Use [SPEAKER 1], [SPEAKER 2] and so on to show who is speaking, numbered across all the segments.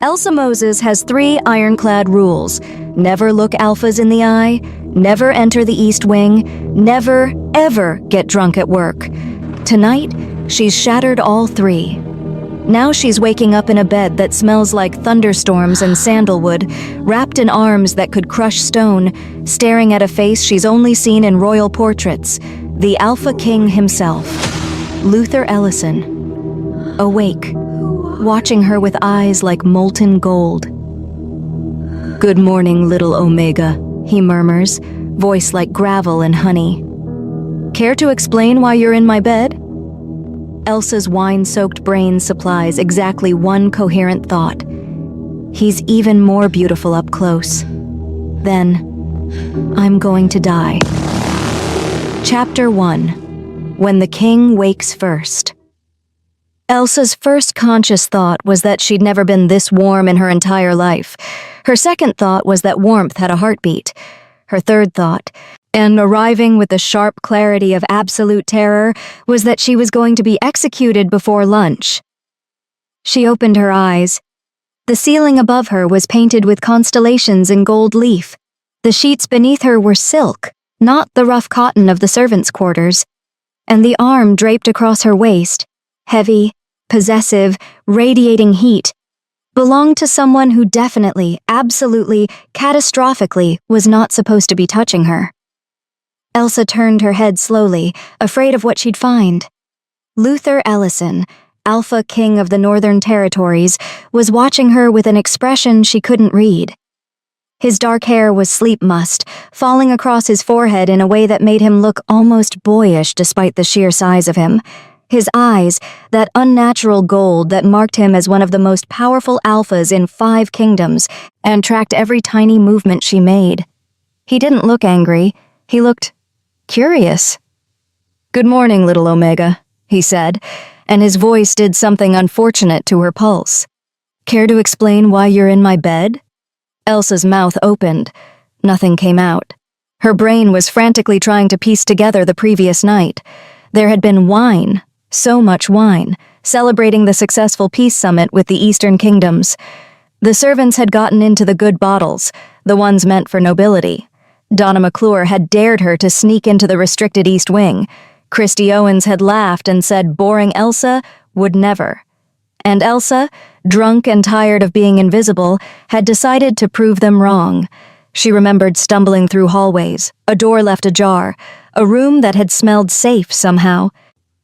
[SPEAKER 1] Elsa Moses has 3 ironclad rules. Never look alphas in the eye, never enter the East Wing, never, ever get drunk at work. Tonight, she's shattered all 3. Now she's waking up in a bed that smells like thunderstorms and sandalwood, wrapped in arms that could crush stone, staring at a face she's only seen in royal portraits, the Alpha King himself, Luther Ellison, awake, watching her with eyes like molten gold. "Good morning, little Omega," he murmurs, voice like gravel and honey. "Care to explain why you're in my bed?" Elsa's wine-soaked brain supplies exactly one coherent thought. He's even more beautiful up close. Then, I'm going to die. Chapter 1. When the King Wakes First. Elsa's first conscious thought was that she'd never been this warm in her entire life. Her second thought was that warmth had a heartbeat. Her third thought, and arriving with the sharp clarity of absolute terror, was that she was going to be executed before lunch. She opened her eyes. The ceiling above her was painted with constellations in gold leaf. The sheets beneath her were silk, not the rough cotton of the servants' quarters. And the arm draped across her waist, heavy, possessive, radiating heat, belonged to someone who definitely, absolutely, catastrophically was not supposed to be touching her. Elsa turned her head slowly, afraid of what she'd find. Luther Ellison, Alpha King of the Northern Territories, was watching her with an expression she couldn't read. His dark hair was sleep must, falling across his forehead in a way that made him look almost boyish despite the sheer size of him. His eyes, that unnatural gold that marked him as one of the most powerful alphas in 5 kingdoms, and tracked every tiny movement she made. He didn't look angry. He looked curious. "Good morning, little Omega," he said, and his voice did something unfortunate to her pulse. "Care to explain why you're in my bed?" Elsa's mouth opened. Nothing came out. Her brain was frantically trying to piece together the previous night. There had been wine, so much wine, celebrating the successful peace summit with the Eastern Kingdoms. The servants had gotten into the good bottles, the ones meant for nobility. Donna McClure had dared her to sneak into the restricted East Wing. Christy Owens had laughed and said boring Elsa would never. And Elsa, drunk and tired of being invisible, had decided to prove them wrong. She remembered stumbling through hallways, a door left ajar, a room that had smelled safe somehow,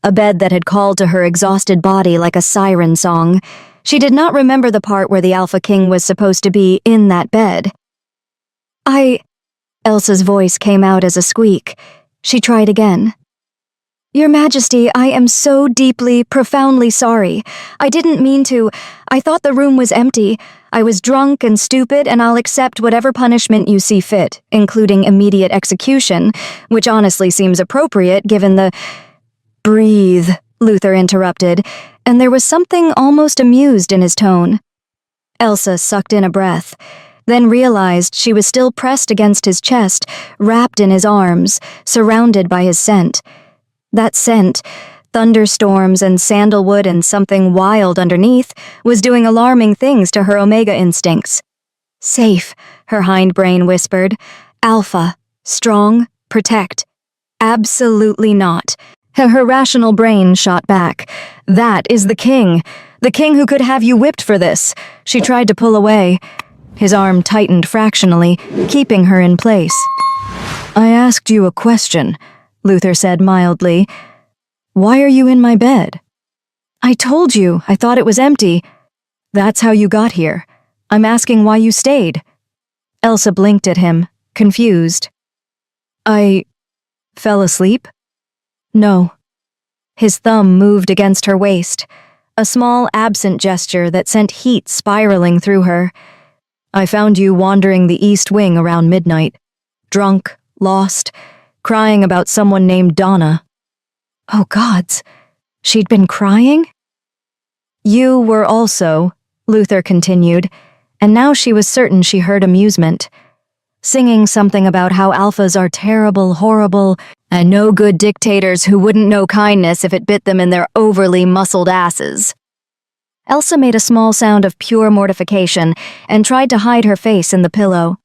[SPEAKER 1] a bed that had called to her exhausted body like a siren song. She did not remember the part where the Alpha King was supposed to be in that bed. Elsa's voice came out as a squeak. She tried again. "Your Majesty, I am so deeply, profoundly sorry. I didn't mean to. I thought the room was empty. I was drunk and stupid, and I'll accept whatever punishment you see fit, including immediate execution, which honestly seems appropriate given the—" "Breathe," Luther interrupted, and there was something almost amused in his tone. Elsa sucked in a breath, then realized she was still pressed against his chest, wrapped in his arms, surrounded by his scent. That scent, thunderstorms and sandalwood and something wild underneath, was doing alarming things to her Omega instincts. "Safe," her hindbrain whispered. "Alpha. Strong. Protect." "Absolutely not." Her rational brain shot back. "That is the king. The king who could have you whipped for this." She tried to pull away. His arm tightened fractionally, keeping her in place. "I asked you a question," Luther said mildly. "Why are you in my bed?" "I told you, I thought it was empty." "That's how you got here. I'm asking why you stayed." Elsa blinked at him, confused. "I fell asleep?" "No." His thumb moved against her waist, a small absent gesture that sent heat spiraling through her. "I found you wandering the East Wing around midnight, drunk, lost, crying about someone named Donna." Oh gods, she'd been crying? "You were also," Luther continued, and now she was certain she heard amusement, singing something about how alphas are terrible, horrible, and no good dictators who wouldn't know kindness if it bit them in their overly muscled asses. Elsa made a small sound of pure mortification and tried to hide her face in the pillow.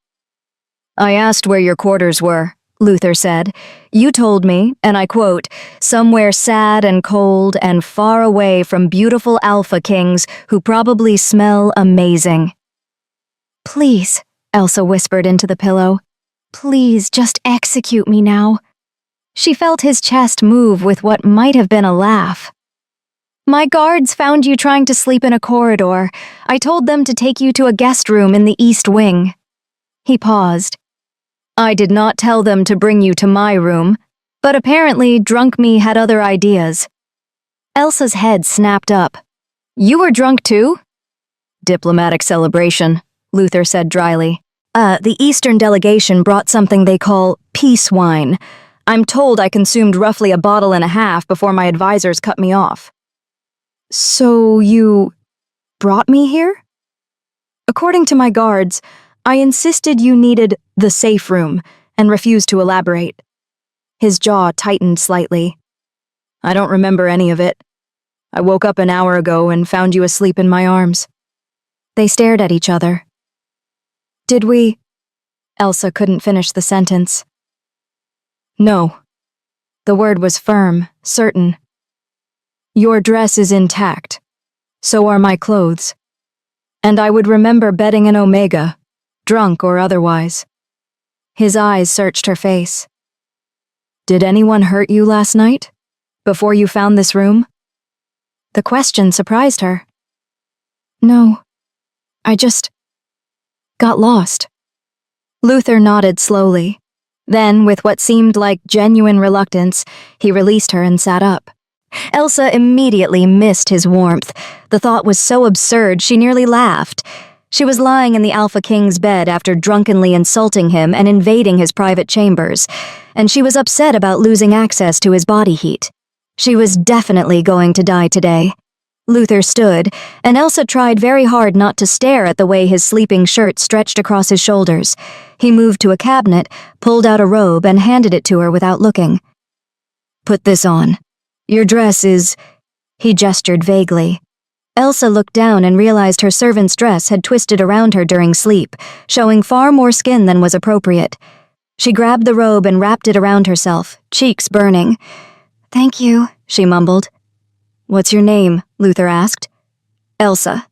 [SPEAKER 1] "I asked where your quarters were," Luther said. "You told me, and I quote, somewhere sad and cold and far away from beautiful alpha kings who probably smell amazing." "Please," Elsa whispered into the pillow. "Please, just execute me now." She felt his chest move with what might have been a laugh. "My guards found you trying to sleep in a corridor. I told them to take you to a guest room in the East Wing." He paused. "I did not tell them to bring you to my room, but apparently drunk me had other ideas." Elsa's head snapped up. "You were drunk too?" "Diplomatic celebration," Luther said dryly. The Eastern delegation brought something they call peace wine. I'm told I consumed roughly a bottle and a half before my advisors cut me off." "So you brought me here?" "According to my guards, I insisted you needed the safe room and refused to elaborate." His jaw tightened slightly. "I don't remember any of it. I woke up an hour ago and found you asleep in my arms." They stared at each other. "Did we—" Elsa couldn't finish the sentence. "No." The word was firm, certain. "Your dress is intact. So are my clothes. And I would remember betting an Omega, drunk or otherwise." His eyes searched her face. "Did anyone hurt you last night? Before you found this room?" The question surprised her. "No. I just got lost." Luther nodded slowly. Then, with what seemed like genuine reluctance, he released her and sat up. Elsa immediately missed his warmth. The thought was so absurd she nearly laughed. She was lying in the Alpha King's bed after drunkenly insulting him and invading his private chambers, and she was upset about losing access to his body heat. She was definitely going to die today. Luther stood, and Elsa tried very hard not to stare at the way his sleeping shirt stretched across his shoulders. He moved to a cabinet, pulled out a robe, and handed it to her without looking. "Put this on. Your dress is—" He gestured vaguely. Elsa looked down and realized her servant's dress had twisted around her during sleep, showing far more skin than was appropriate. She grabbed the robe and wrapped it around herself, cheeks burning. "Thank you," she mumbled. "What's your name?" Luther asked. "Elsa."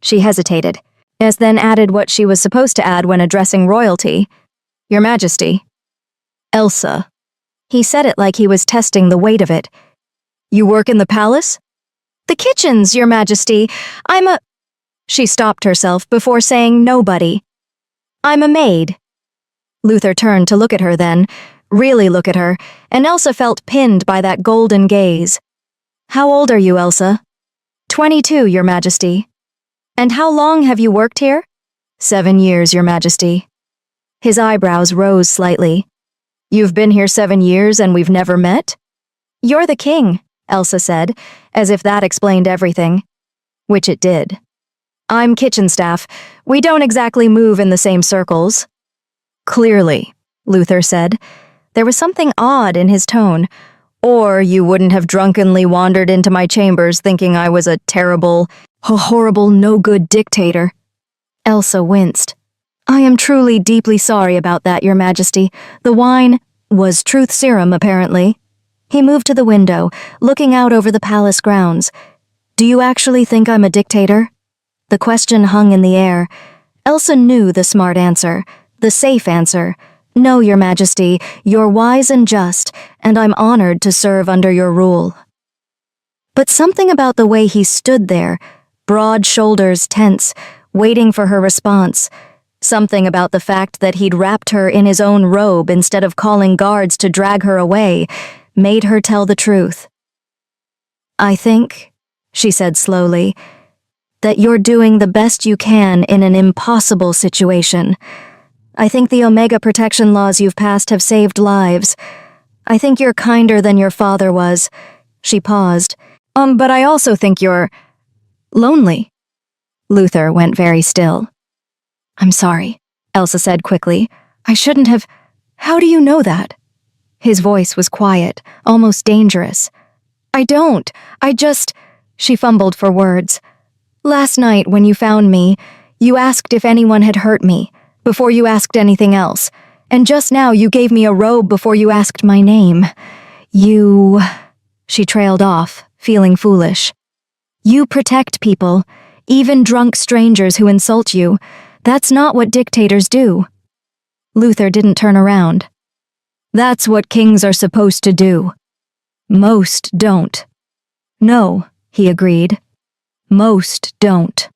[SPEAKER 1] She hesitated, as then added what she was supposed to add when addressing royalty. "Your Majesty." "Elsa." He said it like he was testing the weight of it. "You work in the palace?" "The kitchens, Your Majesty. I'm a—" She stopped herself before saying nobody. "I'm a maid." Luther turned to look at her then, really look at her, and Elsa felt pinned by that golden gaze. "How old are you, Elsa?" 22, Your Majesty." "And how long have you worked here?" 7 years, Your Majesty." His eyebrows rose slightly. "You've been here 7 years and we've never met?" "You're the king," Elsa said, as if that explained everything. Which it did. "I'm kitchen staff. We don't exactly move in the same circles." "Clearly," Luther said. There was something odd in his tone. "Or you wouldn't have drunkenly wandered into my chambers thinking I was a horrible, no-good dictator." Elsa winced. "I am truly deeply sorry about that, Your Majesty. The wine was truth serum, apparently." He moved to the window, looking out over the palace grounds. "Do you actually think I'm a dictator?" The question hung in the air. Elsa knew the smart answer, the safe answer. "No, Your Majesty, you're wise and just, and I'm honored to serve under your rule." But something about the way he stood there, broad shoulders tense, waiting for her response, something about the fact that he'd wrapped her in his own robe instead of calling guards to drag her away, made her tell the truth. "I think," she said slowly, "that you're doing the best you can in an impossible situation. I think the Omega protection laws you've passed have saved lives. I think you're kinder than your father was." She paused. But I also think you're lonely." Luther went very still. "I'm sorry," Elsa said quickly. "I shouldn't have—" "How do you know that?" His voice was quiet, almost dangerous. I just—" she fumbled for words. Last night, when you found me, you asked if anyone had hurt me, before you asked anything else. And just now you gave me a robe before you asked my name. You... She trailed off, feeling foolish. You protect people, even drunk strangers who insult you. That's not what dictators do. Luther didn't turn around. That's what kings are supposed to do. Most don't. No, he agreed. Most don't.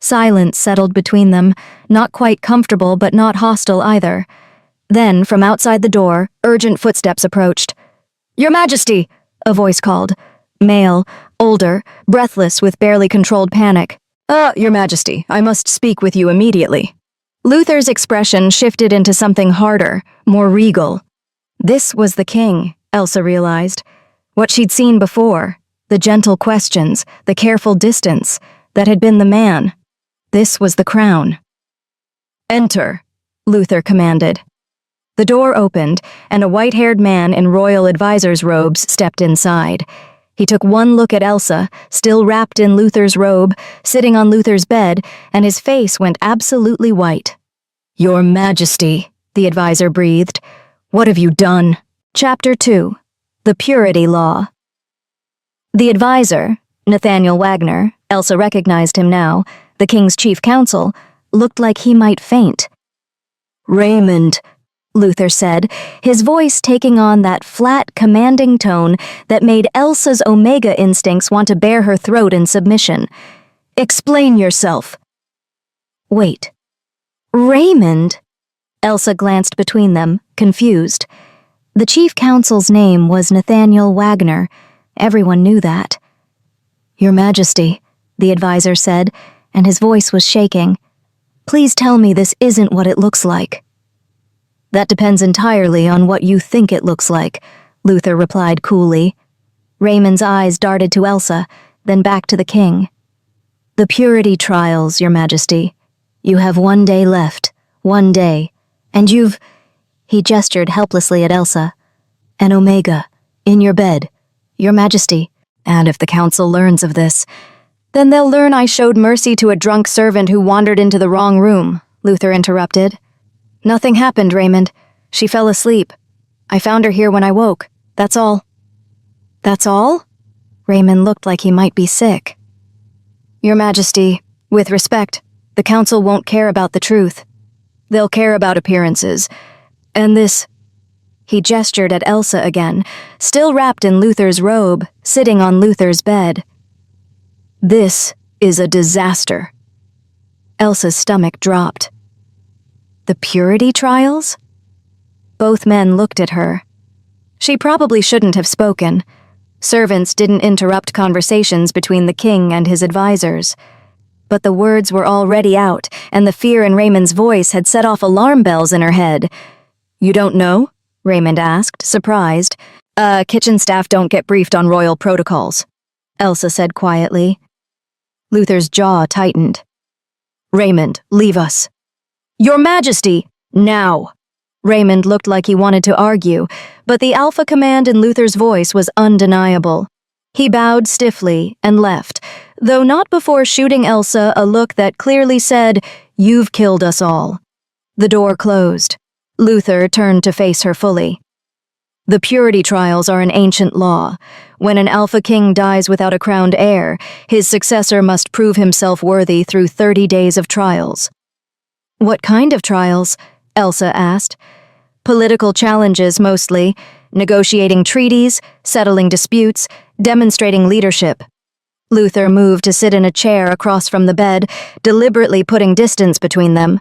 [SPEAKER 1] Silence settled between them, not quite comfortable but not hostile either. Then, from outside the door, urgent footsteps approached. "Your Majesty!" a voice called. Male, older, breathless with barely controlled panic. Your Majesty, I must speak with you immediately." Luther's expression shifted into something harder, more regal. This was the king, Elsa realized. What she'd seen before, the gentle questions, the careful distance, that had been the man. This was the crown. "Enter," Luther commanded. The door opened, and a white-haired man in royal advisor's robes stepped inside. He took one look at Elsa, still wrapped in Luther's robe, sitting on Luther's bed, and his face went absolutely white. "Your Majesty," the advisor breathed. "What have you done?" Chapter 2. The Purity Law. The advisor, Nathaniel Wagner, Elsa recognized him now, the king's chief counsel, looked like he might faint. "Raymond," Luther said, his voice taking on that flat, commanding tone that made Elsa's Omega instincts want to bare her throat in submission. "Explain yourself." "Wait. Raymond?" Elsa glanced between them, confused. The chief counsel's name was Nathaniel Wagner. Everyone knew that. "Your Majesty," the advisor said, and his voice was shaking. "Please tell me this isn't what it looks like." "That depends entirely on what you think it looks like," Luther replied coolly. Raymond's eyes darted to Elsa, then back to the king. "The purity trials, Your Majesty. You have 1 day left, 1 day, and you've—" He gestured helplessly at Elsa. "An Omega, in your bed, Your Majesty. And if the council learns of this, then they'll learn I showed mercy to a drunk servant who wandered into the wrong room," Luther interrupted. "Nothing happened, Raymond. She fell asleep. I found her here when I woke. That's all." "That's all?" Raymond looked like he might be sick. "Your Majesty, with respect, the council won't care about the truth. They'll care about appearances. And this—" He gestured at Elsa again, still wrapped in Luther's robe, sitting on Luther's bed. "This is a disaster." Elsa's stomach dropped. "The purity trials?" Both men looked at her. She probably shouldn't have spoken. Servants didn't interrupt conversations between the king and his advisors. But the words were already out, and the fear in Raymond's voice had set off alarm bells in her head. "You don't know?" Raymond asked, surprised. Kitchen staff don't get briefed on royal protocols," Elsa said quietly. Luther's jaw tightened. "Raymond, leave us." "Your Majesty, now!" Raymond looked like he wanted to argue, but the alpha command in Luther's voice was undeniable. He bowed stiffly and left, though not before shooting Elsa a look that clearly said, "You've killed us all." The door closed. Luther turned to face her fully. "The purity trials are an ancient law. When an alpha king dies without a crowned heir, his successor must prove himself worthy through 30 days of trials." "What kind of trials?" Elsa asked. "Political challenges, mostly. Negotiating treaties, settling disputes, demonstrating leadership." Luther moved to sit in a chair across from the bed, deliberately putting distance between them.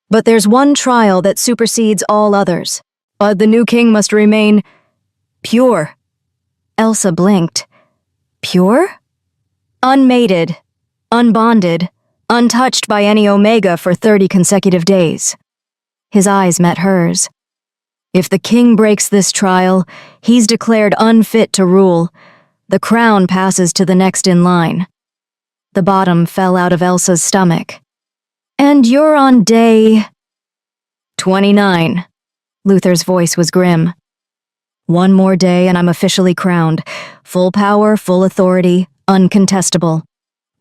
[SPEAKER 1] "But there's one trial that supersedes all others. The new king must remain pure." Elsa blinked. "Pure?" "Unmated, unbonded, untouched by any Omega for 30 consecutive days." His eyes met hers. "If the king breaks this trial, he's declared unfit to rule. The crown passes to the next in line." The bottom fell out of Elsa's stomach. "And you're on day 29. Luther's voice was grim. "1 more day and I'm officially crowned. Full power, full authority, uncontestable.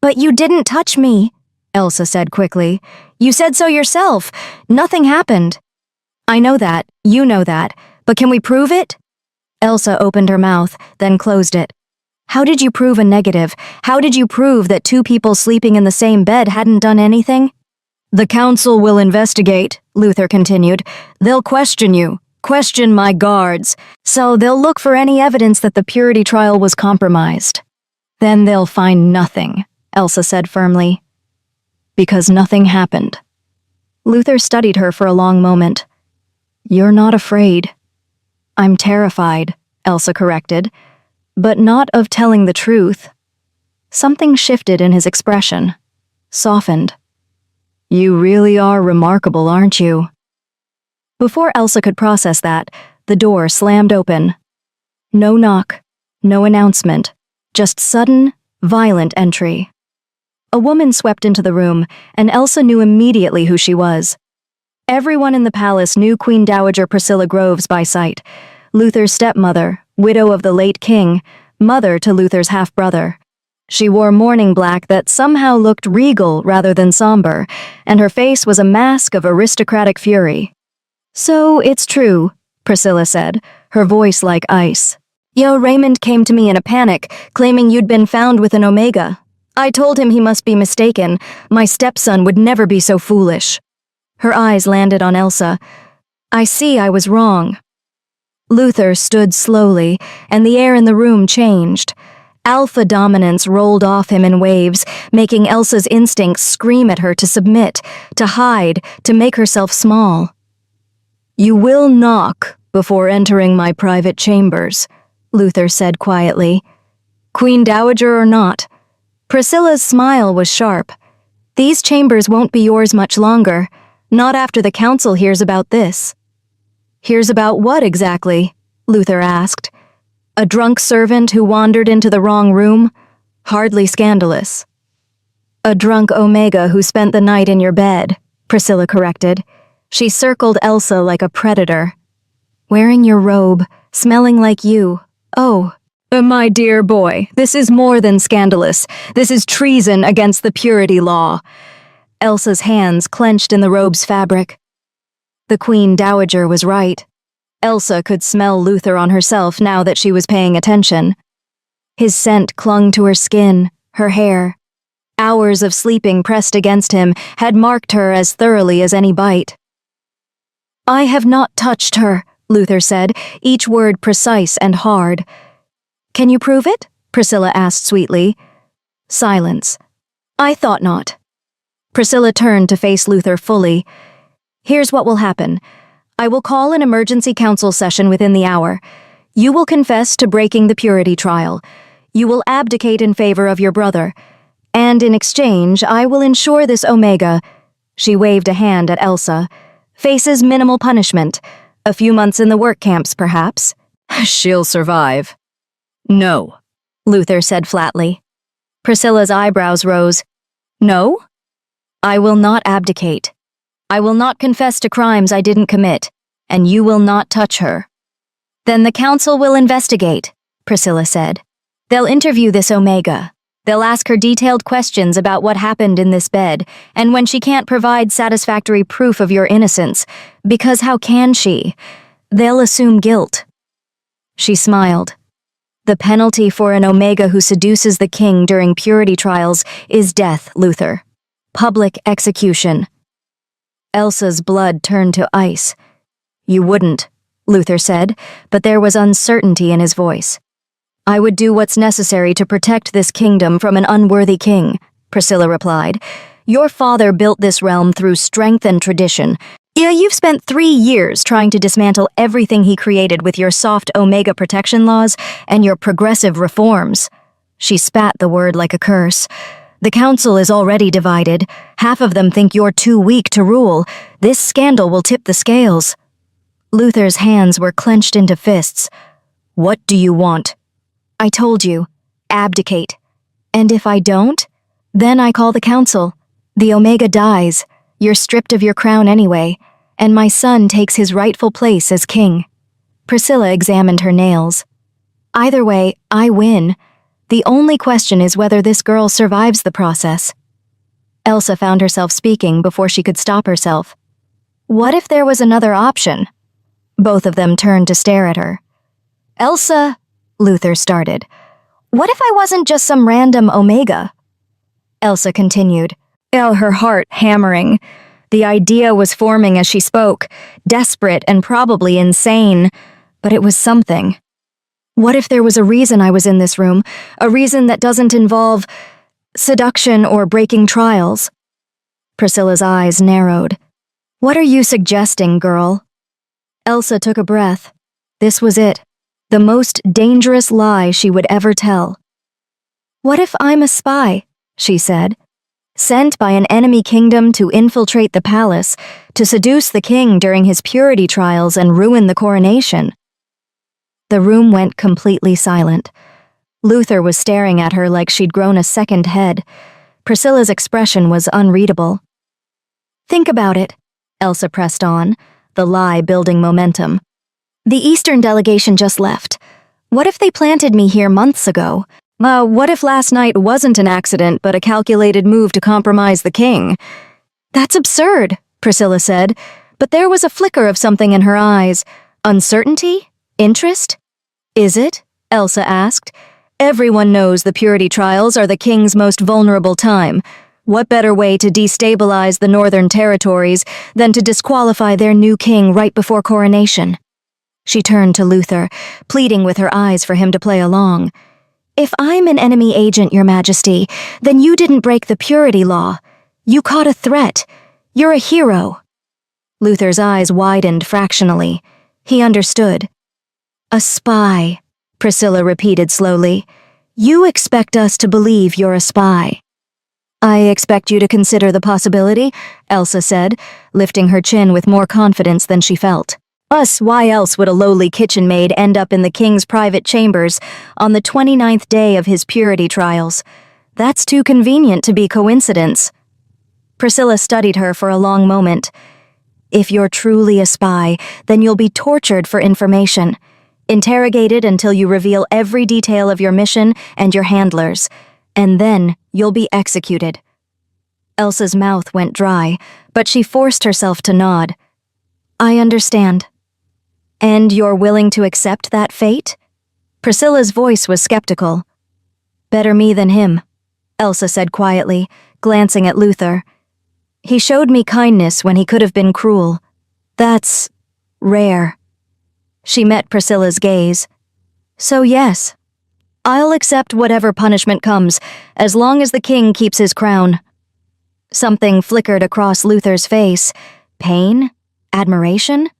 [SPEAKER 1] But you didn't touch me, Elsa said quickly. You said so yourself. Nothing happened. I know that, you know that, but can we prove it? Elsa opened her mouth, then closed it. How did you prove a negative? How did you prove that two people sleeping in the same bed hadn't done anything? The council will investigate, Luther continued. They'll question you, question my guards, so they'll look for any evidence that the purity trial was compromised. Then they'll find nothing, Elsa said firmly. Because nothing happened. Luther studied her for a long moment. You're not afraid. I'm terrified, Elsa corrected, but not of telling the truth. Something shifted in his expression, softened. You really are remarkable, aren't you? Before Elsa could process that, the door slammed open. No knock, no announcement, just sudden, violent entry. A woman swept into the room, and Elsa knew immediately who she was. Everyone in the palace knew Queen Dowager Priscilla Groves by sight, Luther's stepmother, widow of the late king, mother to Luther's half-brother. She wore mourning black that somehow looked regal rather than somber, and her face was a mask of aristocratic fury. So it's true, Priscilla said, her voice like ice. Yo, Raymond came to me in a panic, claiming you'd been found with an Omega. I told him he must be mistaken. My stepson would never be so foolish. Her eyes landed on Elsa. I see I was wrong. Luther stood slowly, and the air in the room changed. Alpha dominance rolled off him in waves, making Elsa's instincts scream at her to submit, to hide, to make herself small. You will knock before entering my private chambers, Luther said quietly. Queen Dowager or not. Priscilla's smile was sharp. These chambers won't be yours much longer, not after the council hears about this. Hears about what exactly? Luther asked. A drunk servant who wandered into the wrong room? Hardly scandalous. A drunk Omega who spent the night in your bed, Priscilla corrected. She circled Elsa like a predator. Wearing your robe, smelling like you. Oh, my dear boy, this is more than scandalous. This is treason against the purity law. Elsa's hands clenched in the robe's fabric. The Queen Dowager was right. Elsa could smell Luther on herself now that she was paying attention. His scent clung to her skin, her hair. Hours of sleeping pressed against him had marked her as thoroughly as any bite. I have not touched her, Luther said, each word precise and hard. Can you prove it? Priscilla asked sweetly. Silence. I thought not. Priscilla turned to face Luther fully. Here's what will happen. I will call an emergency council session within the hour. You will confess to breaking the purity trial. You will abdicate in favor of your brother. And in exchange, I will ensure this Omega, she waved a hand at Elsa, faces minimal punishment. A few months in the work camps, perhaps. She'll survive. No, Luther said flatly. Priscilla's eyebrows rose. No? I will not abdicate. I will not confess to crimes I didn't commit, and you will not touch her. Then the council will investigate, Priscilla said. They'll interview this Omega. They'll ask her detailed questions about what happened in this bed, and when she can't provide satisfactory proof of your innocence, because how can she? They'll assume guilt. She smiled. The penalty for an Omega who seduces the king during purity trials is death, Luther. Public execution. Elsa's blood turned to ice. You wouldn't, Luther said, but there was uncertainty in his voice. I would do what's necessary to protect this kingdom from an unworthy king, Priscilla replied. Your father built this realm through strength and tradition. Yeah, you've spent 3 years trying to dismantle everything he created with your soft Omega protection laws and your progressive reforms. She spat the word like a curse. The council is already divided. Half of them think you're too weak to rule. This scandal will tip the scales. Luther's hands were clenched into fists. What do you want? I told you. Abdicate. And if I don't, then I call the council. The Omega dies. You're stripped of your crown anyway, and my son takes his rightful place as king. Priscilla examined her nails. Either way, I win. The only question is whether this girl survives the process. Elsa found herself speaking before she could stop herself. What if there was another option? Both of them turned to stare at her. Elsa, Luther started. What if I wasn't just some random Omega? Elsa continued, her heart hammering. The idea was forming as she spoke, desperate and probably insane, but it was something. What if there was a reason I was in this room, a reason that doesn't involve seduction or breaking trials? Priscilla's eyes narrowed. What are you suggesting, girl? Elsa took a breath. This was it, the most dangerous lie she would ever tell. What if I'm a spy, she said, sent by an enemy kingdom to infiltrate the palace, to seduce the king during his purity trials and ruin the coronation? The room went completely silent. Luther was staring at her like she'd grown a second head. Priscilla's expression was unreadable. Think about it, Elsa pressed on, the lie building momentum. The Eastern delegation just left. What if they planted me here months ago? What if last night wasn't an accident but a calculated move to compromise the king? That's absurd, Priscilla said, but there was a flicker of something in her eyes. Uncertainty? Interest? Is it? Elsa asked. Everyone knows the purity trials are the king's most vulnerable time. What better way to destabilize the northern territories than to disqualify their new king right before coronation? She turned to Luther, pleading with her eyes for him to play along. If I'm an enemy agent, Your Majesty, then you didn't break the purity law. You caught a threat. You're a hero. Luther's eyes widened fractionally. He understood. A spy, Priscilla repeated slowly. You expect us to believe you're a spy. I expect you to consider the possibility, Elsa said, lifting her chin with more confidence than she felt. Why else would a lowly kitchen maid end up in the king's private chambers on the 29th day of his purity trials? That's too convenient to be coincidence. Priscilla studied her for a long moment. If you're truly a spy, then you'll be tortured for information, interrogated until you reveal every detail of your mission and your handlers, and then you'll be executed. Elsa's mouth went dry, but she forced herself to nod. I understand. And you're willing to accept that fate? Priscilla's voice was skeptical. Better me than him, Elsa said quietly, glancing at Luther. He showed me kindness when he could have been cruel. That's rare. She met Priscilla's gaze. So yes, I'll accept whatever punishment comes, as long as the king keeps his crown. Something flickered across Luther's face. Pain? Admiration?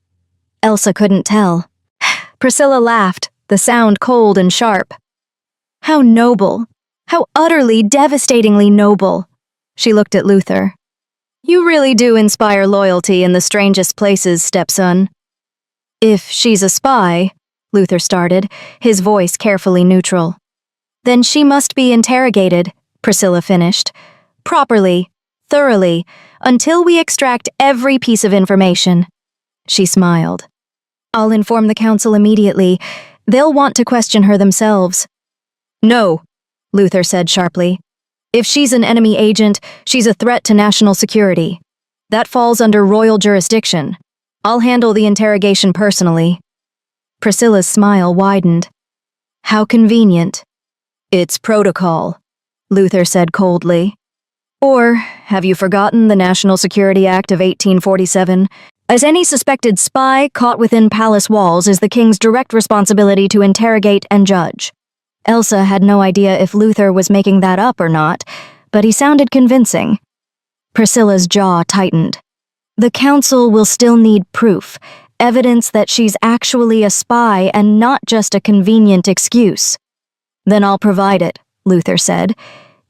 [SPEAKER 1] Elsa couldn't tell. Priscilla laughed, the sound cold and sharp. How noble! How utterly, devastatingly noble! She looked at Luther. You really do inspire loyalty in the strangest places, stepson. If she's a spy, Luther started, his voice carefully neutral. Then she must be interrogated, Priscilla finished. Properly, thoroughly, until we extract every piece of information. She smiled. I'll inform the council immediately. They'll want to question her themselves. No, Luther said sharply. If she's an enemy agent, she's a threat to national security. That falls under royal jurisdiction. I'll handle the interrogation personally. Priscilla's smile widened. How convenient. It's protocol, Luther said coldly. Or, have you forgotten the National Security Act of 1847? As any suspected spy caught within palace walls is the king's direct responsibility to interrogate and judge. Elsa had no idea if Luther was making that up or not, but he sounded convincing. Priscilla's jaw tightened. The council will still need proof, evidence that she's actually a spy and not just a convenient excuse. Then I'll provide it, Luther said.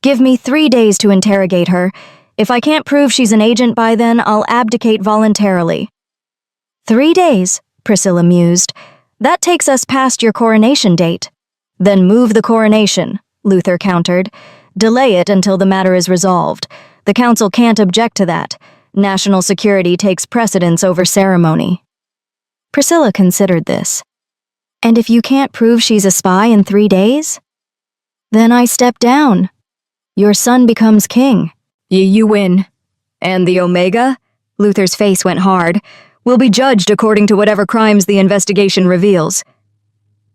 [SPEAKER 1] Give me 3 days to interrogate her. If I can't prove she's an agent by then, I'll abdicate voluntarily. 3 days, Priscilla mused. That takes us past your coronation date. Then move the coronation, Luther countered. Delay it until the matter is resolved. The council can't object to that. National security takes precedence over ceremony. Priscilla considered this. And if you can't prove she's a spy in 3 days? Then I step down. Your son becomes king. You win. And the Omega? Luther's face went hard. Will be judged according to whatever crimes the investigation reveals.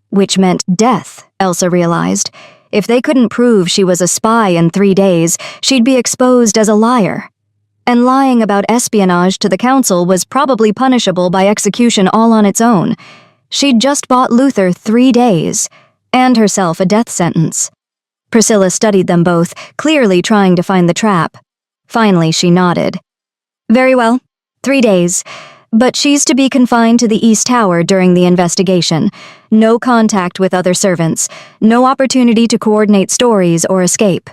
[SPEAKER 1] Which meant death, Elsa realized. If they couldn't prove she was a spy in 3 days, she'd be exposed as a liar. And lying about espionage to the council was probably punishable by execution all on its own. She'd just bought Luther 3 days, and herself a death sentence. Priscilla studied them both, clearly trying to find the trap. Finally, she nodded. Very well, 3 days. But she's to be confined to the East Tower during the investigation. No contact with other servants. No opportunity to coordinate stories or escape.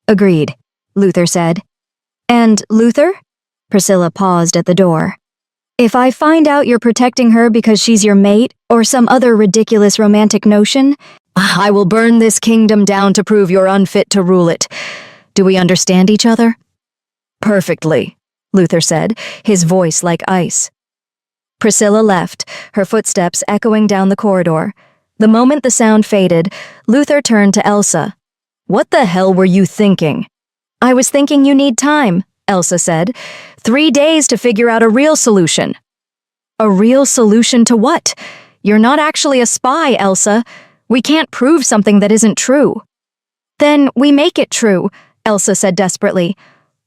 [SPEAKER 1] Agreed, Luther said. And Luther? Priscilla paused at the door. If I find out you're protecting her because she's your mate, or some other ridiculous romantic notion, I will burn this kingdom down to prove you're unfit to rule it. Do we understand each other? Perfectly, Luther said, his voice like ice. Priscilla left, her footsteps echoing down the corridor. The moment the sound faded, Luther turned to Elsa. What the hell were you thinking? I was thinking you need time, Elsa said. 3 days to figure out a real solution. A real solution to what? You're not actually a spy, Elsa. We can't prove something that isn't true. Then we make it true, Elsa said desperately.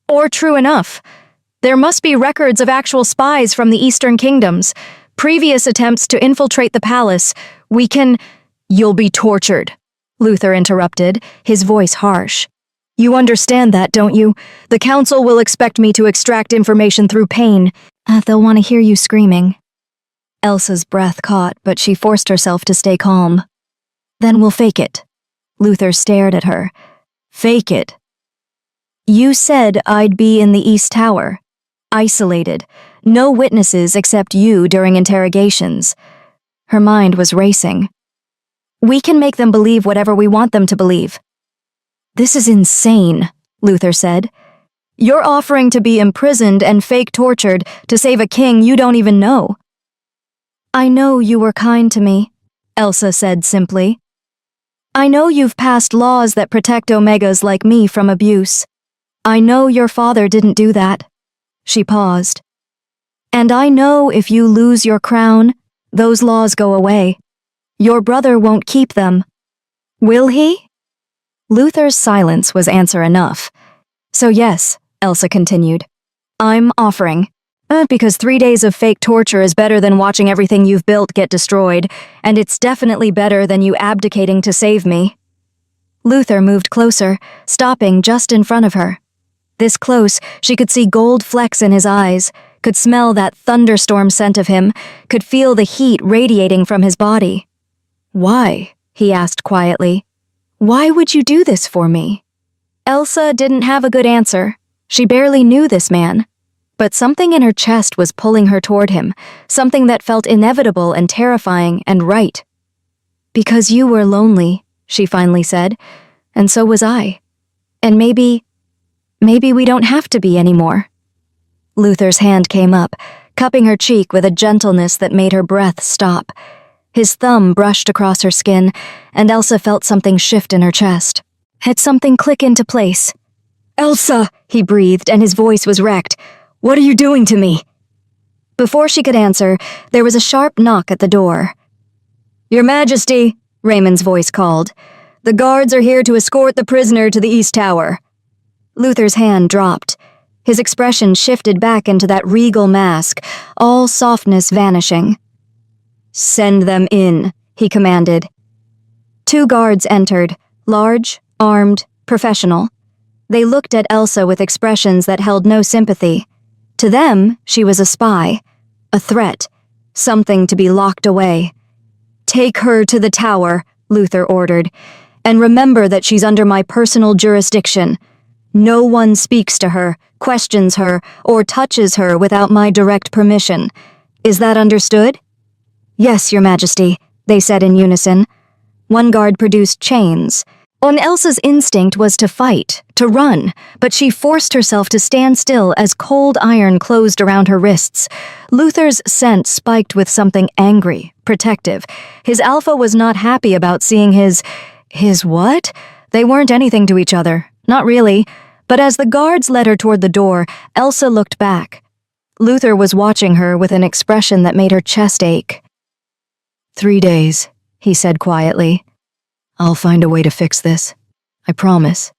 [SPEAKER 1] Or true enough. There must be records of actual spies from the Eastern Kingdoms. Previous attempts to infiltrate the palace. We can— You'll be tortured, Luther interrupted, his voice harsh. You understand that, don't you? The council will expect me to extract information through pain. They'll want to hear you screaming. Elsa's breath caught, but she forced herself to stay calm. Then we'll fake it. Luther stared at her. Fake it? You said I'd be in the East Tower. Isolated. No witnesses except you during interrogations. Her mind was racing. We can make them believe whatever we want them to believe. This is insane, Luther said. You're offering to be imprisoned and fake tortured to save a king you don't even know. I know you were kind to me, Elsa said simply. I know you've passed laws that protect Omegas like me from abuse. I know your father didn't do that. She paused. And I know if you lose your crown, those laws go away. Your brother won't keep them. Will he? Luther's silence was answer enough. So yes, Elsa continued, I'm offering. Because 3 days of fake torture is better than watching everything you've built get destroyed, and it's definitely better than you abdicating to save me. Luther moved closer, stopping just in front of her. This close, she could see gold flecks in his eyes, could smell that thunderstorm scent of him, could feel the heat radiating from his body. Why? He asked quietly. Why would you do this for me? Elsa didn't have a good answer. She barely knew this man. But something in her chest was pulling her toward him, something that felt inevitable and terrifying and right. Because you were lonely, she finally said, and so was I. And maybe we don't have to be anymore. Luther's hand came up, cupping her cheek with a gentleness that made her breath stop. His thumb brushed across her skin, and Elsa felt something shift in her chest. Had something click into place. Elsa, he breathed, and his voice was wrecked. What are you doing to me? Before she could answer, there was a sharp knock at the door. Your Majesty, Raymond's voice called. The guards are here to escort the prisoner to the East Tower. Luther's hand dropped. His expression shifted back into that regal mask, all softness vanishing. Send them in, he commanded. 2 guards entered, large, armed, professional. They looked at Elsa with expressions that held no sympathy. To them, she was a spy, a threat, something to be locked away. Take her to the tower, Luther ordered, and remember that she's under my personal jurisdiction. No one speaks to her, questions her, or touches her without my direct permission. Is that understood? Yes, Your Majesty, they said in unison. One guard produced chains. Elsa's instinct was to fight, to run, but she forced herself to stand still as cold iron closed around her wrists. Luther's scent spiked with something angry, protective. His alpha was not happy about seeing his what? They weren't anything to each other, not really, but as the guards led her toward the door, Elsa looked back. Luther was watching her with an expression that made her chest ache. 3 days, he said quietly. I'll find a way to fix this. I promise.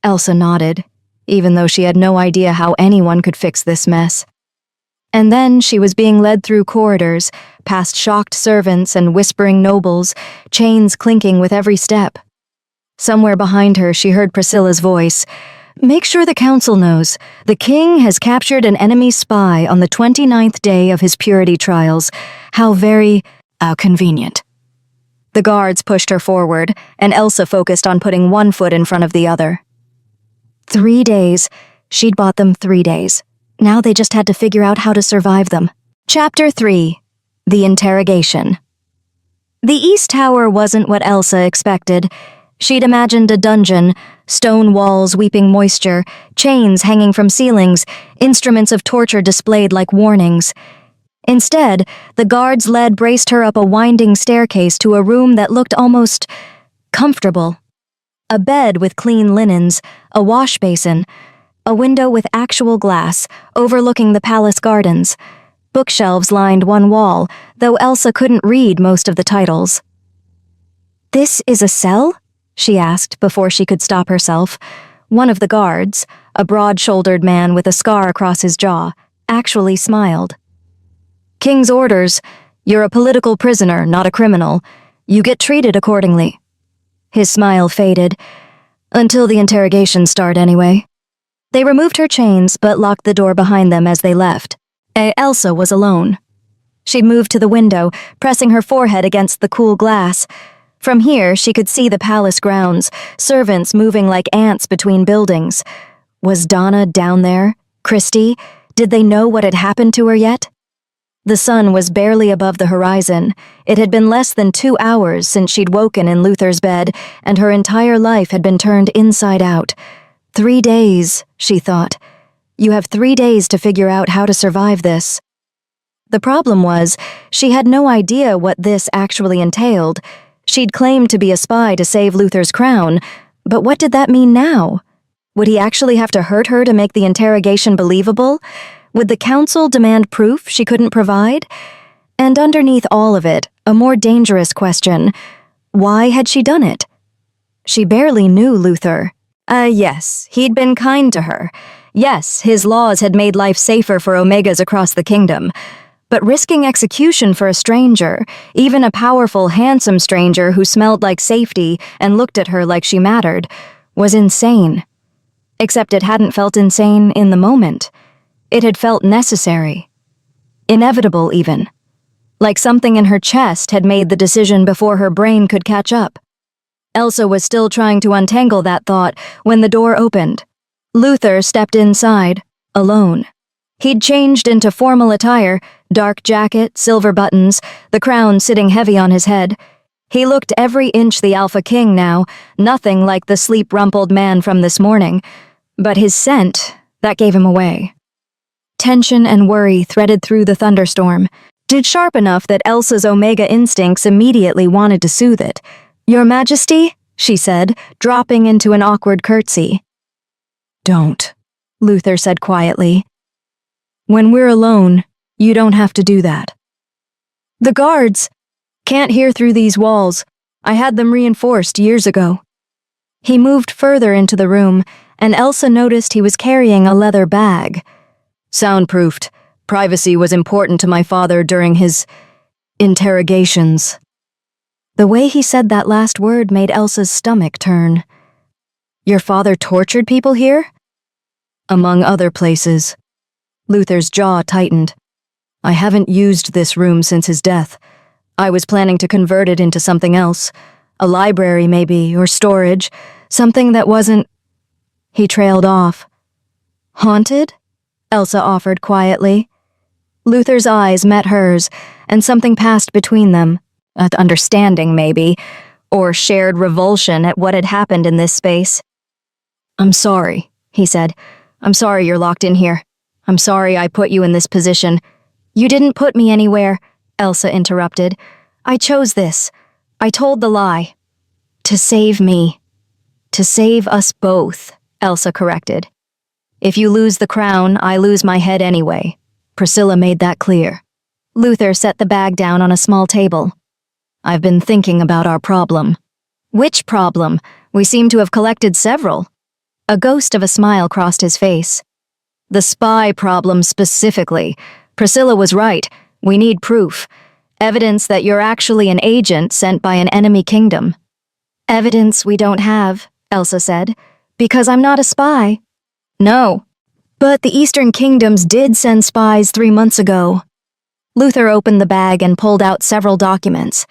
[SPEAKER 1] Elsa nodded, even though she had no idea how anyone could fix this mess. And then she was being led through corridors, past shocked servants and whispering nobles, chains clinking with every step. Somewhere behind her she heard Priscilla's voice. Make sure the council knows. The king has captured an enemy spy on the 29th day of his purity trials. How convenient. The guards pushed her forward, and Elsa focused on putting one foot in front of the other. 3 days. She'd bought them 3 days. Now they just had to figure out how to survive them. Chapter 3. The Interrogation. The East Tower wasn't what Elsa expected. She'd imagined a dungeon, stone walls weeping moisture, chains hanging from ceilings, instruments of torture displayed like warnings. Instead, the guards braced her up a winding staircase to a room that looked almost comfortable. A bed with clean linens, a wash basin, a window with actual glass overlooking the palace gardens. Bookshelves lined one wall, though Elsa couldn't read most of the titles. This is a cell? She asked before she could stop herself. One of the guards, a broad-shouldered man with a scar across his jaw, actually smiled. King's orders. You're a political prisoner, not a criminal. You get treated accordingly. His smile faded. Until the interrogation start, anyway. They removed her chains, but locked the door behind them as they left. Elsa was alone. She'd moved to the window, pressing her forehead against the cool glass. From here, she could see the palace grounds, servants moving like ants between buildings. Was Donna down there? Christy? Did they know what had happened to her yet? The sun was barely above the horizon. It had been less than 2 hours since she'd woken in Luther's bed, and her entire life had been turned inside out. 3 days, she thought. You have 3 days to figure out how to survive this. The problem was, she had no idea what this actually entailed. She'd claimed to be a spy to save Luther's crown, but what did that mean now? Would he actually have to hurt her to make the interrogation believable? Would the council demand proof she couldn't provide? And underneath all of it, a more dangerous question. Why had she done it? She barely knew Luther. Yes, he'd been kind to her. Yes, his laws had made life safer for Omegas across the kingdom. But risking execution for a stranger, even a powerful, handsome stranger who smelled like safety and looked at her like she mattered, was insane. Except it hadn't felt insane in the moment. It had felt necessary. Inevitable, even. Like something in her chest had made the decision before her brain could catch up. Elsa was still trying to untangle that thought when the door opened. Luther stepped inside, alone. He'd changed into formal attire, dark jacket, silver buttons, the crown sitting heavy on his head. He looked every inch the Alpha King now, nothing like the sleep-rumpled man from this morning. But his scent, that gave him away. Tension and worry threaded through the thunderstorm, did sharp enough that Elsa's Omega instincts immediately wanted to soothe it. Your Majesty, she said, dropping into an awkward curtsy. Don't, Luther said quietly. When we're alone, you don't have to do that. The guards can't hear through these walls. I had them reinforced years ago. He moved further into the room, and Elsa noticed he was carrying a leather bag. Soundproofed. Privacy was important to my father during his interrogations. The way he said that last word made Elsa's stomach turn. Your father tortured people here? Among other places. Luther's jaw tightened. I haven't used this room since his death. I was planning to convert it into something else. A library, maybe, or storage. Something that wasn't... He trailed off. Haunted? Elsa offered quietly. Luther's eyes met hers, and something passed between them. Understanding, maybe, or shared revulsion at what had happened in this space. I'm sorry, he said. I'm sorry you're locked in here. I'm sorry I put you in this position. You didn't put me anywhere, Elsa interrupted. I chose this. I told the lie. To save me. To save us both, Elsa corrected. If you lose the crown, I lose my head anyway. Priscilla made that clear. Luther set the bag down on a small table. I've been thinking about our problem. Which problem? We seem to have collected several. A ghost of a smile crossed his face. The spy problem specifically. Priscilla was right. We need proof. Evidence that you're actually an agent sent by an enemy kingdom. Evidence we don't have, Elsa said, because I'm not a spy. No. But the Eastern Kingdoms did send spies 3 months ago. Luther opened the bag and pulled out several documents.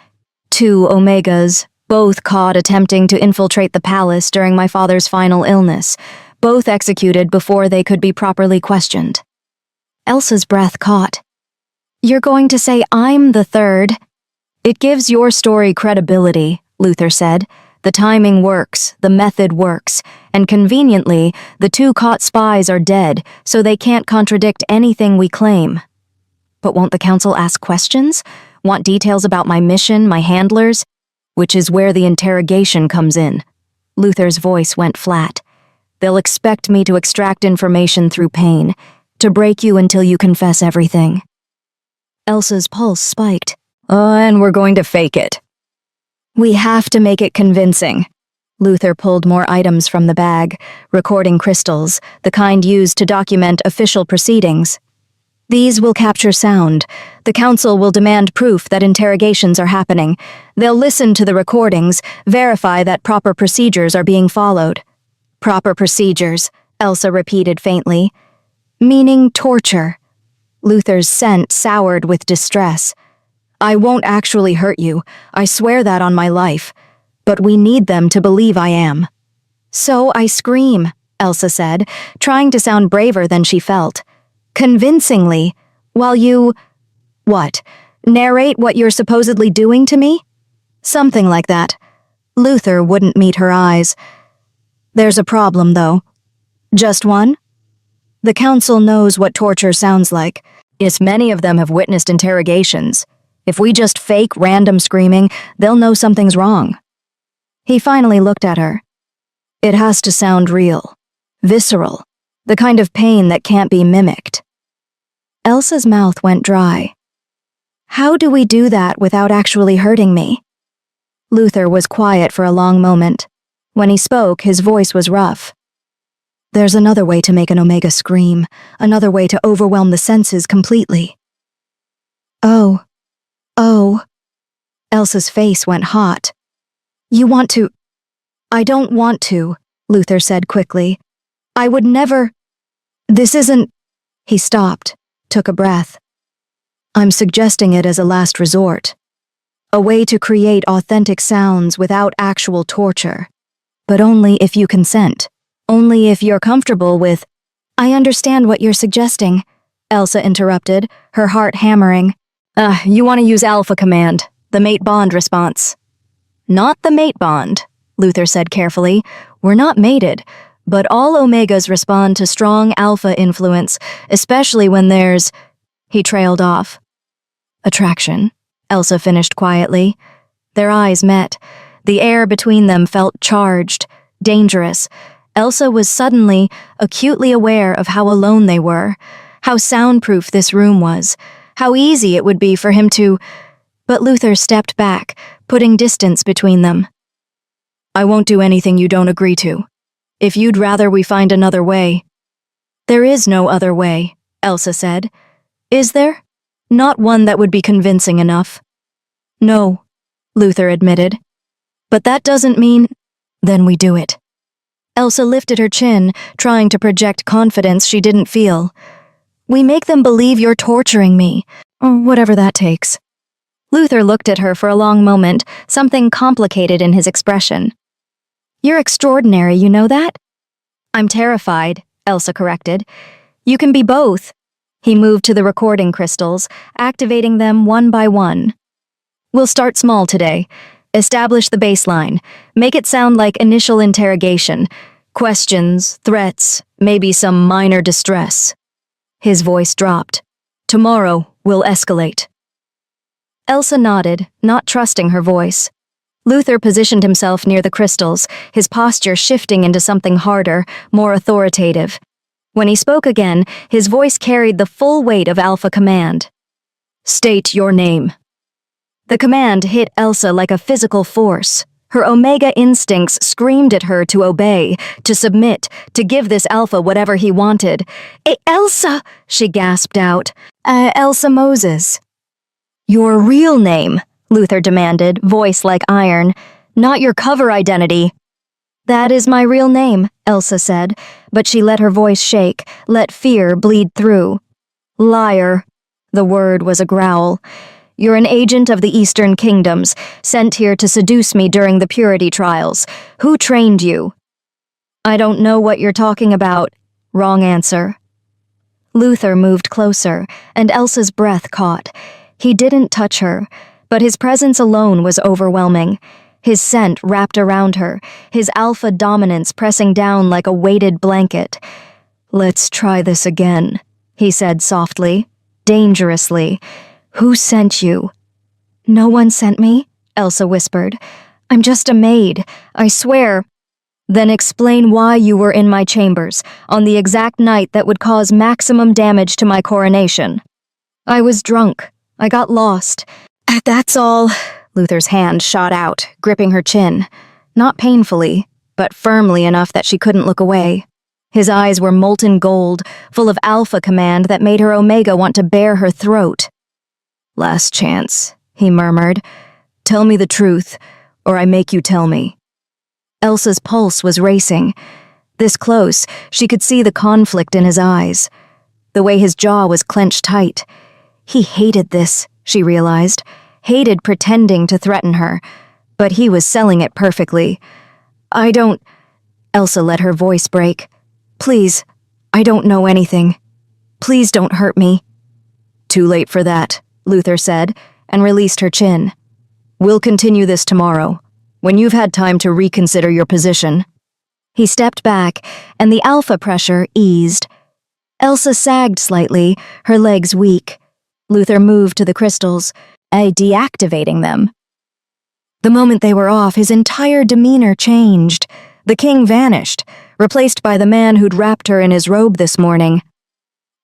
[SPEAKER 1] 2 Omegas, both caught attempting to infiltrate the palace during my father's final illness, both executed before they could be properly questioned. Elsa's breath caught. You're going to say I'm the third? It gives your story credibility, Luther said. The timing works, the method works, and conveniently, the 2 caught spies are dead, so they can't contradict anything we claim. But won't the council ask questions? Want details about my mission, my handlers? Which is where the interrogation comes in. Luther's voice went flat. They'll expect me to extract information through pain, to break you until you confess everything. Elsa's pulse spiked. And we're going to fake it. We have to make it convincing. Luther pulled more items from the bag, recording crystals, the kind used to document official proceedings. These will capture sound. The council will demand proof that interrogations are happening. They'll listen to the recordings, verify that proper procedures are being followed. Proper procedures, Elsa repeated faintly. Meaning torture. Luther's scent soured with distress. I won't actually hurt you. I swear that on my life. But we need them to believe I am. So I scream, Elsa said, trying to sound braver than she felt. Convincingly, while you... What? Narrate what you're supposedly doing to me? Something like that. Luther wouldn't meet her eyes. There's a problem, though. Just one? The council knows what torture sounds like. Yes, many of them have witnessed interrogations. If we just fake random screaming, they'll know something's wrong. He finally looked at her. It has to sound real. Visceral. The kind of pain that can't be mimicked. Elsa's mouth went dry. How do we do that without actually hurting me? Luther was quiet for a long moment. When he spoke, his voice was rough. There's another way to make an Omega scream, another way to overwhelm the senses completely. Oh. Elsa's face went hot. You want to... I don't want to, Luther said quickly. I would never... This isn't... He stopped, took a breath. I'm suggesting it as a last resort. A way to create authentic sounds without actual torture. But only if you consent. Only if you're comfortable with... I understand what you're suggesting, Elsa interrupted, her heart hammering. You want to use Alpha Command, the mate bond response. Not the mate bond, Luther said carefully. We're not mated, but all Omegas respond to strong Alpha influence, especially when there's... He trailed off. Attraction, Elsa finished quietly. Their eyes met. The air between them felt charged, dangerous. Elsa was suddenly acutely aware of how alone they were, how soundproof this room was, how easy it would be for him to... But Luther stepped back, putting distance between them. I won't do anything you don't agree to. If you'd rather we find another way... There is no other way, Elsa said. Is there? Not one that would be convincing enough. No, Luther admitted. But that doesn't mean... Then we do it. Elsa lifted her chin, trying to project confidence she didn't feel. We make them believe you're torturing me, or whatever that takes. Luther looked at her for a long moment, something complicated in his expression. You're extraordinary, you know that? I'm terrified, Elsa corrected. You can be both. He moved to the recording crystals, activating them one by one. We'll start small today. Establish the baseline. Make it sound like initial interrogation. Questions, threats, maybe some minor distress. His voice dropped. Tomorrow, we'll escalate. Elsa nodded, not trusting her voice. Luther positioned himself near the crystals, his posture shifting into something harder, more authoritative. When he spoke again, his voice carried the full weight of Alpha command. "State your name." The command hit Elsa like a physical force. Her Omega instincts screamed at her to obey, to submit, to give this Alpha whatever he wanted. "Elsa," she gasped out. Elsa Moses." "Your real name," Luther demanded, voice like iron. "Not your cover identity." "That is my real name," Elsa said, but she let her voice shake, let fear bleed through. "Liar." The word was a growl. "You're an agent of the Eastern Kingdoms, sent here to seduce me during the purity trials. Who trained you?" "I don't know what you're talking about." Wrong answer. Luther moved closer, and Elsa's breath caught. He didn't touch her, but his presence alone was overwhelming. His scent wrapped around her, his alpha dominance pressing down like a weighted blanket. "Let's try this again," he said softly, dangerously. "Who sent you?" "No one sent me," Elsa whispered. "I'm just a maid, I swear." "Then explain why you were in my chambers, on the exact night that would cause maximum damage to my coronation." "I was drunk. I got lost. That's all." Luther's hand shot out, gripping her chin. Not painfully, but firmly enough that she couldn't look away. His eyes were molten gold, full of alpha command that made her Omega want to bare her throat. "Last chance," he murmured. "Tell me the truth, or I make you tell me." Elsa's pulse was racing. This close, she could see the conflict in his eyes. The way his jaw was clenched tight. He hated this, she realized. Hated pretending to threaten her. But he was selling it perfectly. "I don't..." Elsa let her voice break. "Please, I don't know anything. Please don't hurt me." "Too late for that," Luther said, and released her chin. "We'll continue this tomorrow, when you've had time to reconsider your position." He stepped back, and the alpha pressure eased. Elsa sagged slightly, her legs weak. Luther moved to the crystals, deactivating them. The moment they were off, his entire demeanor changed. The king vanished, replaced by the man who'd wrapped her in his robe this morning.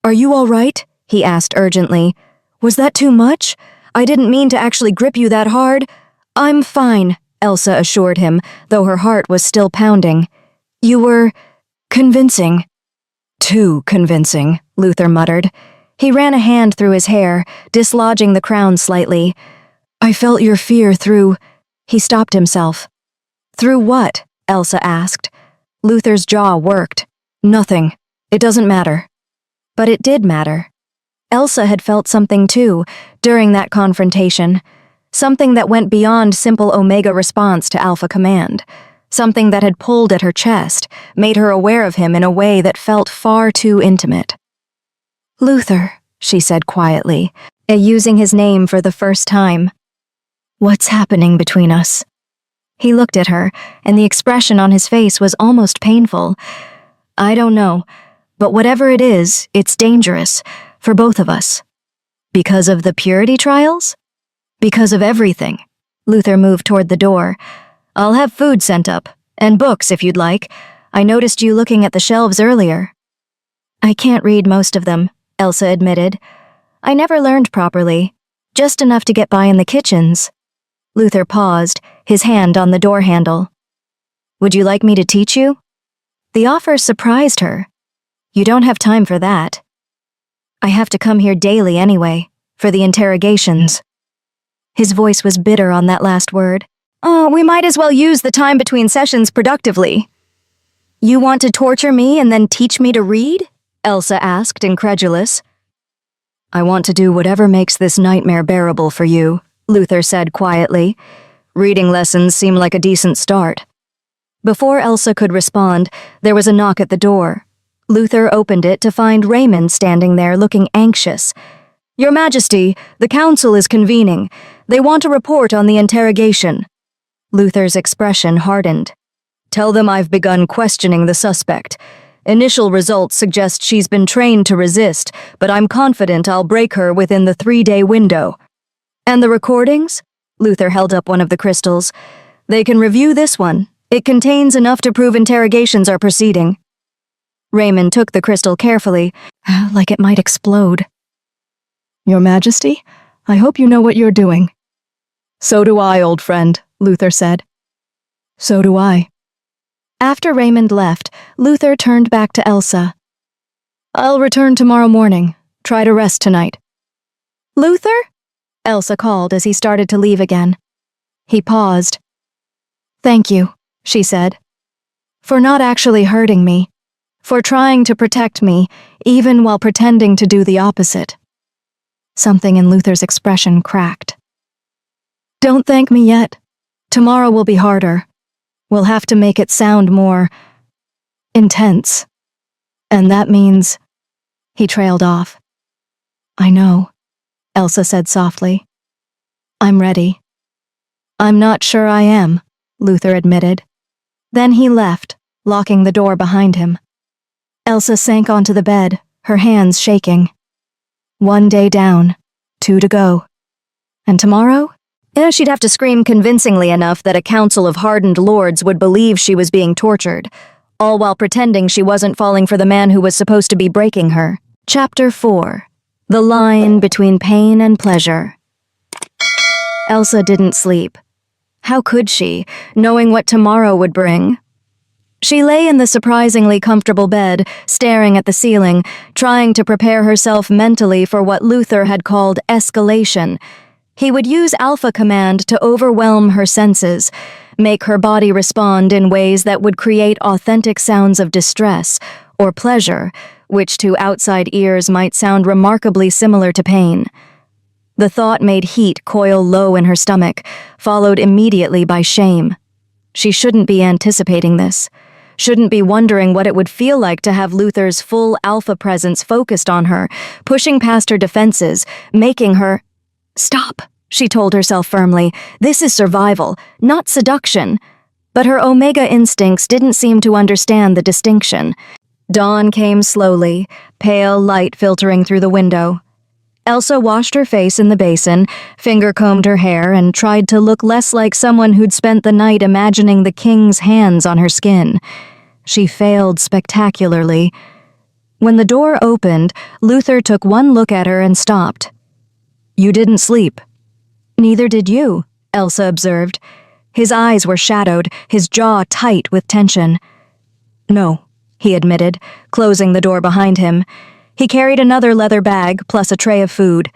[SPEAKER 1] "Are you all right?" he asked urgently. "Was that too much? I didn't mean to actually grip you that hard." "I'm fine," Elsa assured him, though her heart was still pounding. "You were convincing." "Too convincing," Luther muttered. He ran a hand through his hair, dislodging the crown slightly. "I felt your fear through..." He stopped himself. "Through what?" Elsa asked. Luther's jaw worked. "Nothing. It doesn't matter." But it did matter. Elsa had felt something too, during that confrontation. Something that went beyond simple Omega response to Alpha command. Something that had pulled at her chest, made her aware of him in a way that felt far too intimate. "Luther," she said quietly, using his name for the first time. "What's happening between us?" He looked at her, and the expression on his face was almost painful. "I don't know, but whatever it is, it's dangerous. For both of us." "Because of the purity trials?" "Because of everything." Luther moved toward the door. "I'll have food sent up, and books if you'd like. I noticed you looking at the shelves earlier." "I can't read most of them," Elsa admitted. "I never learned properly, just enough to get by in the kitchens." Luther paused, his hand on the door handle. "Would you like me to teach you?" The offer surprised her. "You don't have time for that." "I have to come here daily anyway, for the interrogations." His voice was bitter on that last word. "Oh, we might as well use the time between sessions productively." "You want to torture me and then teach me to read?" Elsa asked, incredulous. "I want to do whatever makes this nightmare bearable for you," Luther said quietly. "Reading lessons seem like a decent start." Before Elsa could respond, there was a knock at the door. Luther opened it to find Raymond standing there looking anxious. "Your Majesty, the council is convening. They want a report on the interrogation." Luther's expression hardened. "Tell them I've begun questioning the suspect. Initial results suggest she's been trained to resist, but I'm confident I'll break her within the 3-day window." "And the recordings?" Luther held up one of the crystals. They can review this one. It contains enough to prove interrogations are proceeding. Raymond took the crystal carefully, like it might explode. Your Majesty, I hope you know what you're doing. So do I, old friend, Luther said. So do I. After Raymond left, Luther turned back to Elsa. I'll return tomorrow morning. Try to rest tonight. Luther? Elsa called as he started to leave again. He paused. Thank you, she said. For not actually hurting me. For trying to protect me, even while pretending to do the opposite. Something in Luther's expression cracked. Don't thank me yet. Tomorrow will be harder. We'll have to make it sound more intense. And that means... He trailed off. I know, Elsa said softly. I'm ready. I'm not sure I am, Luther admitted. Then he left, locking the door behind him. Elsa sank onto the bed, her hands shaking. 1 day down, 2 to go. And tomorrow? She'd have to scream convincingly enough that a council of hardened lords would believe she was being tortured, all while pretending she wasn't falling for the man who was supposed to be breaking her. Chapter 4. The Line Between Pain and Pleasure. Elsa didn't sleep. How could she, knowing what tomorrow would bring? She lay in the surprisingly comfortable bed, staring at the ceiling, trying to prepare herself mentally for what Luther had called escalation. He would use Alpha Command to overwhelm her senses, make her body respond in ways that would create authentic sounds of distress or pleasure, which to outside ears might sound remarkably similar to pain. The thought made heat coil low in her stomach, followed immediately by shame. She shouldn't be anticipating this. Shouldn't be wondering what it would feel like to have Luther's full alpha presence focused on her, pushing past her defenses, making her... Stop, she told herself firmly. This is survival, not seduction. But her Omega instincts didn't seem to understand the distinction. Dawn came slowly, pale light filtering through the window. Elsa washed her face in the basin, finger-combed her hair, and tried to look less like someone who'd spent the night imagining the king's hands on her skin. She failed spectacularly. When the door opened, Luther took one look at her and stopped. You didn't sleep. Neither did you, Elsa observed. His eyes were shadowed, his jaw tight with tension. No, he admitted, closing the door behind him. He carried another leather bag, plus a tray of food.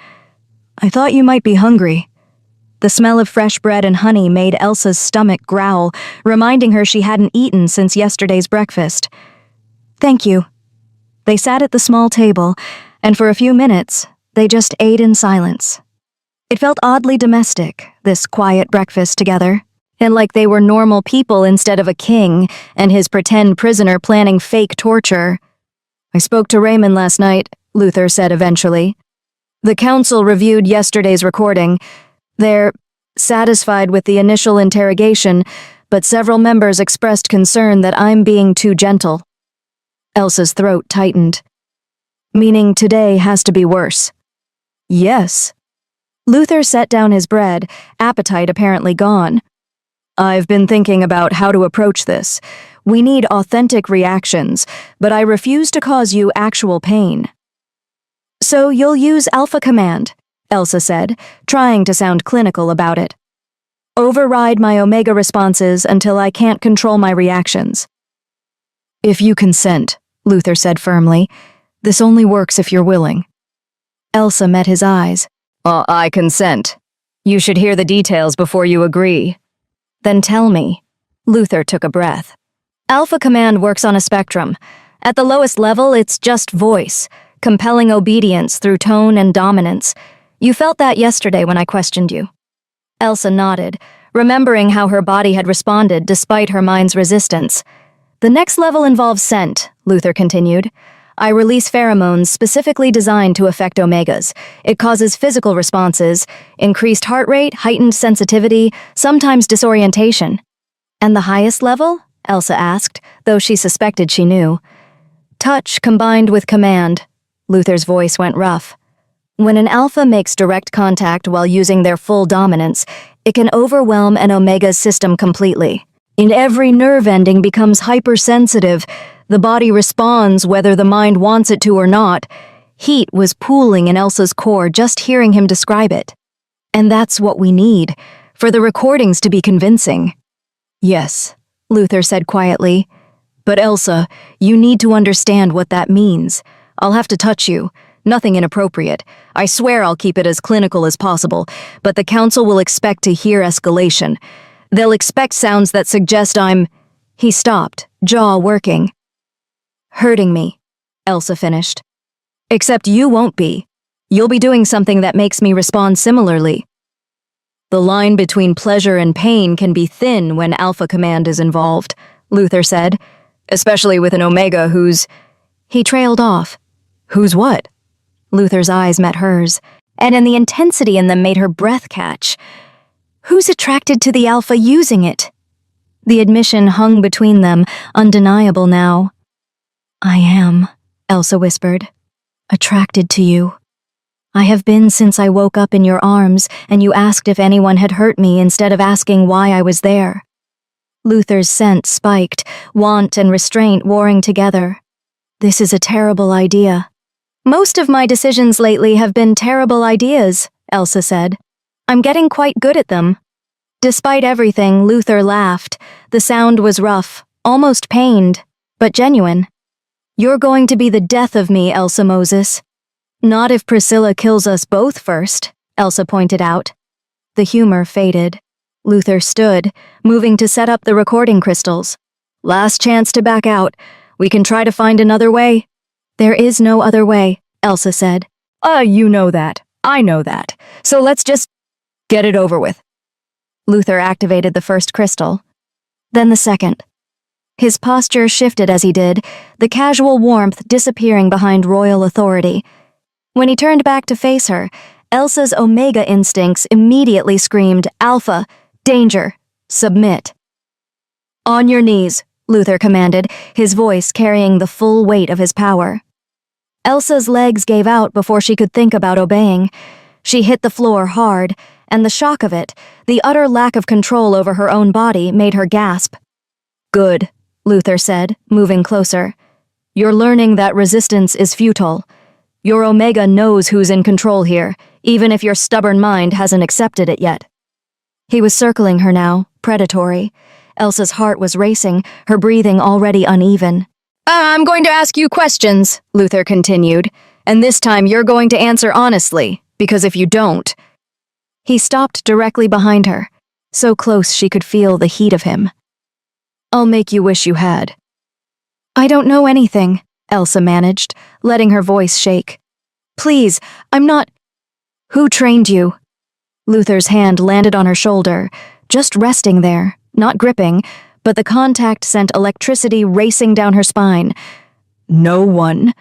[SPEAKER 1] I thought you might be hungry. The smell of fresh bread and honey made Elsa's stomach growl, reminding her she hadn't eaten since yesterday's breakfast. Thank you. They sat at the small table, and for a few minutes, they just ate in silence. It felt oddly domestic, this quiet breakfast together, and like they were normal people instead of a king and his pretend prisoner planning fake torture. I spoke to Raymond last night, Luther said eventually. The council reviewed yesterday's recording. They're satisfied with the initial interrogation, but several members expressed concern that I'm being too gentle. Elsa's throat tightened. Meaning today has to be worse. Yes. Luther set down his bread, appetite apparently gone. I've been thinking about how to approach this. We need authentic reactions, but I refuse to cause you actual pain. So you'll use Alpha Command, Elsa said, trying to sound clinical about it. Override my Omega responses until I can't control my reactions. If you consent, Luther said firmly. This only works if you're willing. Elsa met his eyes. I consent. You should hear the details before you agree. Then tell me. Luther took a breath. Alpha Command works on a spectrum. At the lowest level, it's just voice, compelling obedience through tone and dominance. You felt that yesterday when I questioned you. Elsa nodded, remembering how her body had responded despite her mind's resistance. The next level involves scent, Luther continued. I release pheromones specifically designed to affect omegas. It causes physical responses, increased heart rate, heightened sensitivity, sometimes disorientation. And the highest level? Elsa asked, though she suspected she knew. Touch combined with command. Luther's voice went rough. When an alpha makes direct contact while using their full dominance, It can overwhelm an Omega's system completely. And every nerve ending becomes hypersensitive. The body responds whether the mind wants it to or not. Heat was pooling in Elsa's core just hearing him describe it. And that's what we need, for the recordings to be convincing. Yes, Luther said quietly. But Elsa, you need to understand what that means. I'll have to touch you. Nothing inappropriate. I swear I'll keep it as clinical as possible, but the council will expect to hear escalation. They'll expect sounds that suggest I'm... He stopped, jaw working. Hurting me, Elsa finished. Except you won't be. You'll be doing something that makes me respond similarly. The line between pleasure and pain can be thin when Alpha Command is involved, Luther said, especially with an Omega who's... He trailed off. Who's what? Luther's eyes met hers, and in the intensity in them made her breath catch. Who's attracted to the Alpha using it? The admission hung between them, undeniable now. I am, Elsa whispered, attracted to you. I have been since I woke up in your arms and you asked if anyone had hurt me instead of asking why I was there. Luther's scent spiked, want and restraint warring together. This is a terrible idea. Most of my decisions lately have been terrible ideas, Elsa said. I'm getting quite good at them. Despite everything, Luther laughed. The sound was rough, almost pained, but genuine. You're going to be the death of me, Elsa Moses. Not if Priscilla kills us both first, Elsa pointed out. The humor faded. Luther stood, moving to set up the recording crystals. Last chance to back out. We can try to find another way. There is no other way, Elsa said. You know that. I know that. So let's just get it over with. Luther activated the first crystal. Then the second. His posture shifted as he did, the casual warmth disappearing behind royal authority. When he turned back to face her, Elsa's Omega instincts immediately screamed, Alpha, danger, submit. On your knees, Luther commanded, his voice carrying the full weight of his power. Elsa's legs gave out before she could think about obeying. She hit the floor hard, and the shock of it, the utter lack of control over her own body, made her gasp. Good, Luther said, moving closer. You're learning that resistance is futile. Your Omega knows who's in control here, even if your stubborn mind hasn't accepted it yet. He was circling her now, predatory. Elsa's heart was racing, her breathing already uneven. I'm going to ask you questions, Luther continued, and this time you're going to answer honestly, because if you don't... He stopped directly behind her, so close she could feel the heat of him. I'll make you wish you had. I don't know anything, Elsa managed, letting her voice shake. Please, I'm not... Who trained you? Luther's hand landed on her shoulder, just resting there, not gripping, but the contact sent electricity racing down her spine. No one.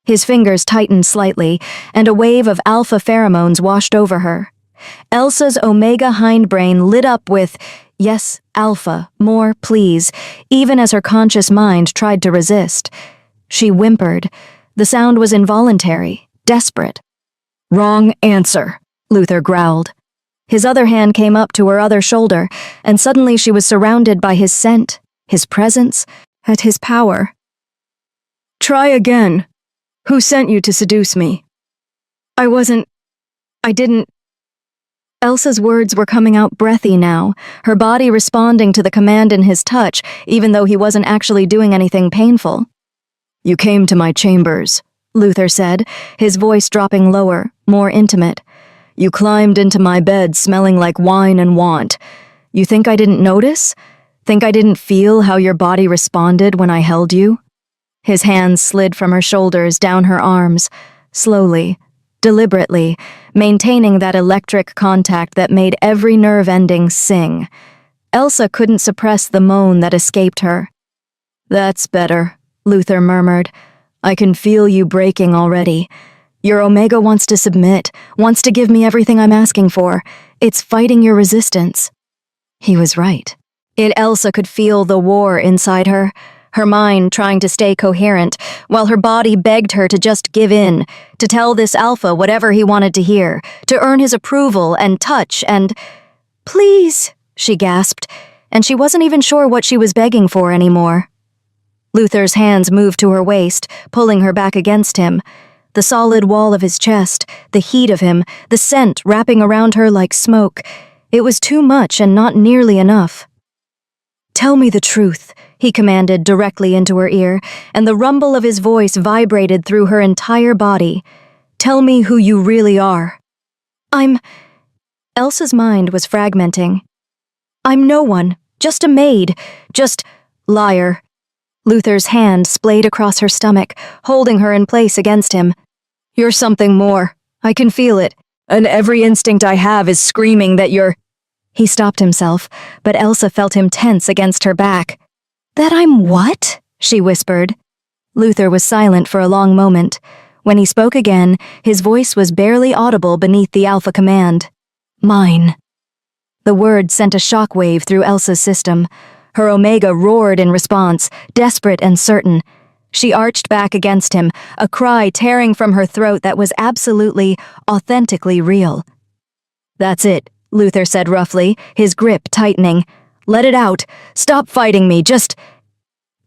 [SPEAKER 1] His fingers tightened slightly, and a wave of alpha pheromones washed over her. Elsa's Omega hindbrain lit up with, yes, alpha, more, please, even as her conscious mind tried to resist. She whimpered. The sound was involuntary, desperate. Wrong answer, Luther growled. His other hand came up to her other shoulder, and suddenly she was surrounded by his scent, his presence, and his power. Try again. Who sent you to seduce me? I didn't... Elsa's words were coming out breathy now, her body responding to the command in his touch, even though he wasn't actually doing anything painful. You came to my chambers, Luther said, his voice dropping lower, more intimate. You climbed into my bed smelling like wine and want. You think I didn't notice? Think I didn't feel how your body responded when I held you? His hands slid from her shoulders down her arms, slowly, deliberately, maintaining that electric contact that made every nerve ending sing. Elsa couldn't suppress the moan that escaped her. That's better, Luther murmured. I can feel you breaking already. Your Omega wants to submit, wants to give me everything I'm asking for. It's fighting your resistance. He was right. Elsa could feel the war inside her, her mind trying to stay coherent, while her body begged her to just give in, to tell this alpha whatever he wanted to hear, to earn his approval and touch and... Please, she gasped, and she wasn't even sure what she was begging for anymore. Luther's hands moved to her waist, pulling her back against him. The solid wall of his chest, the heat of him, the scent wrapping around her like smoke. It was too much and not nearly enough. Tell me the truth, he commanded directly into her ear, and the rumble of his voice vibrated through her entire body. Tell me who you really are. Elsa's mind was fragmenting. I'm no one, just a maid, just liar. Luther's hand splayed across her stomach, holding her in place against him. You're something more. I can feel it, and every instinct I have is screaming that you're... He stopped himself, but Elsa felt him tense against her back. That I'm what? She whispered. Luther was silent for a long moment. When he spoke again, his voice was barely audible beneath the alpha command. Mine. The word sent a shockwave through Elsa's system. Her omega roared in response, desperate and certain. She arched back against him, a cry tearing from her throat that was absolutely, authentically real. That's it, Luther said roughly, his grip tightening. Let it out. Stop fighting me, just...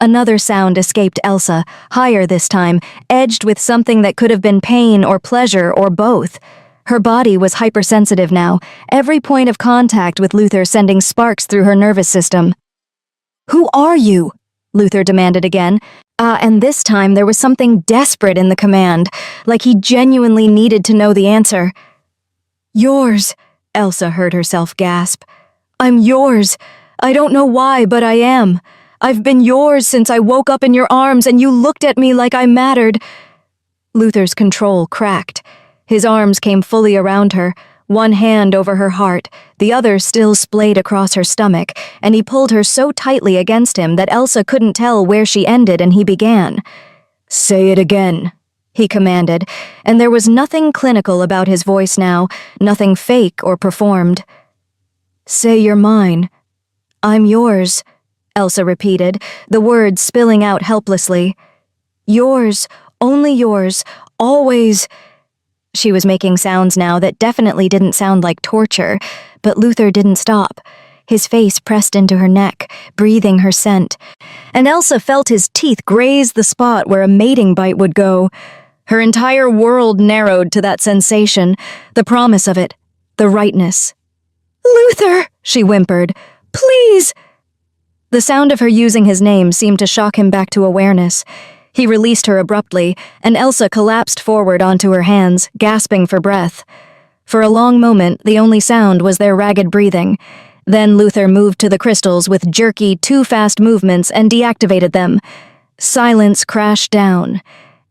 [SPEAKER 1] Another sound escaped Elsa, higher this time, edged with something that could have been pain or pleasure or both. Her body was hypersensitive now, every point of contact with Luther sending sparks through her nervous system. Who are you? Luther demanded again. And this time there was something desperate in the command, like he genuinely needed to know the answer. Yours, Elsa heard herself gasp. I'm yours. I don't know why, but I am. I've been yours since I woke up in your arms and you looked at me like I mattered. Luther's control cracked. His arms came fully around her, one hand over her heart, the other still splayed across her stomach, and he pulled her so tightly against him that Elsa couldn't tell where she ended and he began. Say it again, he commanded, and there was nothing clinical about his voice now, nothing fake or performed. Say you're mine. I'm yours, Elsa repeated, the words spilling out helplessly. Yours, only yours, always... She was making sounds now that definitely didn't sound like torture, but Luther didn't stop. His face pressed into her neck, breathing her scent, and Elsa felt his teeth graze the spot where a mating bite would go. Her entire world narrowed to that sensation, the promise of it, the rightness. Luther, she whimpered, please! The sound of her using his name seemed to shock him back to awareness. He released her abruptly, and Elsa collapsed forward onto her hands, gasping for breath. For a long moment, the only sound was their ragged breathing. Then Luther moved to the crystals with jerky, too-fast movements and deactivated them. Silence crashed down.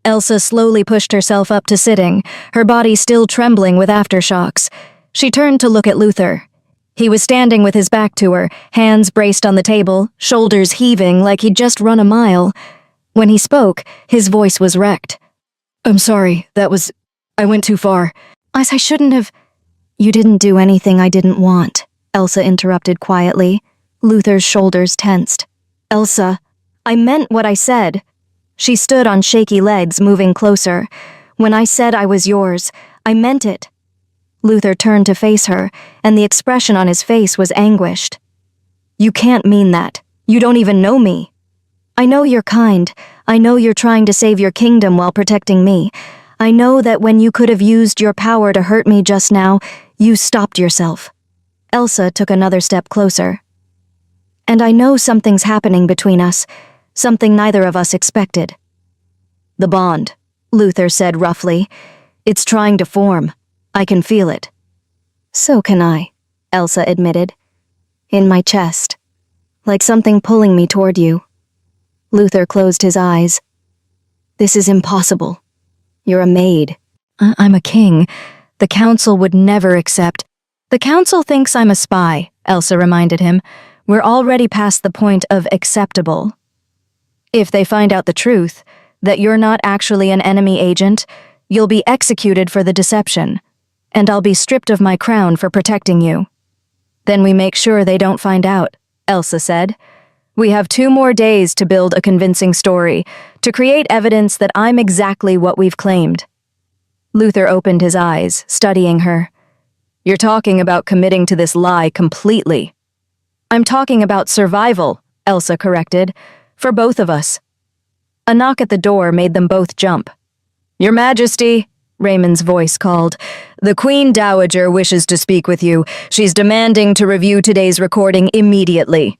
[SPEAKER 1] Elsa slowly pushed herself up to sitting, her body still trembling with aftershocks. She turned to look at Luther. He was standing with his back to her, hands braced on the table, shoulders heaving like he'd just run a mile. When he spoke, his voice was wrecked. I'm sorry, I went too far. I shouldn't have... You didn't do anything I didn't want, Elsa interrupted quietly. Luther's shoulders tensed. Elsa, I meant what I said. She stood on shaky legs, moving closer. When I said I was yours, I meant it. Luther turned to face her, and the expression on his face was anguished. You can't mean that. You don't even know me. I know you're kind. I know you're trying to save your kingdom while protecting me. I know that when you could have used your power to hurt me just now, you stopped yourself. Elsa took another step closer. And I know something's happening between us, something neither of us expected. The bond, Luther said roughly. It's trying to form. I can feel it. So can I, Elsa admitted. In my chest. Like something pulling me toward you. Luther closed his eyes. This is impossible. You're a maid. I'm a king. The council would never accept. The council thinks I'm a spy, Elsa reminded him. We're already past the point of acceptable. If they find out the truth, that you're not actually an enemy agent, you'll be executed for the deception, and I'll be stripped of my crown for protecting you. Then we make sure they don't find out, Elsa said. We have 2 more days to build a convincing story, to create evidence that I'm exactly what we've claimed. Luther opened his eyes, studying her. You're talking about committing to this lie completely. I'm talking about survival, Elsa corrected, for both of us. A knock at the door made them both jump. Your Majesty, Raymond's voice called. The Queen Dowager wishes to speak with you. She's demanding to review today's recording immediately.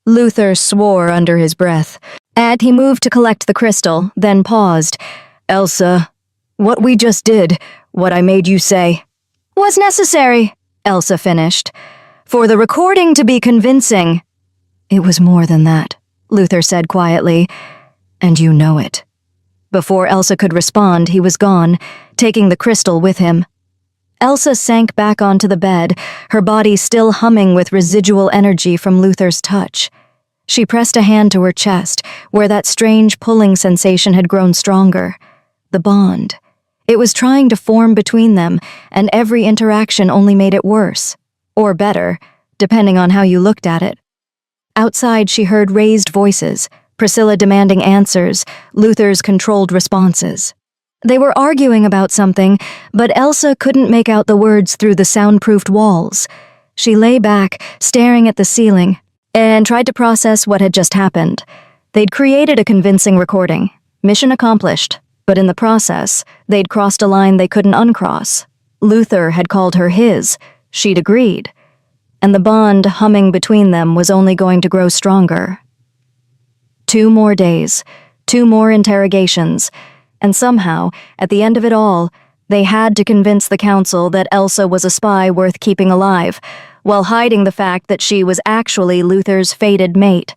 [SPEAKER 1] Luther swore under his breath, and he moved to collect the crystal, then paused. Elsa, what we just did, what I made you say, was necessary, Elsa finished. For the recording to be convincing. It was more than that, Luther said quietly, and you know it. Before Elsa could respond, he was gone, taking the crystal with him. Elsa sank back onto the bed, her body still humming with residual energy from Luther's touch. She pressed a hand to her chest, where that strange pulling sensation had grown stronger. The bond. It was trying to form between them, and every interaction only made it worse. Or better, depending on how you looked at it. Outside, she heard raised voices, Priscilla demanding answers, Luther's controlled responses. They were arguing about something, but Elsa couldn't make out the words through the soundproofed walls. She lay back, staring at the ceiling, and tried to process what had just happened. They'd created a convincing recording. Mission accomplished. But in the process, they'd crossed a line they couldn't uncross. Luther had called her his. She'd agreed. And the bond humming between them was only going to grow stronger. 2 more days, 2 more interrogations, and somehow, at the end of it all, they had to convince the council that Elsa was a spy worth keeping alive, while hiding the fact that she was actually Luther's fated mate.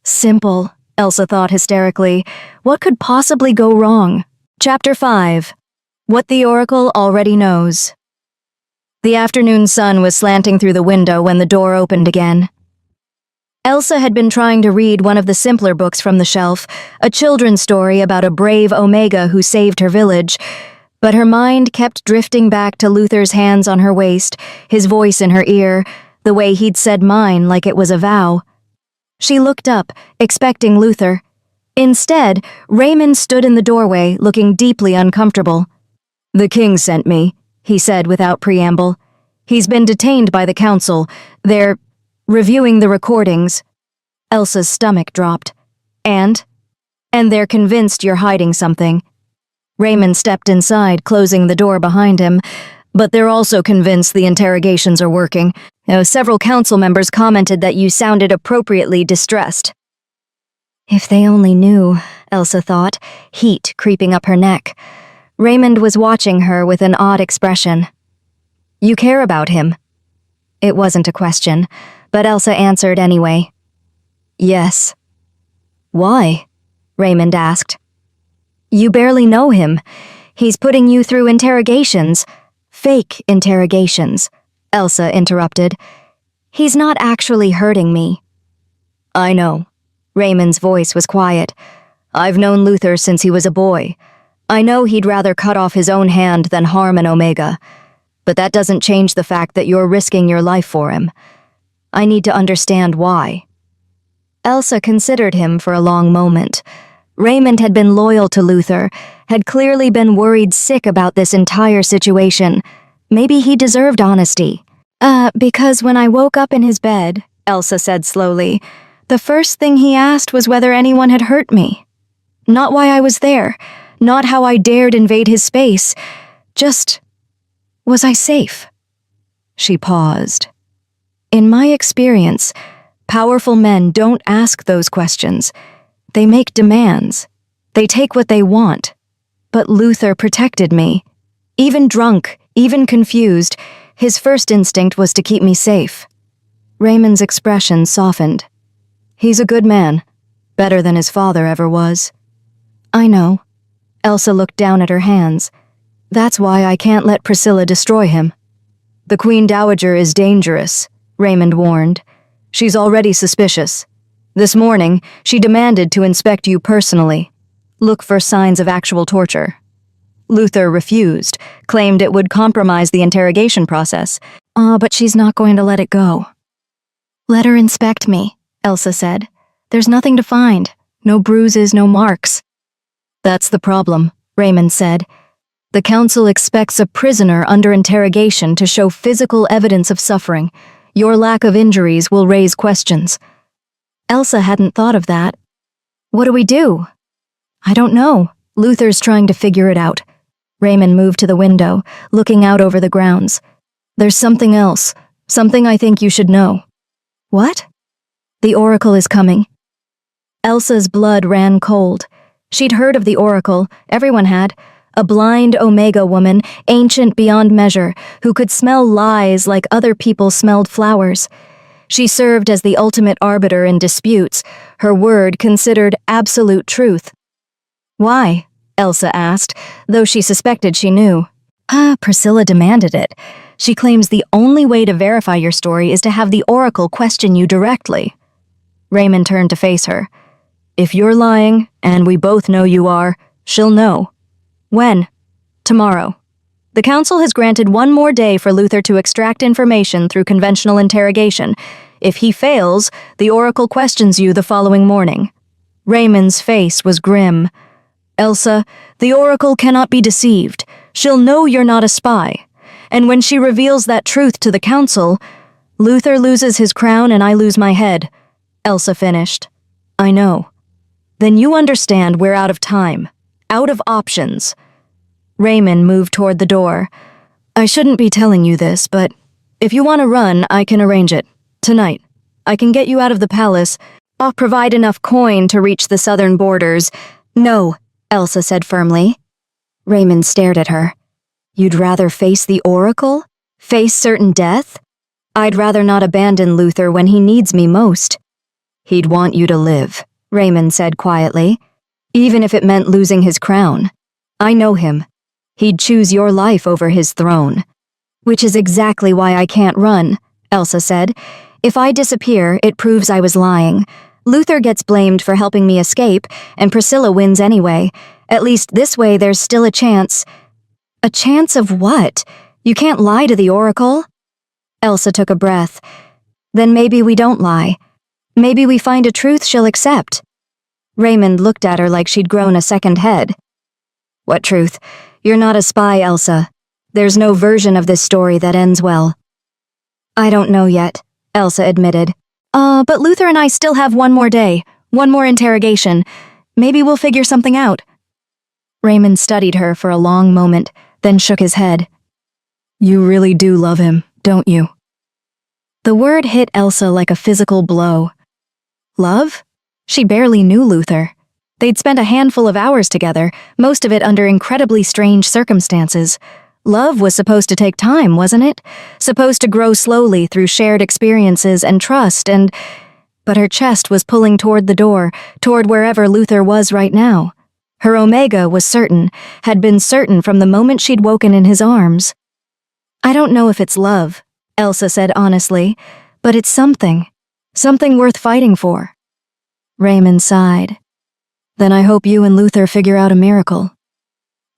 [SPEAKER 1] Simple, Elsa thought hysterically. What could possibly go wrong? Chapter 5. What the Oracle Already Knows. The afternoon sun was slanting through the window when the door opened again. Elsa had been trying to read one of the simpler books from the shelf, a children's story about a brave Omega who saved her village, but her mind kept drifting back to Luther's hands on her waist, his voice in her ear, the way he'd said mine like it was a vow. She looked up, expecting Luther. Instead, Raymond stood in the doorway, looking deeply uncomfortable. The king sent me, he said without preamble. He's been detained by the council. They're reviewing the recordings. Elsa's stomach dropped. And they're convinced you're hiding something. Raymond stepped inside, closing the door behind him. But they're also convinced the interrogations are working. Several council members commented that you sounded appropriately distressed. If they only knew, Elsa thought, heat creeping up her neck. Raymond was watching her with an odd expression. You care about him? It wasn't a question, but Elsa answered anyway. Yes. Why? Raymond asked. You barely know him. He's putting you through interrogations. Fake interrogations, Elsa interrupted. He's not actually hurting me. I know. Raymond's voice was quiet. I've known Luther since he was a boy. I know he'd rather cut off his own hand than harm an Omega. But that doesn't change the fact that you're risking your life for him. I need to understand why. Elsa considered him for a long moment. Raymond had been loyal to Luther, had clearly been worried sick about this entire situation. Maybe he deserved honesty. Because when I woke up in his bed, Elsa said slowly, the first thing he asked was whether anyone had hurt me. Not why I was there, not how I dared invade his space. Just, was I safe? She paused. In my experience, powerful men don't ask those questions. They make demands. They take what they want. But Luther protected me. Even drunk, even confused, his first instinct was to keep me safe. Raymond's expression softened. He's a good man. Better than his father ever was. I know. Elsa looked down at her hands. That's why I can't let Priscilla destroy him. The Queen Dowager is dangerous, Raymond warned. She's already suspicious. This morning, she demanded to inspect you personally. Look for signs of actual torture. Luther refused, claimed it would compromise the interrogation process. But she's not going to let it go. Let her inspect me, Elsa said. There's nothing to find. No bruises, no marks. That's the problem, Raymond said. The council expects a prisoner under interrogation to show physical evidence of suffering. Your lack of injuries will raise questions." Elsa hadn't thought of that. "What do we do?" "I don't know. Luther's trying to figure it out." Raymond moved to the window, looking out over the grounds. "There's something else. Something I think you should know." "What?" "The Oracle is coming." Elsa's blood ran cold. She'd heard of the Oracle, everyone had. A blind Omega woman, ancient beyond measure, who could smell lies like other people smelled flowers. She served as the ultimate arbiter in disputes, her word considered absolute truth. "Why?" Elsa asked, though she suspected she knew. Priscilla demanded it. She claims the only way to verify your story is to have the Oracle question you directly. Raymond turned to face her. "If you're lying, and we both know you are, she'll know." "When?" "Tomorrow. The council has granted one more day for Luther to extract information through conventional interrogation. If he fails, the Oracle questions you the following morning." Raymond's face was grim. "Elsa, the Oracle cannot be deceived. She'll know you're not a spy. And when she reveals that truth to the council, Luther loses his crown and I lose my head," Elsa finished. "I know." "Then you understand we're out of time. Out of options." Raymond moved toward the door. "I shouldn't be telling you this, but if you want to run, I can arrange it. Tonight. I can get you out of the palace. I'll provide enough coin to reach the southern borders." "No," Elsa said firmly. Raymond stared at her. "You'd rather face the Oracle? Face certain death? I'd rather not abandon Luther when he needs me most." "He'd want you to live," Raymond said quietly, "even if it meant losing his crown. I know him. He'd choose your life over his throne." "Which is exactly why I can't run," Elsa said. "If I disappear, it proves I was lying. Luther gets blamed for helping me escape, and Priscilla wins anyway. At least this way there's still a chance." "A chance of what? You can't lie to the Oracle." Elsa took a breath. "Then maybe we don't lie. Maybe we find a truth she'll accept." Raymond looked at her like she'd grown a second head. "What truth? You're not a spy, Elsa. There's no version of this story that ends well." "I don't know yet," Elsa admitted. But Luther and I still have one more day, one more interrogation. Maybe we'll figure something out." Raymond studied her for a long moment, then shook his head. "You really do love him, don't you?" The word hit Elsa like a physical blow. Love? She barely knew Luther. They'd spent a handful of hours together, most of it under incredibly strange circumstances. Love was supposed to take time, wasn't it? Supposed to grow slowly through shared experiences and trust But her chest was pulling toward the door, toward wherever Luther was right now. Her Omega was certain, had been certain from the moment she'd woken in his arms. "I don't know if it's love," Elsa said honestly, "but it's something. Something worth fighting for." Raymond sighed. "Then I hope you and Luther figure out a miracle.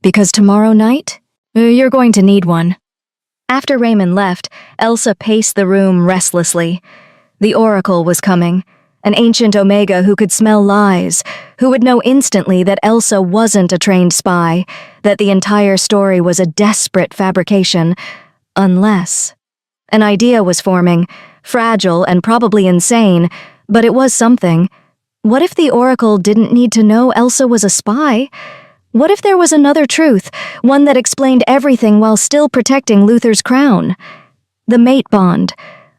[SPEAKER 1] Because tomorrow night, you're going to need one." After Raymond left, Elsa paced the room restlessly. The Oracle was coming, an ancient Omega who could smell lies, who would know instantly that Elsa wasn't a trained spy, that the entire story was a desperate fabrication, unless... An idea was forming, fragile and probably insane, but it was something. What if the Oracle didn't need to know Elsa was a spy? What if there was another truth, one that explained everything while still protecting Luther's crown? The mate bond.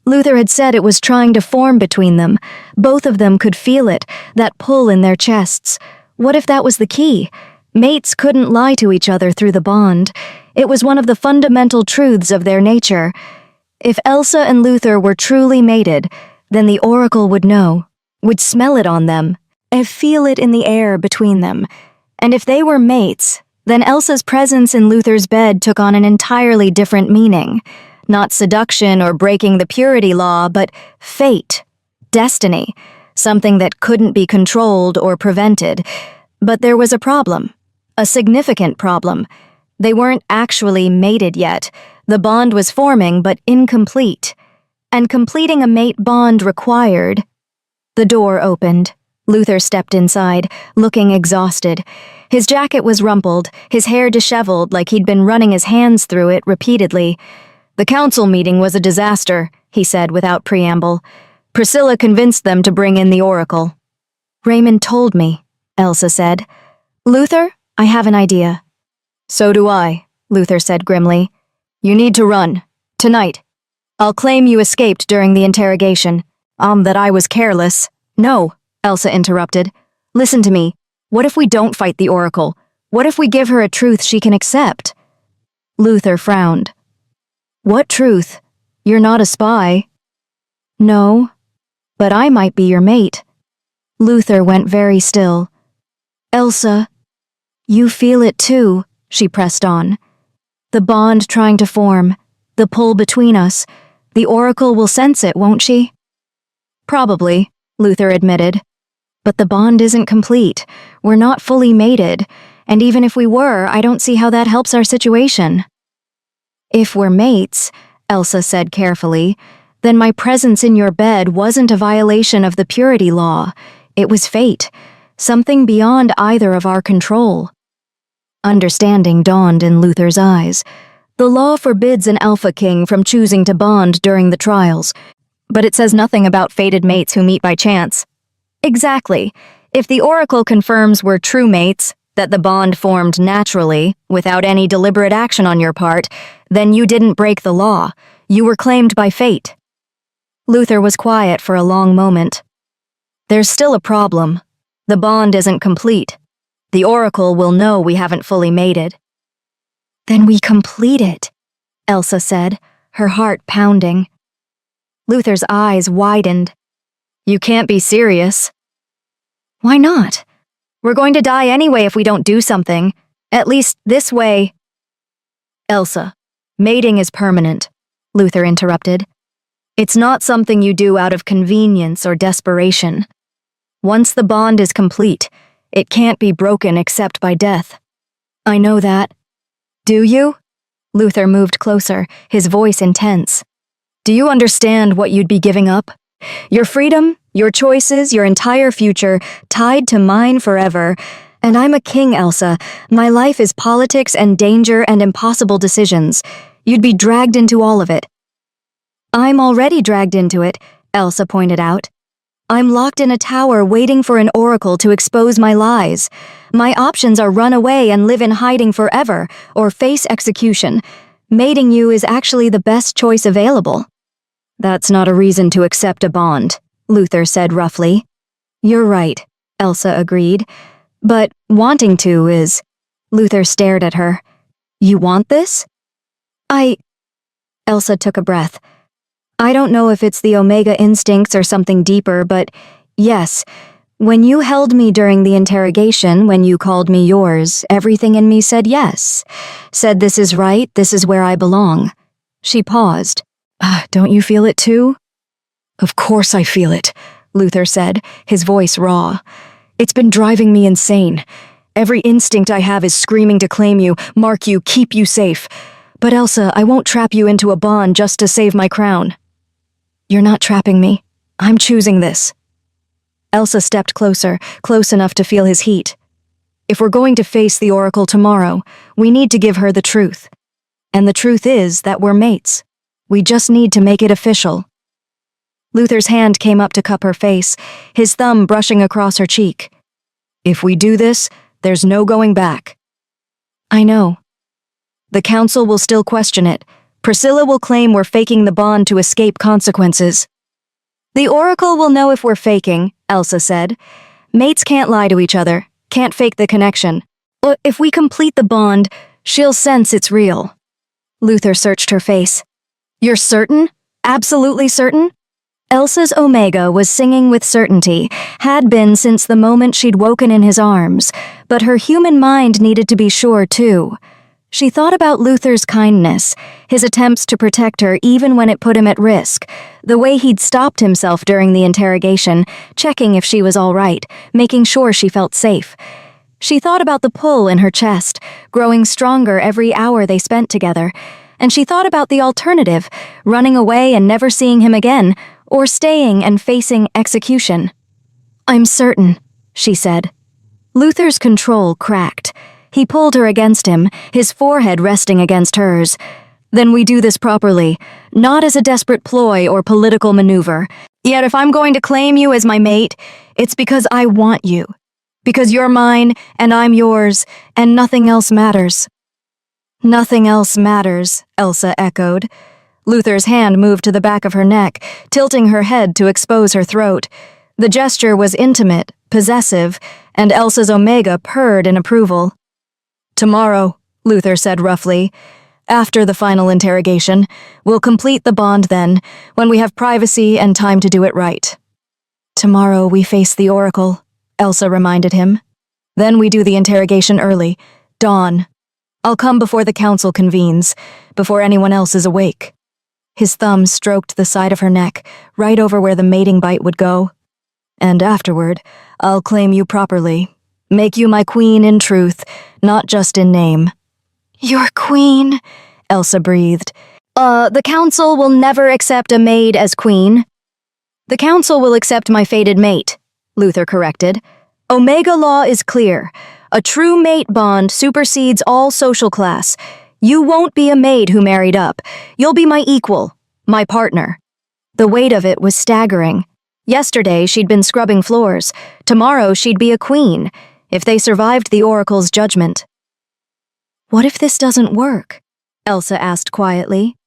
[SPEAKER 1] Luther had said it was trying to form between them. Both of them could feel it, that pull in their chests. What if that was the key? Mates couldn't lie to each other through the bond. It was one of the fundamental truths of their nature. If Elsa and Luther were truly mated, then the Oracle would know, would smell it on them, and feel it in the air between them. And if they were mates, then Elsa's presence in Luther's bed took on an entirely different meaning. Not seduction or breaking the purity law, but fate, destiny, something that couldn't be controlled or prevented. But there was a problem, a significant problem. They weren't actually mated yet. The bond was forming, but incomplete. And completing a mate bond required... The door opened. Luther stepped inside, looking exhausted. His jacket was rumpled, his hair disheveled like he'd been running his hands through it repeatedly. "The council meeting was a disaster," he said without preamble. "Priscilla convinced them to bring in the oracle." "Raymond told me," Elsa said. "Luther, I have an idea." "So do I," Luther said grimly. "You need to run. Tonight. I'll claim you escaped during the interrogation. That I was careless." "No," Elsa interrupted. "Listen to me. What if we don't fight the oracle? What if we give her a truth she can accept?" Luther frowned. "What truth? You're not a spy." "No, but I might be your mate." Luther went very still. "Elsa, you feel it too," she pressed on. "The bond trying to form, the pull between us. The oracle will sense it, won't she?" "Probably," Luther admitted. "But the bond isn't complete. We're not fully mated, and even if we were, I don't see how that helps our situation." "If we're mates," Elsa said carefully, "then my presence in your bed wasn't a violation of the purity law. It was fate, something beyond either of our control." Understanding dawned in Luther's eyes. The law forbids an Alpha King from choosing to bond during the trials, but it says nothing about fated mates who meet by chance. Exactly. If the oracle confirms we're true mates, that the bond formed naturally, without any deliberate action on your part, then you didn't break the law. You were claimed by fate. Luther was quiet for a long moment. "There's still a problem. The bond isn't complete. The oracle will know we haven't fully mated." "Then we complete it," Elsa said, her heart pounding. Luther's eyes widened. "You can't be serious." "Why not? We're going to die anyway if we don't do something. At least this way." "Elsa, mating is permanent," Luther interrupted. "It's not something you do out of convenience or desperation. Once the bond is complete, it can't be broken except by death." "I know that." "Do you?" Luther moved closer, his voice intense. "Do you understand what you'd be giving up? Your freedom, your choices, your entire future, tied to mine forever. And I'm a king, Elsa. My life is politics and danger and impossible decisions. You'd be dragged into all of it." "I'm already dragged into it," Elsa pointed out. "I'm locked in a tower waiting for an oracle to expose my lies. My options are run away and live in hiding forever, or face execution. Mating you is actually the best choice available." "That's not a reason to accept a bond," Luther said roughly. "You're right," Elsa agreed. "But wanting to is..." Luther stared at her. "You want this?" Elsa took a breath. "I don't know if it's the Omega instincts or something deeper, but yes, when you held me during the interrogation, when you called me yours, everything in me said yes. Said this is right, this is where I belong." She paused. "Don't you feel it too?" "Of course I feel it," Luther said, his voice raw. "It's been driving me insane. Every instinct I have is screaming to claim you, mark you, keep you safe. But Elsa, I won't trap you into a bond just to save my crown." "You're not trapping me. I'm choosing this." Elsa stepped closer, close enough to feel his heat. "If we're going to face the oracle tomorrow, we need to give her the truth. And the truth is that we're mates. We just need to make it official." Luther's hand came up to cup her face, his thumb brushing across her cheek. "If we do this, there's no going back." "I know." "The council will still question it. Priscilla will claim we're faking the bond to escape consequences." "The oracle will know if we're faking," Elsa said. "Mates can't lie to each other, can't fake the connection. If we complete the bond, she'll sense it's real." Luther searched her face. "You're certain? Absolutely certain?" Elsa's Omega was singing with certainty, had been since the moment she'd woken in his arms, but her human mind needed to be sure too. She thought about Luther's kindness, his attempts to protect her even when it put him at risk, the way he'd stopped himself during the interrogation, checking if she was all right, making sure she felt safe. She thought about the pull in her chest, growing stronger every hour they spent together, and she thought about the alternative, running away and never seeing him again, or staying and facing execution. "I'm certain," she said. Luther's control cracked. He pulled her against him, his forehead resting against hers. Then we do this properly, not as a desperate ploy or political maneuver. Yet if I'm going to claim you as my mate, it's because I want you. Because you're mine, and I'm yours, and nothing else matters. Nothing else matters, Elsa echoed. Luther's hand moved to the back of her neck, tilting her head to expose her throat. The gesture was intimate, possessive, and Elsa's omega purred in approval. Tomorrow, Luther said roughly. After the final interrogation, we'll complete the bond then, when we have privacy and time to do it right. Tomorrow we face the Oracle, Elsa reminded him. Then we do the interrogation early, dawn. I'll come before the council convenes, before anyone else is awake. His thumb stroked the side of her neck, right over where the mating bite would go. And afterward, I'll claim you properly. Make you my queen in truth, not just in name. Your queen, Elsa breathed. The council will never accept a maid as queen. The council will accept my fated mate, Luther corrected. Omega law is clear. A true mate bond supersedes all social class. You won't be a maid who married up. You'll be my equal, my partner. The weight of it was staggering. Yesterday, she'd been scrubbing floors. Tomorrow, she'd be a queen, if they survived the Oracle's judgment. What if this doesn't work? Elsa asked quietly.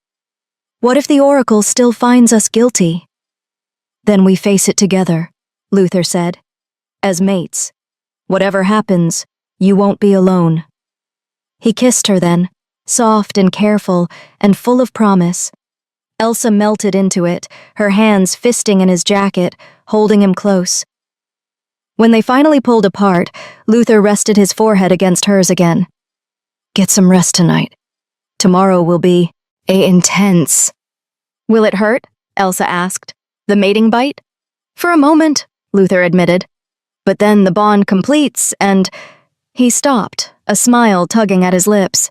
[SPEAKER 1] What if the Oracle still finds us guilty? Then we face it together, Luther said. As mates. Whatever happens, you won't be alone. He kissed her then, soft and careful and full of promise. Elsa melted into it, her hands fisting in his jacket, holding him close. When they finally pulled apart, Luther rested his forehead against hers again. Get some rest tonight. Tomorrow will be intense. Will it hurt? Elsa asked. The mating bite? For a moment, Luther admitted. But then the bond completes and... He stopped, a smile tugging at his lips.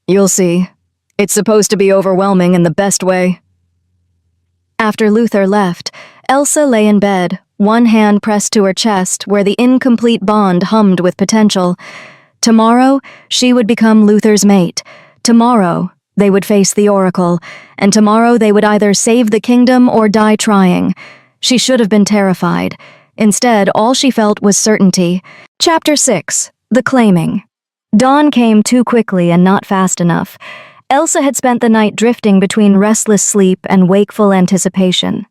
[SPEAKER 1] You'll see. It's supposed to be overwhelming in the best way. After Luther left, Elsa lay in bed, one hand pressed to her chest where the incomplete bond hummed with potential. Tomorrow, she would become Luther's mate. Tomorrow, they would face the Oracle, and tomorrow they would either save the kingdom or die trying. She should have been terrified. Instead, all she felt was certainty. Chapter 6. The Claiming. Dawn came too quickly and not fast enough. Elsa had spent the night drifting between restless sleep and wakeful anticipation.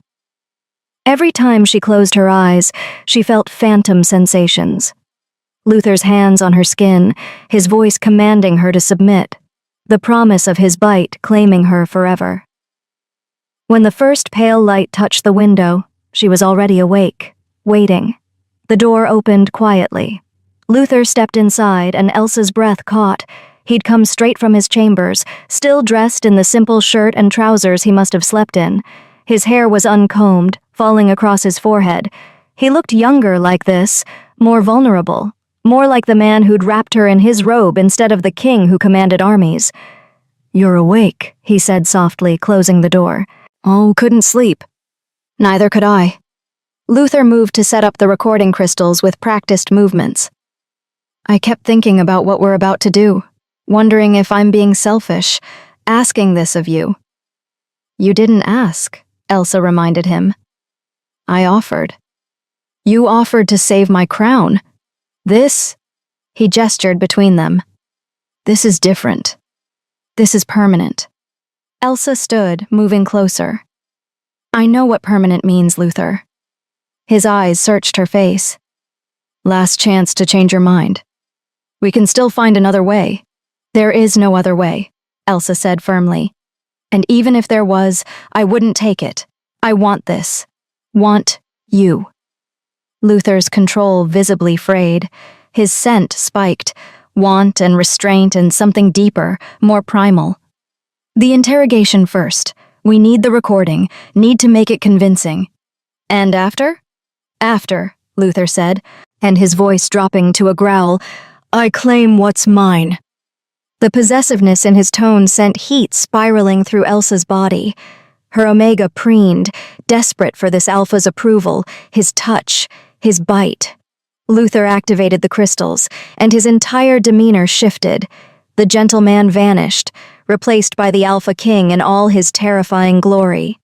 [SPEAKER 1] Every time she closed her eyes, she felt phantom sensations. Luther's hands on her skin, his voice commanding her to submit, the promise of his bite claiming her forever. When the first pale light touched the window, she was already awake, waiting. The door opened quietly. Luther stepped inside and Elsa's breath caught. He'd come straight from his chambers, still dressed in the simple shirt and trousers he must have slept in. His hair was uncombed, falling across his forehead. He looked younger like this, more vulnerable, more like the man who'd wrapped her in his robe instead of the king who commanded armies. You're awake, he said softly, closing the door. Oh, couldn't sleep. Neither could I. Luther moved to set up the recording crystals with practiced movements. I kept thinking about what we're about to do. Wondering if I'm being selfish, asking this of you. You didn't ask, Elsa reminded him. I offered. You offered to save my crown. This, he gestured between them. This is different. This is permanent. Elsa stood, moving closer. I know what permanent means, Luther. His eyes searched her face. Last chance to change your mind. We can still find another way. There is no other way, Elsa said firmly. And even if there was, I wouldn't take it. I want this. Want you. Luther's control visibly frayed. His scent spiked. Want and restraint and something deeper, more primal. The interrogation first. We need the recording, need to make it convincing. And after? After, Luther said, and his voice dropping to a growl, I claim what's mine. The possessiveness in his tone sent heat spiraling through Elsa's body. Her omega preened, desperate for this alpha's approval, his touch, his bite. Luther activated the crystals, and his entire demeanor shifted. The gentleman vanished, replaced by the Alpha King in all his terrifying glory.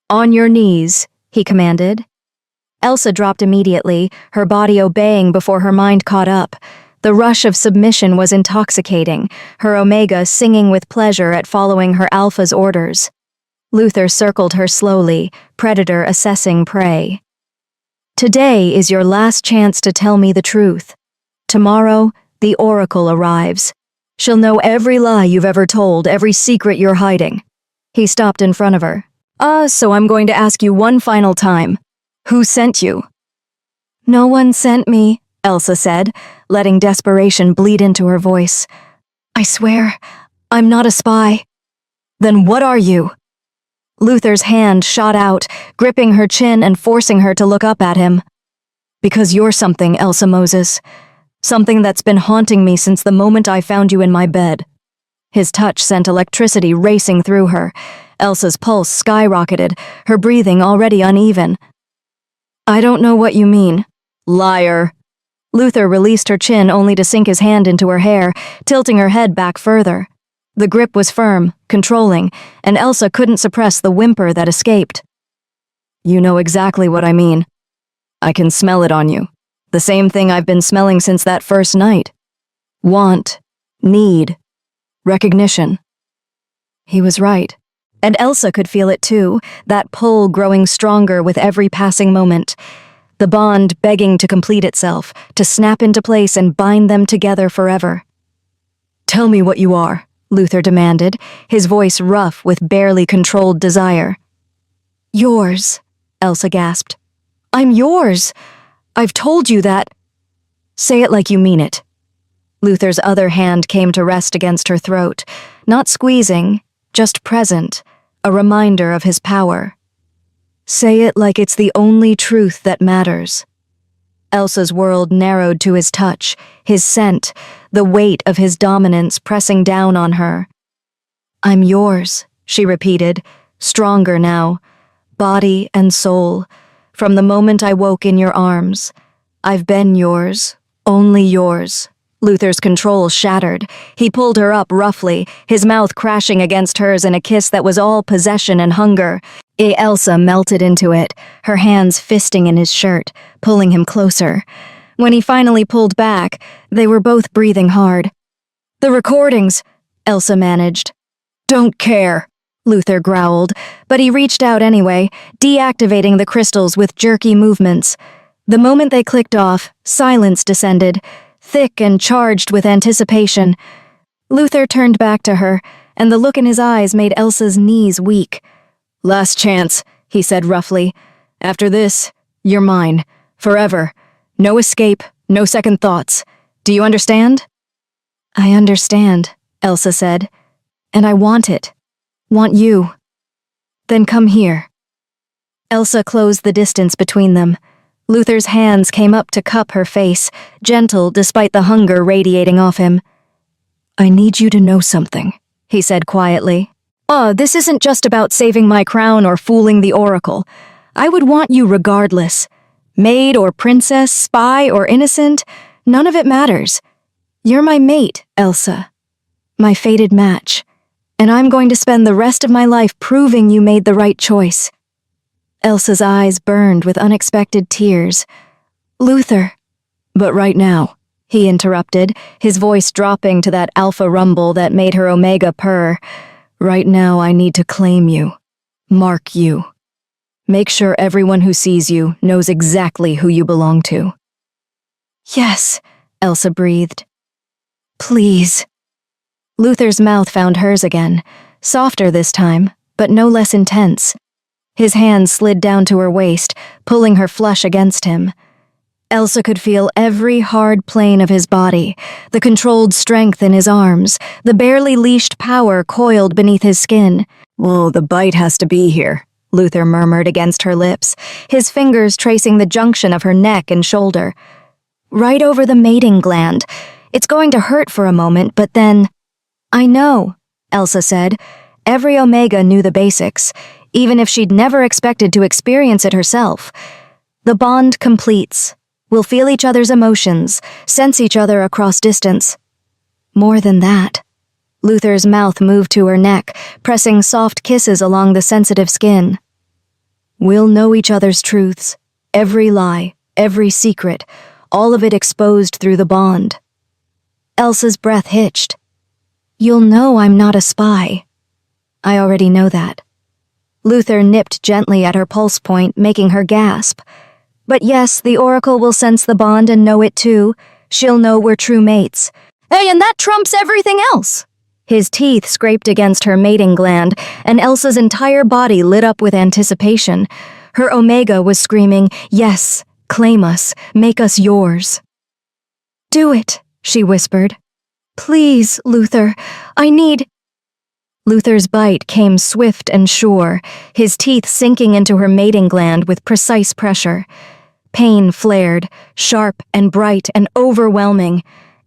[SPEAKER 1] "On your knees," he commanded. Elsa dropped immediately, her body obeying before her mind caught up. The rush of submission was intoxicating, her Omega singing with pleasure at following her Alpha's orders. Luther circled her slowly, predator assessing prey. "Today is your last chance to tell me the truth. Tomorrow, the Oracle arrives. She'll know every lie you've ever told, every secret you're hiding." He stopped in front of her. So I'm going to ask you one final time. Who sent you?" "No one sent me," Elsa said, letting desperation bleed into her voice. "I swear, I'm not a spy." "Then what are you?" Luther's hand shot out, gripping her chin and forcing her to look up at him. "Because you're something, Elsa Moses. Something that's been haunting me since the moment I found you in my bed." His touch sent electricity racing through her. Elsa's pulse skyrocketed, her breathing already uneven. "I don't know what you mean." "Liar." Luther released her chin only to sink his hand into her hair, tilting her head back further. The grip was firm, controlling, and Elsa couldn't suppress the whimper that escaped. "You know exactly what I mean. I can smell it on you. The same thing I've been smelling since that first night. Want, need, recognition." He was right. And Elsa could feel it too, that pull growing stronger with every passing moment. The bond begging to complete itself, to snap into place and bind them together forever. "Tell me what you are," Luther demanded, his voice rough with barely controlled desire. "Yours," Elsa gasped. "I'm yours. I've told you that." "Say it like you mean it." Luther's other hand came to rest against her throat, not squeezing, just present, a reminder of his power. "Say it like it's the only truth that matters." Elsa's world narrowed to his touch, his scent, the weight of his dominance pressing down on her. "I'm yours," she repeated, stronger now, body and soul. "From the moment I woke in your arms, I've been yours, only yours." Luther's control shattered. He pulled her up roughly, his mouth crashing against hers in a kiss that was all possession and hunger. Elsa melted into it, her hands fisting in his shirt, pulling him closer. When he finally pulled back, they were both breathing hard. "The recordings," Elsa managed. "Don't care," Luther growled, but he reached out anyway, deactivating the crystals with jerky movements. The moment they clicked off, silence descended, thick and charged with anticipation. Luther turned back to her, and the look in his eyes made Elsa's knees weak. "Last chance," he said roughly. "After this, you're mine. Forever. No escape, no second thoughts. Do you understand?" "I understand," Elsa said. "And I want it. Want you." "Then come here." Elsa closed the distance between them. Luther's hands came up to cup her face, gentle despite the hunger radiating off him. "I need you to know something," he said quietly. This isn't just about saving my crown or fooling the Oracle. I would want you regardless. Maid or princess, spy or innocent, none of it matters. You're my mate, Elsa. My fated match. And I'm going to spend the rest of my life proving you made the right choice." Elsa's eyes burned with unexpected tears. "Luther." "But right now," he interrupted, his voice dropping to that alpha rumble that made her Omega purr. "Right now I need to claim you. Mark you. Make sure everyone who sees you knows exactly who you belong to." "Yes," Elsa breathed. "Please." Luther's mouth found hers again, softer this time, but no less intense. His hand slid down to her waist, pulling her flush against him. Elsa could feel every hard plane of his body, the controlled strength in his arms, the barely leashed power coiled beneath his skin. "Whoa, the bite has to be here," Luther murmured against her lips, his fingers tracing the junction of her neck and shoulder. "Right over the mating gland. It's going to hurt for a moment, but then—" "I know," Elsa said. Every Omega knew the basics, even if she'd never expected to experience it herself. "The bond completes. We'll feel each other's emotions, sense each other across distance. More than that. Luther's mouth moved to her neck, pressing soft kisses along the sensitive skin. We'll know each other's truths, every lie, every secret, all of it exposed through the bond. Elsa's breath hitched. You'll know I'm not a spy. I already know that. Luther nipped gently at her pulse point, making her gasp. But yes, the Oracle will sense the bond and know it too. She'll know we're true mates. Hey, and that trumps everything else! His teeth scraped against her mating gland, and Elsa's entire body lit up with anticipation. Her Omega was screaming, yes, claim us, make us yours. Do it, she whispered. Please, Luther, I need... Luther's bite came swift and sure, his teeth sinking into her mating gland with precise pressure. Pain flared, sharp and bright and overwhelming.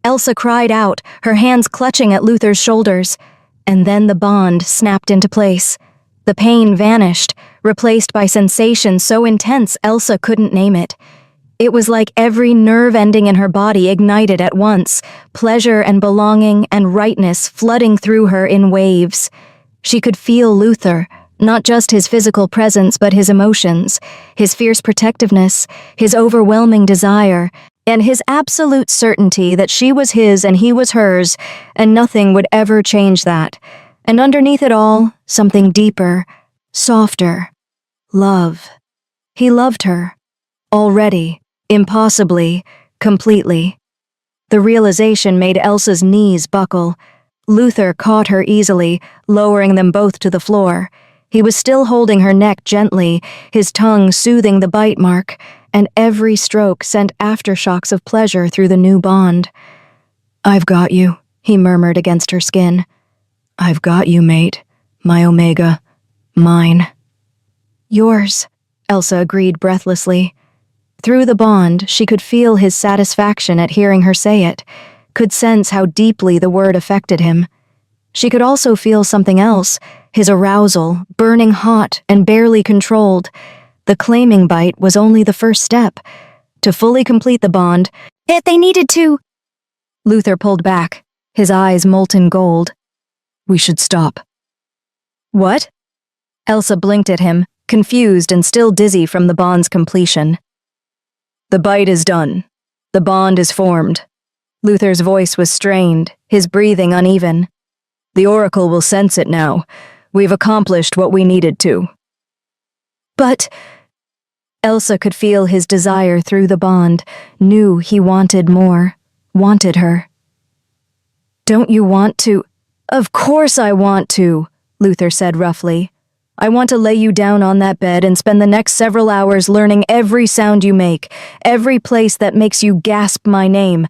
[SPEAKER 1] Elsa cried out, her hands clutching at Luther's shoulders. And then the bond snapped into place. The pain vanished, replaced by sensation so intense Elsa couldn't name it. It was like every nerve ending in her body ignited at once, pleasure and belonging and rightness flooding through her in waves. She could feel Luther, not just his physical presence but his emotions, his fierce protectiveness, his overwhelming desire, and his absolute certainty that she was his and he was hers, and nothing would ever change that. And underneath it all, something deeper, softer. Love. He loved her. Already. Impossibly. Completely. The realization made Elsa's knees buckle. Luther caught her easily, lowering them both to the floor. He was still holding her neck gently, his tongue soothing the bite mark, and every stroke sent aftershocks of pleasure through the new bond. I've got you, he murmured against her skin. I've got you, mate. My Omega. Mine. Yours, Elsa agreed breathlessly. Through the bond, she could feel his satisfaction at hearing her say it, could sense how deeply the word affected him. She could also feel something else, his arousal, burning hot and barely controlled. The claiming bite was only the first step. To fully complete the bond, they needed to... Luther pulled back, his eyes molten gold. We should stop. What? Elsa blinked at him, confused and still dizzy from the bond's completion. The bite is done. The bond is formed. Luther's voice was strained, his breathing uneven. The Oracle will sense it now. We've accomplished what we needed to. But... Elsa could feel his desire through the bond, knew he wanted more, wanted her. Don't you want to? Of course I want to, Luther said roughly. I want to lay you down on that bed and spend the next several hours learning every sound you make, every place that makes you gasp my name.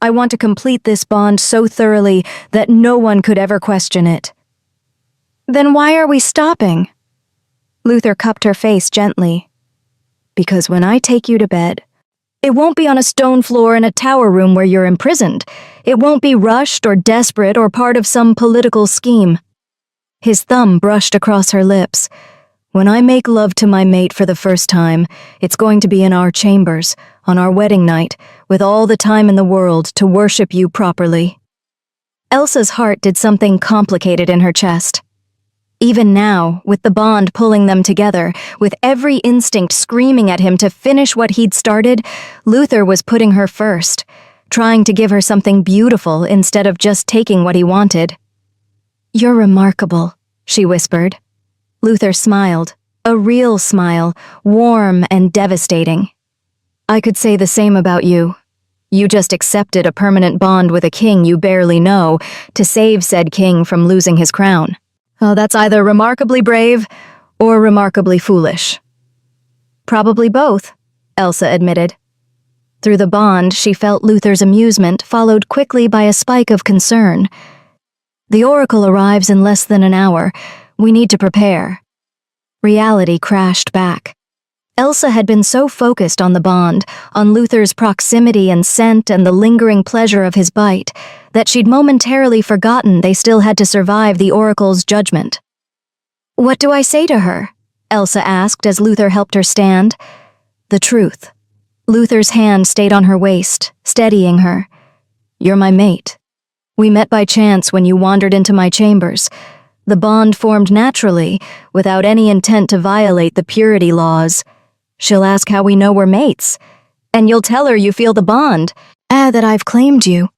[SPEAKER 1] I want to complete this bond so thoroughly that no one could ever question it. Then why are we stopping? Luther cupped her face gently. Because when I take you to bed, it won't be on a stone floor in a tower room where you're imprisoned. It won't be rushed or desperate or part of some political scheme. His thumb brushed across her lips. When I make love to my mate for the first time, it's going to be in our chambers, on our wedding night, with all the time in the world to worship you properly. Elsa's heart did something complicated in her chest. Even now, with the bond pulling them together, with every instinct screaming at him to finish what he'd started, Luther was putting her first, trying to give her something beautiful instead of just taking what he wanted. You're remarkable, she whispered. Luther smiled, a real smile, warm and devastating. I could say the same about you. You just accepted a permanent bond with a king you barely know to save said king from losing his crown. Oh, that's either remarkably brave or remarkably foolish. Probably both, Elsa admitted. Through the bond, she felt Luther's amusement followed quickly by a spike of concern. The Oracle arrives in less than an hour. We need to prepare. Reality crashed back. Elsa had been so focused on the bond, on Luther's proximity and scent and the lingering pleasure of his bite, that she'd momentarily forgotten they still had to survive the Oracle's judgment. What do I say to her? Elsa asked as Luther helped her stand. The truth. Luther's hand stayed on her waist, steadying her. "You're my mate. We met by chance when you wandered into my chambers. The bond formed naturally, without any intent to violate the purity laws. She'll ask how we know we're mates. And you'll tell her you feel the bond, that I've claimed you."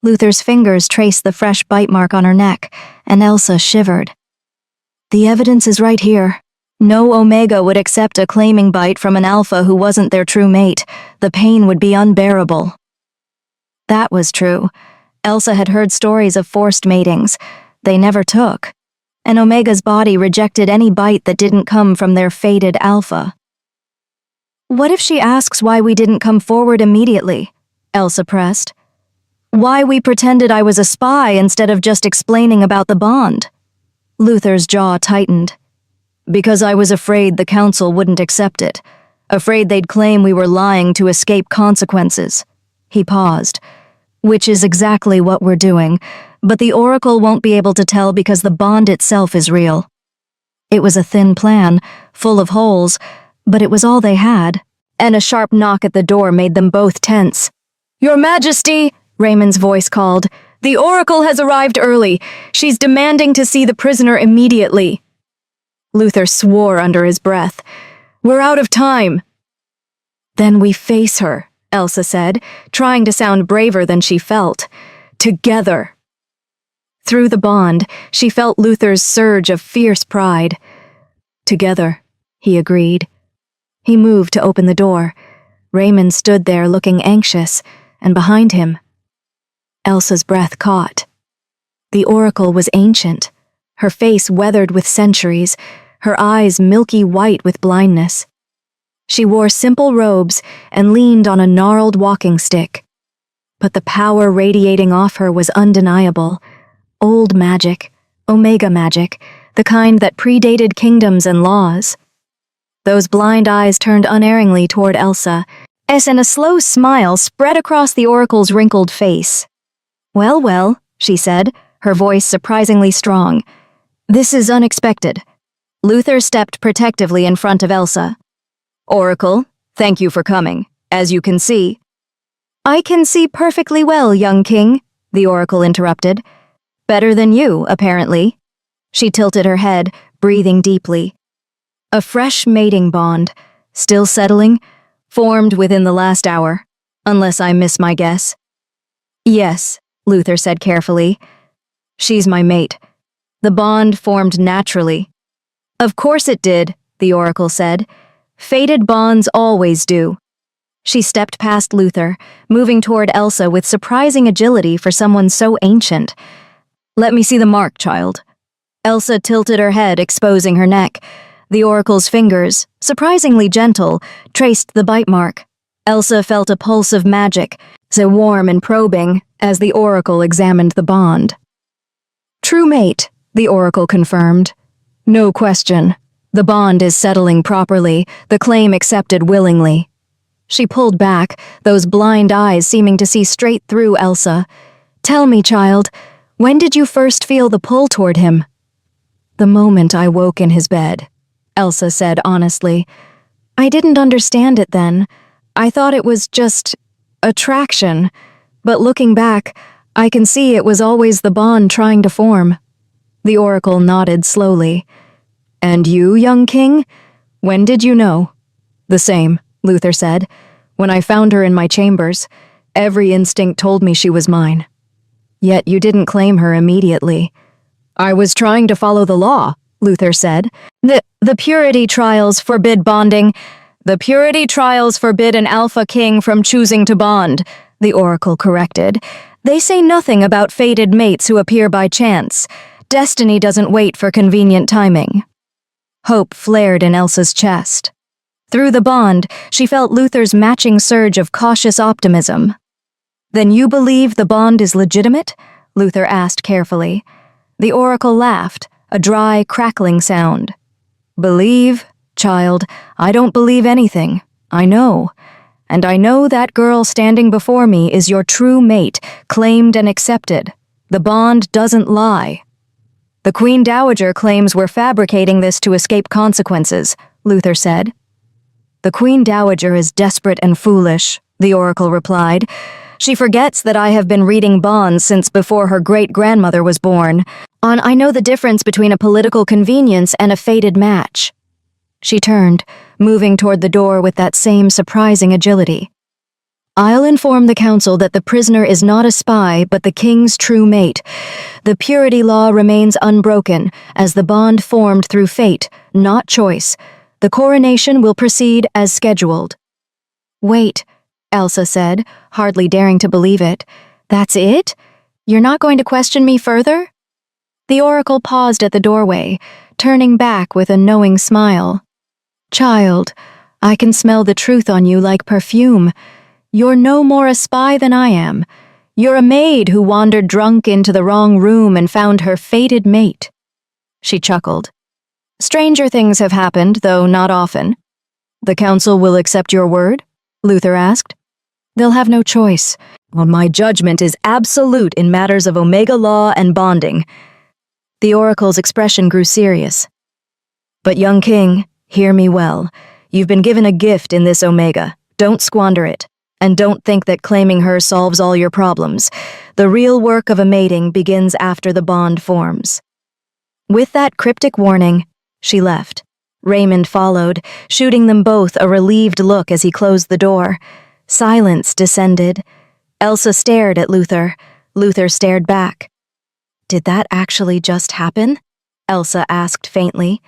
[SPEAKER 1] Luther's fingers traced the fresh bite mark on her neck, and Elsa shivered. "The evidence is right here. No Omega would accept a claiming bite from an Alpha who wasn't their true mate. The pain would be unbearable." That was true. Elsa had heard stories of forced matings. They never took. And Omega's body rejected any bite that didn't come from their fated Alpha. "What if she asks why we didn't come forward immediately?" Elsa pressed. "Why we pretended I was a spy instead of just explaining about the bond?" Luther's jaw tightened. "Because I was afraid the council wouldn't accept it. Afraid they'd claim we were lying to escape consequences." He paused. "Which is exactly what we're doing, but the Oracle won't be able to tell because the bond itself is real." It was a thin plan, full of holes, but it was all they had, and a sharp knock at the door made them both tense. "Your Majesty!" Raymond's voice called. "The Oracle has arrived early. She's demanding to see the prisoner immediately." Luther swore under his breath. "We're out of time." "Then we face her," Elsa said, trying to sound braver than she felt. "Together." Through the bond, she felt Luther's surge of fierce pride. "Together," he agreed. He moved to open the door. Raymond stood there looking anxious, and behind him, Elsa's breath caught. The Oracle was ancient, her face weathered with centuries, her eyes milky white with blindness. She wore simple robes and leaned on a gnarled walking stick. But the power radiating off her was undeniable. Old magic, Omega magic, the kind that predated kingdoms and laws. Those blind eyes turned unerringly toward Elsa, and a slow smile spread across the Oracle's wrinkled face. "Well, well," she said, her voice surprisingly strong. "This is unexpected." Luther stepped protectively in front of Elsa. "Oracle, thank you for coming. As you can see—" "I can see perfectly well, young king," the Oracle interrupted. "Better than you, apparently." She tilted her head, breathing deeply. "A fresh mating bond, still settling, formed within the last hour, unless I miss my guess." "Yes," Luther said carefully. "She's my mate. The bond formed naturally." "Of course it did," the Oracle said. "Fated bonds always do." She stepped past Luther, moving toward Elsa with surprising agility for someone so ancient. "Let me see the mark, child." Elsa tilted her head, exposing her neck. The Oracle's fingers, surprisingly gentle, traced the bite mark. Elsa felt a pulse of magic, so warm and probing, as the Oracle examined the bond. "True mate," the Oracle confirmed. "No question. The bond is settling properly, the claim accepted willingly." She pulled back, those blind eyes seeming to see straight through Elsa. "Tell me, child, when did you first feel the pull toward him?" "The moment I woke in his bed," Elsa said honestly. "I didn't understand it then. I thought it was just attraction. But looking back, I can see it was always the bond trying to form." The Oracle nodded slowly. "And you, young king? When did you know?" "The same," Luther said. "When I found her in my chambers, every instinct told me she was mine. Yet you didn't claim her immediately." "I was trying to follow the law," Luther said. The purity trials forbid bonding. The purity trials forbid an Alpha king from choosing to bond," the Oracle corrected. "They say nothing about fated mates who appear by chance. Destiny doesn't wait for convenient timing." Hope flared in Elsa's chest. Through the bond, she felt Luther's matching surge of cautious optimism. "Then you believe the bond is legitimate?" Luther asked carefully. The Oracle laughed, a dry, crackling sound. "Believe? Child, I don't believe anything. I know. And I know that girl standing before me is your true mate, claimed and accepted. The bond doesn't lie." "The Queen Dowager claims we're fabricating this to escape consequences," Luther said. "The Queen Dowager is desperate and foolish," the oracle replied. "She forgets that I have been reading bonds since before her great-grandmother was born. I know the difference between a political convenience and a fated match." She turned, moving toward the door with that same surprising agility. "I'll inform the council that the prisoner is not a spy but the king's true mate. The purity law remains unbroken, as the bond formed through fate, not choice. The coronation will proceed as scheduled." "Wait," Elsa said, hardly daring to believe it. "That's it? You're not going to question me further?" The oracle paused at the doorway, turning back with a knowing smile. "Child, I can smell the truth on you like perfume. You're no more a spy than I am. You're a maid who wandered drunk into the wrong room and found her fated mate." She chuckled. "Stranger things have happened, though not often." "The council will accept your word?" Luther asked. "They'll have no choice. My judgment is absolute in matters of Omega law and bonding." The oracle's expression grew serious. "But young king, hear me well. You've been given a gift in this Omega. Don't squander it. And don't think that claiming her solves all your problems. The real work of a mating begins after the bond forms." With that cryptic warning, she left. Raymond followed, shooting them both a relieved look as he closed the door. Silence descended. Elsa stared at Luther. Luther stared back. "Did that actually just happen?" Elsa asked faintly.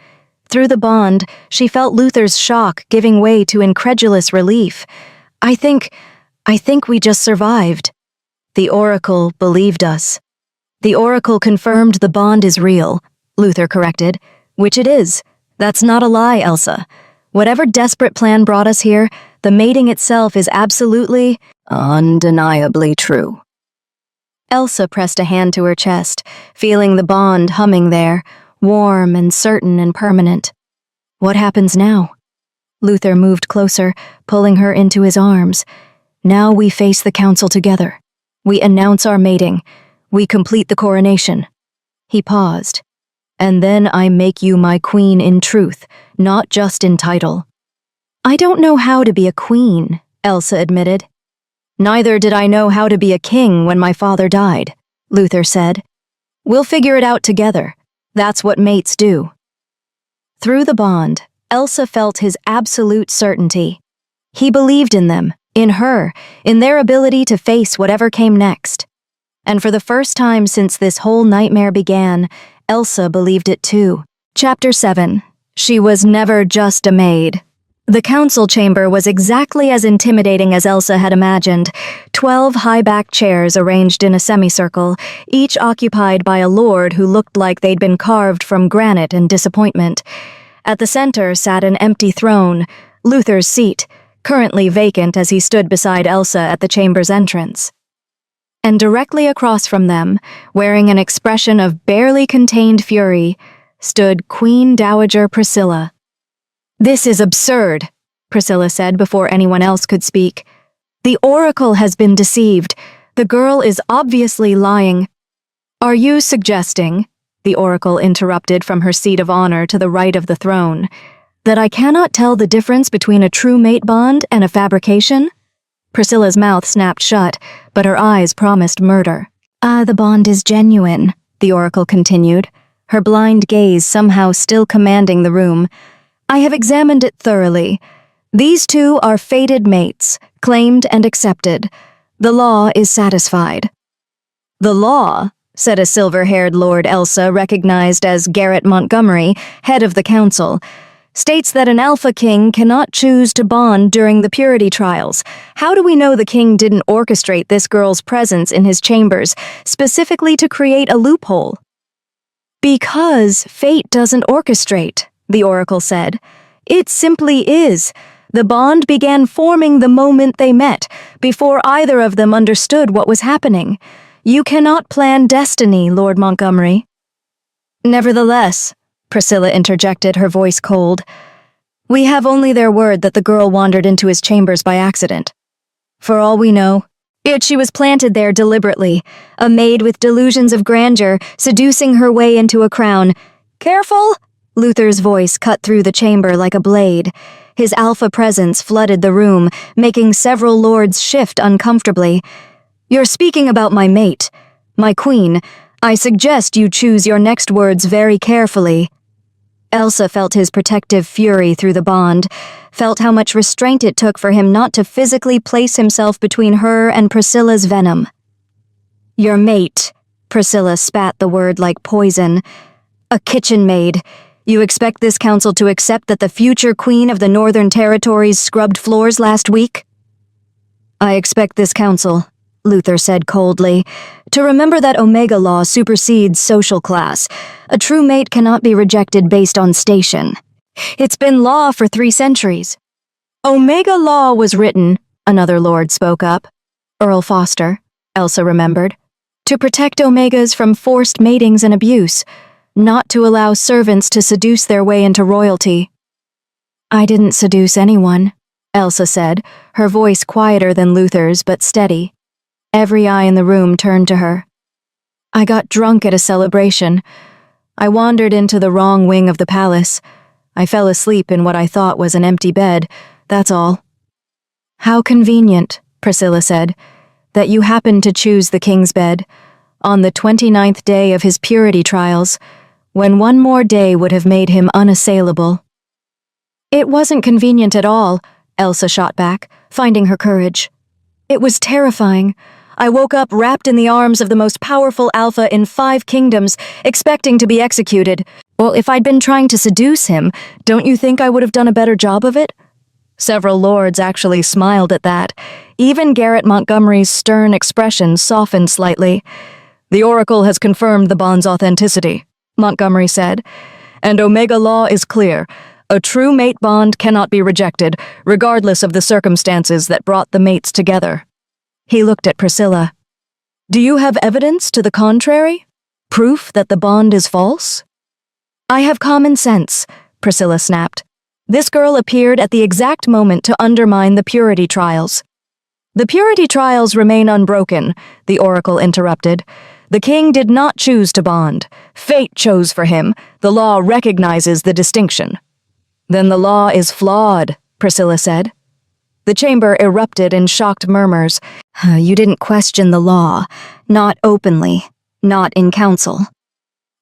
[SPEAKER 1] Through the bond, she felt Luther's shock giving way to incredulous relief. I think we just survived." "The oracle believed us." "The oracle confirmed the bond is real," Luther corrected. "Which it is. That's not a lie, Elsa. Whatever desperate plan brought us here, the mating itself is absolutely, undeniably true." Elsa pressed a hand to her chest, feeling the bond humming there, warm and certain and permanent. "What happens now?" Luther moved closer, pulling her into his arms. "Now we face the council together. We announce our mating. We complete the coronation." He paused. "And then I make you my queen in truth, not just in title." "I don't know how to be a queen," Elsa admitted. "Neither did I know how to be a king when my father died," Luther said. "We'll figure it out together. That's what mates do." Through the bond, Elsa felt his absolute certainty. He believed in them, in her, in their ability to face whatever came next. And for the first time since this whole nightmare began, Elsa believed it too. Chapter 7. She was never just a maid. The council chamber was exactly as intimidating as Elsa had imagined. 12 high-backed chairs arranged in a semicircle, each occupied by a lord who looked like they'd been carved from granite and disappointment. At the center sat an empty throne, Luther's seat, currently vacant as he stood beside Elsa at the chamber's entrance. And directly across from them, wearing an expression of barely contained fury, stood Queen Dowager Priscilla. "This is absurd," Priscilla said before anyone else could speak. "The oracle has been deceived. The girl is obviously lying." "Are you suggesting," the oracle interrupted from her seat of honor to the right of the throne, "that I cannot tell the difference between a true mate bond and a fabrication?" Priscilla's mouth snapped shut, but her eyes promised murder. "The bond is genuine," the oracle continued, her blind gaze somehow still commanding the room. "I have examined it thoroughly. These two are fated mates, claimed and accepted. The law is satisfied." "The law," said a silver-haired Lord Elsa recognized as Garrett Montgomery, head of the council, "states that an alpha king cannot choose to bond during the purity trials. How do we know the king didn't orchestrate this girl's presence in his chambers, specifically to create a loophole?" "Because fate doesn't orchestrate," the oracle said. "It simply is. The bond began forming the moment they met, before either of them understood what was happening. You cannot plan destiny, Lord Montgomery." "Nevertheless," Priscilla interjected, her voice cold, "we have only their word that the girl wandered into his chambers by accident. For all we know, yet she was planted there deliberately, a maid with delusions of grandeur, seducing her way into a crown." "Careful!" Luther's voice cut through the chamber like a blade. His alpha presence flooded the room, making several lords shift uncomfortably. "You're speaking about my mate. My queen. I suggest you choose your next words very carefully." Elsa felt his protective fury through the bond, felt how much restraint it took for him not to physically place himself between her and Priscilla's venom. "Your mate," Priscilla spat the word like poison. "A kitchen maid. You expect this council to accept that the future queen of the Northern Territories scrubbed floors last week?" "I expect this council," Luther said coldly, "to remember that Omega law supersedes social class. A true mate cannot be rejected based on station. It's been law for 3 centuries. "Omega law was written," another lord spoke up. Earl Foster, Elsa remembered, "to protect Omegas from forced matings and abuse, not to allow servants to seduce their way into royalty." "I didn't seduce anyone," Elsa said, her voice quieter than Luther's but steady. Every eye in the room turned to her. "I got drunk at a celebration. I wandered into the wrong wing of the palace. I fell asleep in what I thought was an empty bed, that's all." "How convenient," Priscilla said, "that you happened to choose the king's bed, on the 29th day of his purity trials, when one more day would have made him unassailable." "It wasn't convenient at all," Elsa shot back, finding her courage. "It was terrifying. I woke up wrapped in the arms of the most powerful alpha in 5 kingdoms, expecting to be executed. Well, if I'd been trying to seduce him, don't you think I would have done a better job of it?" Several lords actually smiled at that. Even Garrett Montgomery's stern expression softened slightly. "The Oracle has confirmed the bond's authenticity," Montgomery said, "and Omega law is clear. A true mate bond cannot be rejected, regardless of the circumstances that brought the mates together." He looked at Priscilla. "Do you have evidence to the contrary? Proof that the bond is false?" "I have common sense," Priscilla snapped. "This girl appeared at the exact moment to undermine the purity trials." "The purity trials remain unbroken," the Oracle interrupted. "The king did not choose to bond. Fate chose for him. The law recognizes the distinction." "Then the law is flawed," Priscilla said. The chamber erupted in shocked murmurs. "You didn't question the law. Not openly. Not in council."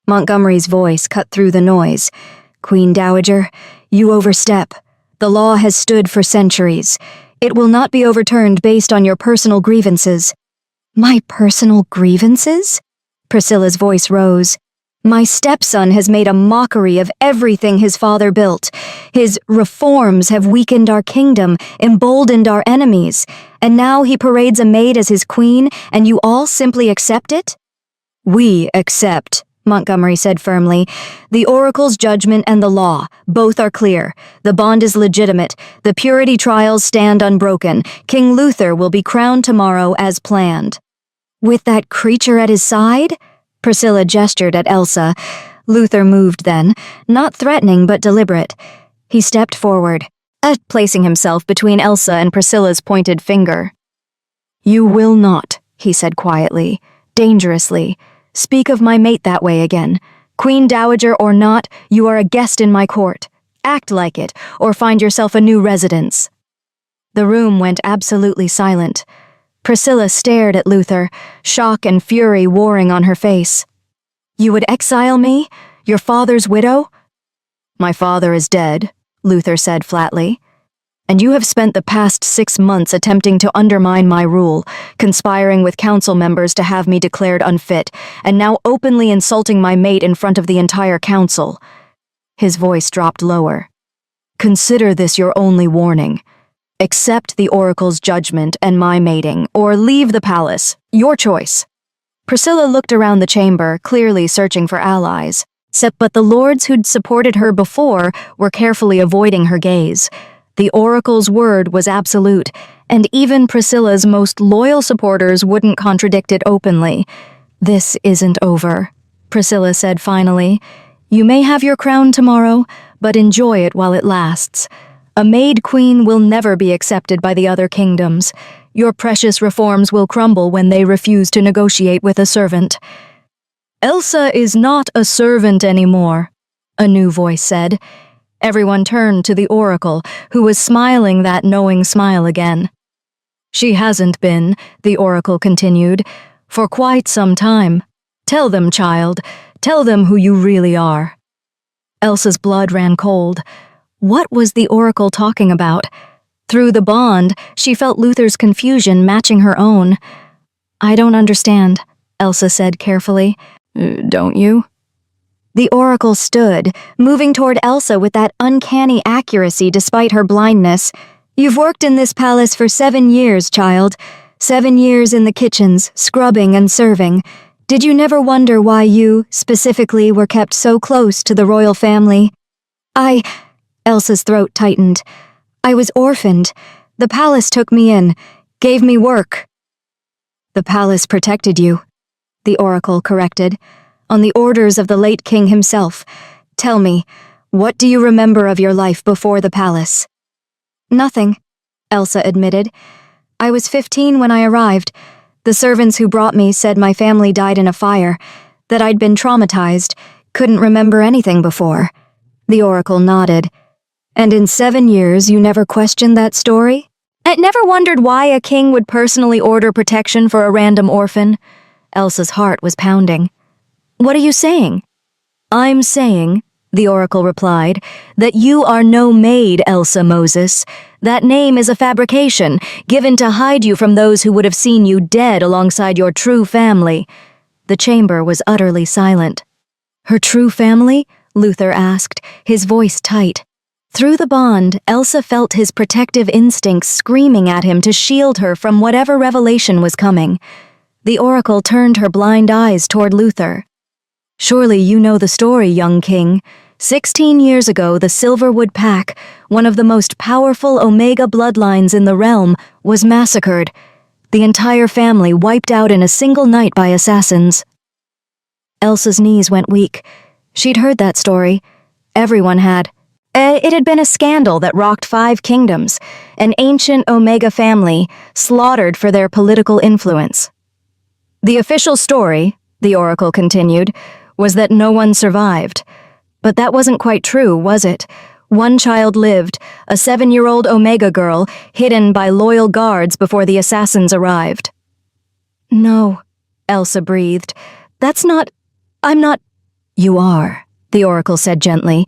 [SPEAKER 1] Montgomery's voice cut through the noise. "Queen Dowager, you overstep. The law has stood for centuries. It will not be overturned based on your personal grievances." "My personal grievances?" Priscilla's voice rose. "My stepson has made a mockery of everything his father built. His reforms have weakened our kingdom, emboldened our enemies, and now he parades a maid as his queen, and you all simply accept it?" "We accept," Montgomery said firmly. "The Oracle's judgment and the law, both are clear. The bond is legitimate. The purity trials stand unbroken. King Luther will be crowned tomorrow as planned." "With that creature at his side?" Priscilla gestured at Elsa. Luther moved then, not threatening but deliberate. He stepped forward, placing himself between Elsa and Priscilla's pointed finger. "You will not," he said quietly, dangerously, "speak of my mate that way again. Queen Dowager or not, you are a guest in my court. Act like it, or find yourself a new residence." The room went absolutely silent. Priscilla stared at Luther, shock and fury warring on her face. "You would exile me? Your father's widow?" "My father is dead," Luther said flatly. "And you have spent the past 6 months attempting to undermine my rule, conspiring with council members to have me declared unfit, and now openly insulting my mate in front of the entire council." His voice dropped lower. "Consider this your only warning. Accept the Oracle's judgment and my mating, or leave the palace. Your choice." Priscilla looked around the chamber, clearly searching for allies. But the lords who'd supported her before were carefully avoiding her gaze. The Oracle's word was absolute, and even Priscilla's most loyal supporters wouldn't contradict it openly. "This isn't over," Priscilla said finally. "You may have your crown tomorrow, but enjoy it while it lasts. A maid queen will never be accepted by the other kingdoms. Your precious reforms will crumble when they refuse to negotiate with a servant." "Elsa is not a servant anymore," a new voice said. Everyone turned to the oracle, who was smiling that knowing smile again. "She hasn't been," the oracle continued, "for quite some time. Tell them, child. Tell them who you really are." Elsa's blood ran cold. What was the oracle talking about? Through the bond, she felt Luther's confusion matching her own. "I don't understand," Elsa said carefully. Don't you?" The oracle stood, moving toward Elsa with that uncanny accuracy despite her blindness. "You've worked in this palace for 7 years, child. 7 years in the kitchens, scrubbing and serving. Did you never wonder why you, specifically, were kept so close to the royal family?" Elsa's throat tightened. "I was orphaned. The palace took me in, gave me work." "The palace protected you," the oracle corrected, "on the orders of the late king himself. Tell me, what do you remember of your life before the palace?" "Nothing," Elsa admitted. "I was 15 when I arrived. The servants who brought me said my family died in a fire, that I'd been traumatized, couldn't remember anything before." The oracle nodded. "And in 7 years you never questioned that story? I never wondered why a king would personally order protection for a random orphan?" Elsa's heart was pounding. "What are you saying?" "I'm saying," the oracle replied, "that you are no maid, Elsa Moses. That name is a fabrication, given to hide you from those who would have seen you dead alongside your true family." The chamber was utterly silent. "Her true family?" Luther asked, his voice tight. Through the bond, Elsa felt his protective instincts screaming at him to shield her from whatever revelation was coming. The oracle turned her blind eyes toward Luther. "Surely you know the story, young king. 16 years ago, the Silverwood Pack, one of the most powerful Omega bloodlines in the realm, was massacred. The entire family wiped out in a single night by assassins." Elsa's knees went weak. She'd heard that story. Everyone had. It had been a scandal that rocked 5 kingdoms, an ancient Omega family slaughtered for their political influence. "The official story," the oracle continued, "was that no one survived. But that wasn't quite true, was it? One child lived, a 7-year-old Omega girl, hidden by loyal guards before the assassins arrived." "No," Elsa breathed. I'm not." "You are," the oracle said gently.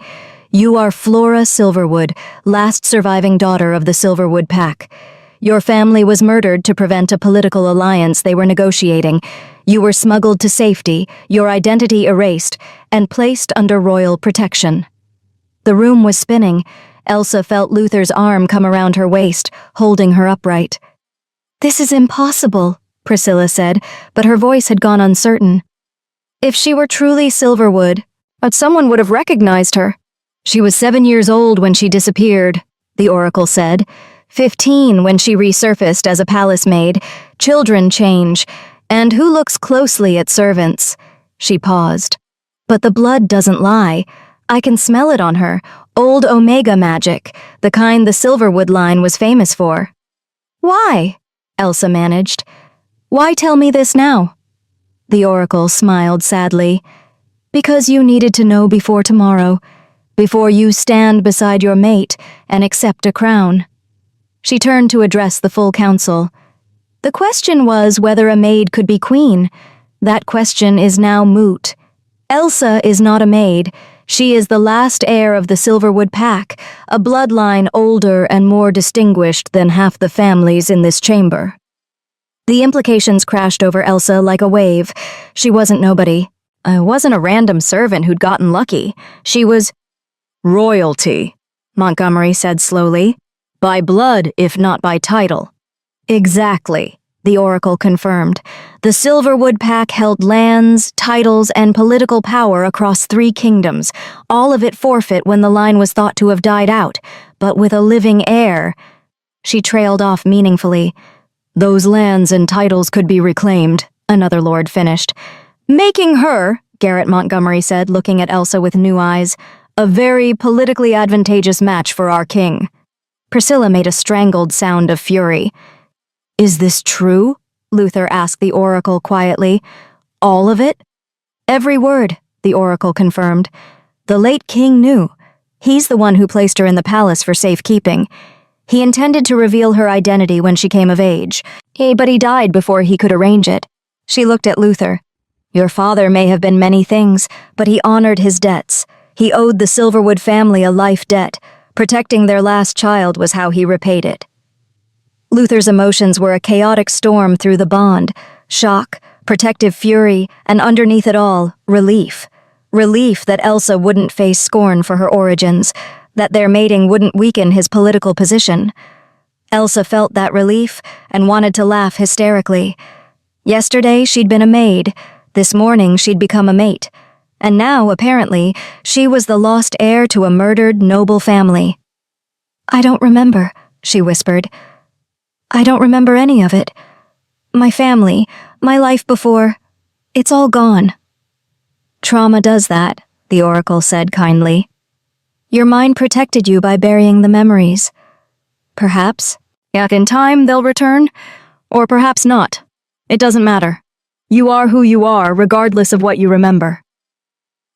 [SPEAKER 1] "You are Flora Silverwood, last surviving daughter of the Silverwood Pack. Your family was murdered to prevent a political alliance they were negotiating. You were smuggled to safety, your identity erased, and placed under royal protection." The room was spinning. Elsa felt Luther's arm come around her waist, holding her upright. "This is impossible," Priscilla said, but her voice had gone uncertain. "If she were truly Silverwood, but someone would have recognized her." "She was 7 years old when she disappeared," the oracle said. 15 when she resurfaced as a palace maid. Children change, and who looks closely at servants?" She paused. "But the blood doesn't lie. I can smell it on her. Old Omega magic, the kind the Silverwood line was famous for." "Why?" Elsa managed. "Why tell me this now?" The oracle smiled sadly. "Because you needed to know before tomorrow. Before you stand beside your mate and accept a crown." She turned to address the full council. The question was whether a maid could be queen. That question is now moot. Elsa is not a maid. She is the last heir of the Silverwood Pack, a bloodline older and more distinguished than half the families in this chamber. The implications crashed over Elsa like a wave. She wasn't nobody. Wasn't a random servant who'd gotten lucky. She was royalty, Montgomery said slowly. By blood, if not by title. Exactly, the oracle confirmed. The Silverwood Pack held lands, titles, and political power across 3 kingdoms, all of it forfeit when the line was thought to have died out, but with a living heir. She trailed off meaningfully. "Those lands and titles could be reclaimed," another lord finished. "Making her," Garrett Montgomery said, looking at Elsa with new eyes, "a very politically advantageous match for our king." Priscilla made a strangled sound of fury. "Is this true?" Luther asked the oracle quietly. "All of it?" "Every word," the oracle confirmed. "The late king knew. He's the one who placed her in the palace for safekeeping. He intended to reveal her identity when she came of age, but he died before he could arrange it. She looked at Luther. Your father may have been many things, but he honored his debts. He owed the Silverwood family a life debt. Protecting their last child was how he repaid it. Luther's emotions were a chaotic storm through the bond. Shock, protective fury, and underneath it all, relief. Relief that Elsa wouldn't face scorn for her origins, that their mating wouldn't weaken his political position. Elsa felt that relief and wanted to laugh hysterically. Yesterday, she'd been a maid. This morning, she'd become a mate. And now, apparently, she was the lost heir to a murdered, noble family. I don't remember, she whispered. I don't remember any of it. My family, my life before, it's all gone. Trauma does that, the oracle said kindly. Your mind protected you by burying the memories. Perhaps. In time, they'll return. Or perhaps not. It doesn't matter. You are who you are, regardless of what you remember.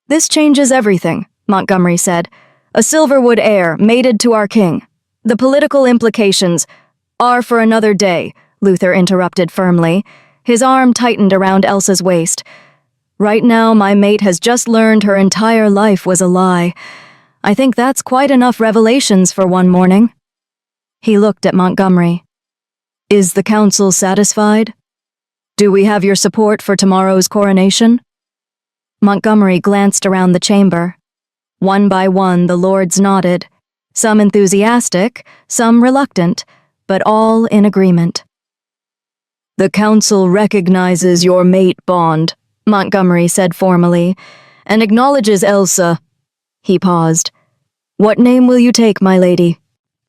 [SPEAKER 1] This changes everything, Montgomery said. A Silverwood heir, mated to our king. The political implications are for another day, Luther interrupted firmly. His arm tightened around Elsa's waist. Right now, my mate has just learned her entire life was a lie. I think that's quite enough revelations for one morning. He looked at Montgomery. Is the council satisfied? Do we have your support for tomorrow's coronation? Montgomery glanced around the chamber. One by one, the lords nodded. Some enthusiastic, some reluctant, but all in agreement. The council recognizes your mate bond, Montgomery said formally, and acknowledges Elsa. He paused. What name will you take, my lady?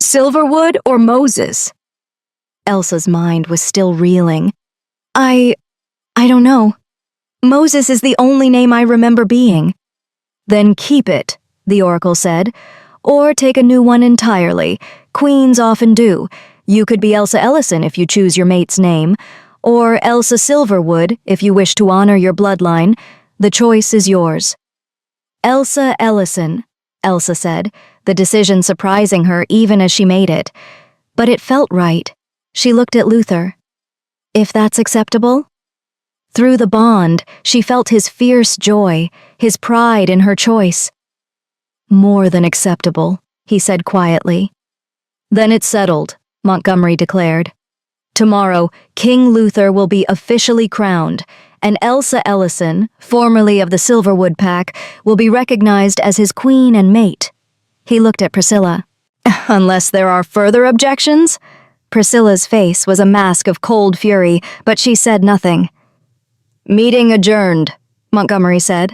[SPEAKER 1] Silverwood or Moses? Elsa's mind was still reeling. I don't know. Moses is the only name I remember being. Then keep it, the oracle said, or take a new one entirely. Queens often do. You could be Elsa Ellison if you choose your mate's name, or Elsa Silverwood if you wish to honor your bloodline. The choice is yours. Elsa Ellison, Elsa said, the decision surprising her even as she made it. But it felt right. She looked at Luther. If that's acceptable? Through the bond, she felt his fierce joy, his pride in her choice. More than acceptable, he said quietly. Then it's settled, Montgomery declared. Tomorrow, King Luther will be officially crowned, and Elsa Ellison, formerly of the Silverwood pack, will be recognized as his queen and mate. He looked at Priscilla. Unless there are further objections? Priscilla's face was a mask of cold fury, but she said nothing. Meeting adjourned, Montgomery said.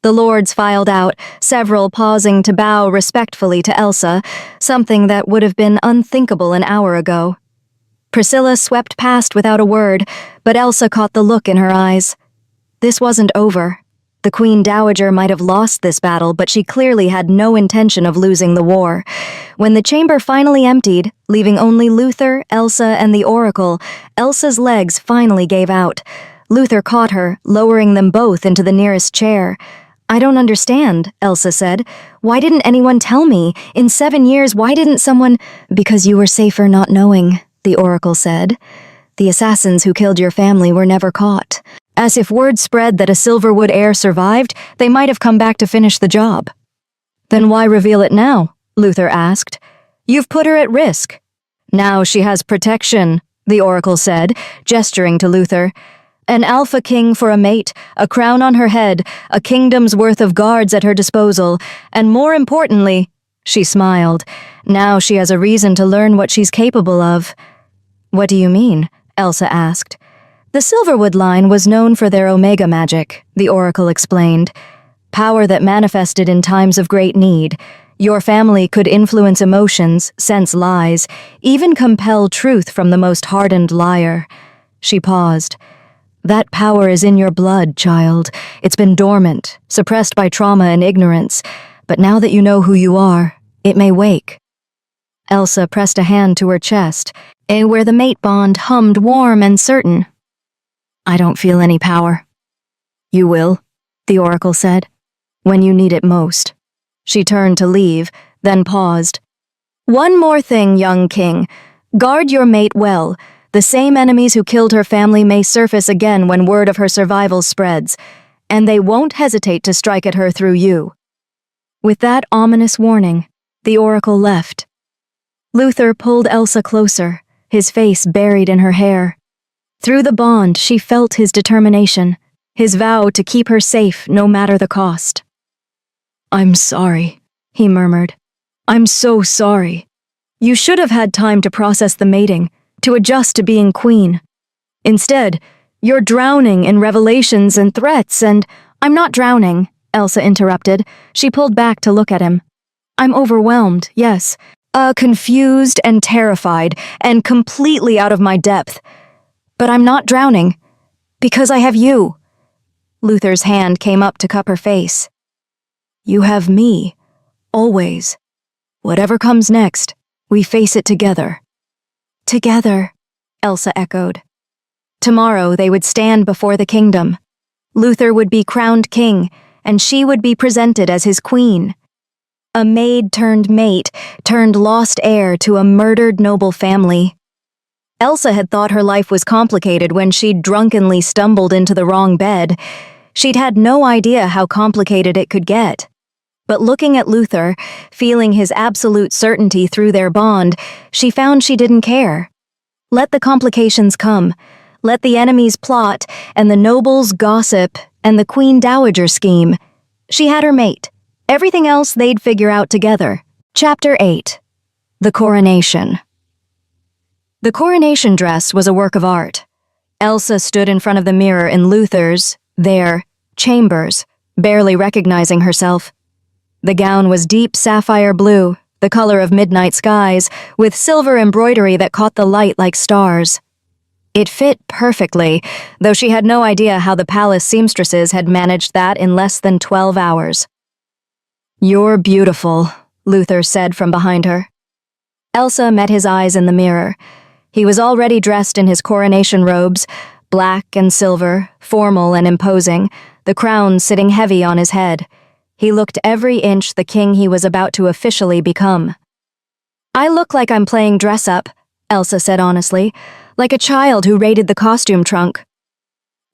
[SPEAKER 1] The lords filed out, several pausing to bow respectfully to Elsa, something that would have been unthinkable an hour ago. Priscilla swept past without a word, but Elsa caught the look in her eyes. This wasn't over. The Queen Dowager might have lost this battle, but she clearly had no intention of losing the war. When the chamber finally emptied, leaving only Luther, Elsa, and the Oracle, Elsa's legs finally gave out. Luther caught her, lowering them both into the nearest chair. I don't understand, Elsa said. Why didn't anyone tell me? In 7 years, why didn't someone— Because you were safer not knowing, the Oracle said. The assassins who killed your family were never caught. As if word spread that a Silverwood heir survived, they might have come back to finish the job. Then why reveal it now? Luther asked. You've put her at risk. Now she has protection, the Oracle said, gesturing to Luther. An alpha king for a mate, a crown on her head, a kingdom's worth of guards at her disposal, and more importantly, she smiled, now she has a reason to learn what she's capable of. What do you mean? Elsa asked. The Silverwood line was known for their Omega magic, the Oracle explained. Power that manifested in times of great need. Your family could influence emotions, sense lies, even compel truth from the most hardened liar. She paused. That power is in your blood, child. It's been dormant, suppressed by trauma and ignorance. But now that you know who you are, it may wake. Elsa pressed a hand to her chest, where the mate bond hummed warm and certain. I don't feel any power. You will, the Oracle said, when you need it most. She turned to leave, then paused. "One more thing, young king. Guard your mate well. The same enemies who killed her family may surface again when word of her survival spreads, and they won't hesitate to strike at her through you." With that ominous warning, the oracle left. Luther pulled Elsa closer, his face buried in her hair. Through the bond, she felt his determination, his vow to keep her safe no matter the cost. "I'm sorry," he murmured. "I'm so sorry. You should have had time to process the mating, to adjust to being queen. Instead, you're drowning in revelations and threats and—" "I'm not drowning," Elsa interrupted. She pulled back to look at him. "I'm overwhelmed, yes. Confused and terrified and completely out of my depth. But I'm not drowning, because I have you." Luther's hand came up to cup her face. "You have me, always. Whatever comes next, we face it together." "Together," Elsa echoed. Tomorrow they would stand before the kingdom. Luther would be crowned king, and she would be presented as his queen. A maid turned mate, turned lost heir to a murdered noble family. Elsa had thought her life was complicated when she'd drunkenly stumbled into the wrong bed. She'd had no idea how complicated it could get. But looking at Luther, feeling his absolute certainty through their bond, she found she didn't care. Let the complications come. Let the enemies plot, and the nobles gossip, and the Queen Dowager scheme. She had her mate. Everything else they'd figure out together. Chapter 8. The Coronation. The coronation dress was a work of art. Elsa stood in front of the mirror in Luther's, their, chambers, barely recognizing herself. The gown was deep sapphire blue, the color of midnight skies, with silver embroidery that caught the light like stars. It fit perfectly, though she had no idea how the palace seamstresses had managed that in less than 12 hours. "You're beautiful," Luther said from behind her. Elsa met his eyes in the mirror. He was already dressed in his coronation robes, black and silver, formal and imposing, the crown sitting heavy on his head. He looked every inch the king he was about to officially become. "I look like I'm playing dress-up," Elsa said honestly, "like a child who raided the costume trunk."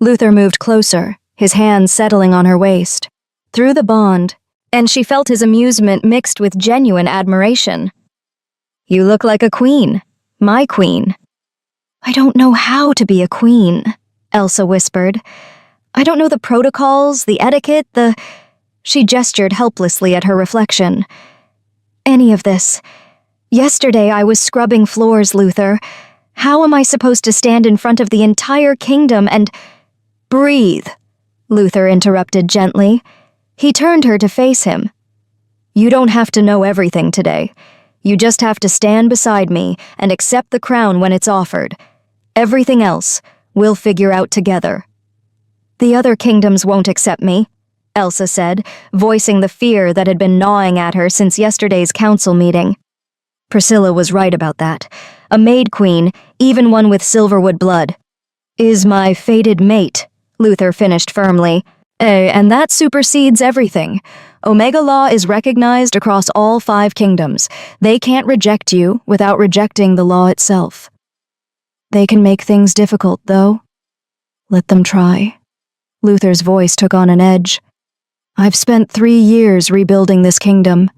[SPEAKER 1] Luther moved closer, his hands settling on her waist. Through the bond, and she felt his amusement mixed with genuine admiration. "You look like a queen, my queen." "I don't know how to be a queen," Elsa whispered. "I don't know the protocols, the etiquette, the—" She gestured helplessly at her reflection. "Any of this. Yesterday I was scrubbing floors, Luther. How am I supposed to stand in front of the entire kingdom and—" "Breathe," Luther interrupted gently. He turned her to face him. "You don't have to know everything today. You just have to stand beside me and accept the crown when it's offered. Everything else, we'll figure out together." "The other kingdoms won't accept me," Elsa said, voicing the fear that had been gnawing at her since yesterday's council meeting. Priscilla was right about that. A maid queen, even one with Silverwood blood. "Is my fated mate," Luther finished firmly. And that supersedes everything. Omega law is recognized across all 5 kingdoms. They can't reject you without rejecting the law itself. They can make things difficult, though. Let them try. Luther's voice took on an edge. I've spent 3 years rebuilding this kingdom,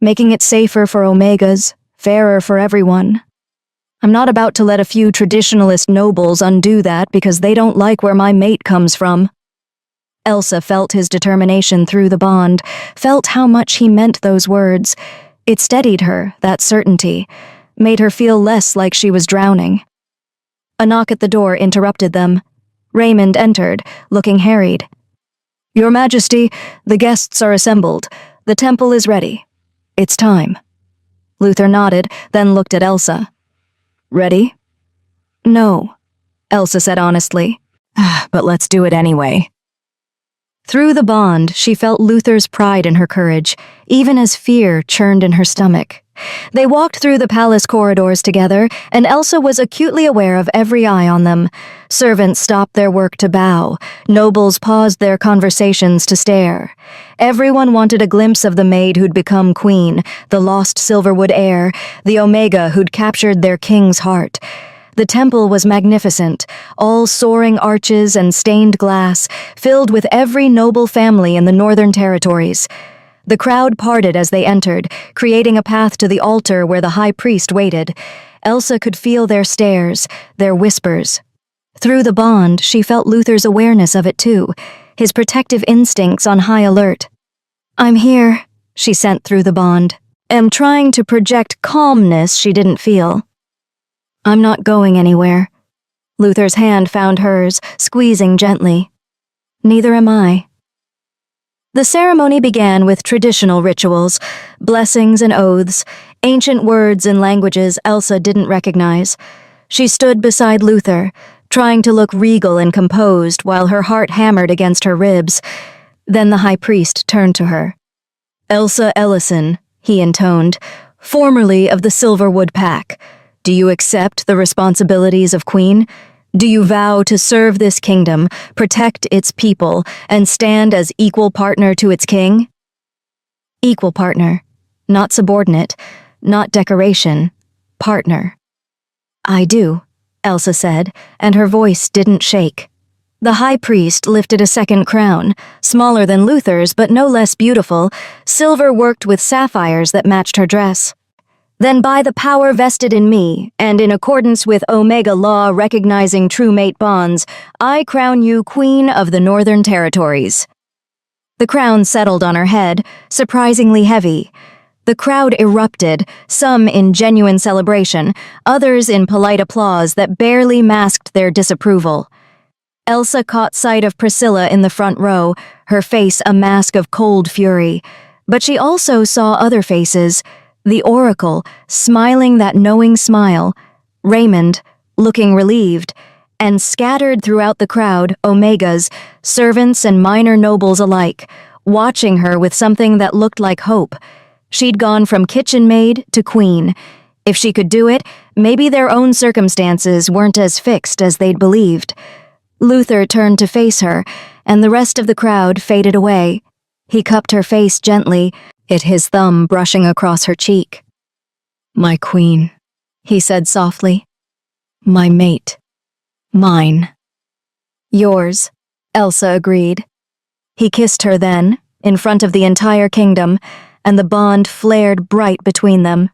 [SPEAKER 1] making it safer for Omegas, fairer for everyone. I'm not about to let a few traditionalist nobles undo that because they don't like where my mate comes from. Elsa felt his determination through the bond, felt how much he meant those words. It steadied her, that certainty, made her feel less like she was drowning. A knock at the door interrupted them. Raymond entered, looking harried. "Your Majesty, the guests are assembled. The temple is ready. It's time." Luther nodded, then looked at Elsa. "Ready?" "No," Elsa said honestly. "But let's do it anyway." Through the bond, she felt Luther's pride in her courage, even as fear churned in her stomach. They walked through the palace corridors together, and Elsa was acutely aware of every eye on them. Servants stopped their work to bow. Nobles paused their conversations to stare. Everyone wanted a glimpse of the maid who'd become queen, the lost Silverwood heir, the Omega who'd captured their king's heart. The temple was magnificent, all soaring arches and stained glass, filled with every noble family in the Northern Territories. The crowd parted as they entered, creating a path to the altar where the high priest waited. Elsa could feel their stares, their whispers. Through the bond, she felt Luther's awareness of it too, his protective instincts on high alert. "I'm here," she sent through the bond, am trying to project calmness she didn't feel. "I'm not going anywhere." Luther's hand found hers, squeezing gently. "Neither am I." The ceremony began with traditional rituals, blessings and oaths, ancient words and languages Elsa didn't recognize. She stood beside Luther, trying to look regal and composed while her heart hammered against her ribs. Then the high priest turned to her. "Elsa Ellison," he intoned, "formerly of the Silverwood Pack. Do you accept the responsibilities of queen? Do you vow to serve this kingdom, protect its people, and stand as equal partner to its king?" Equal partner, not subordinate, not decoration, partner. "I do," Elsa said, and her voice didn't shake. The high priest lifted a second crown, smaller than Luther's but no less beautiful, silver worked with sapphires that matched her dress. "Then by the power vested in me, and in accordance with Omega law recognizing true mate bonds, I crown you Queen of the Northern Territories." The crown settled on her head, surprisingly heavy. The crowd erupted, some in genuine celebration, others in polite applause that barely masked their disapproval. Elsa caught sight of Priscilla in the front row, her face a mask of cold fury. But she also saw other faces. The Oracle, smiling that knowing smile, Raymond, looking relieved, and scattered throughout the crowd, Omegas, servants and minor nobles alike, watching her with something that looked like hope. She'd gone from kitchen maid to queen. If she could do it, maybe their own circumstances weren't as fixed as they'd believed. Luther turned to face her, and the rest of the crowd faded away. He cupped her face gently, his thumb brushing across her cheek. "My queen," he said softly. "My mate. Mine." "Yours," Elsa agreed. He kissed her then, in front of the entire kingdom, and the bond flared bright between them.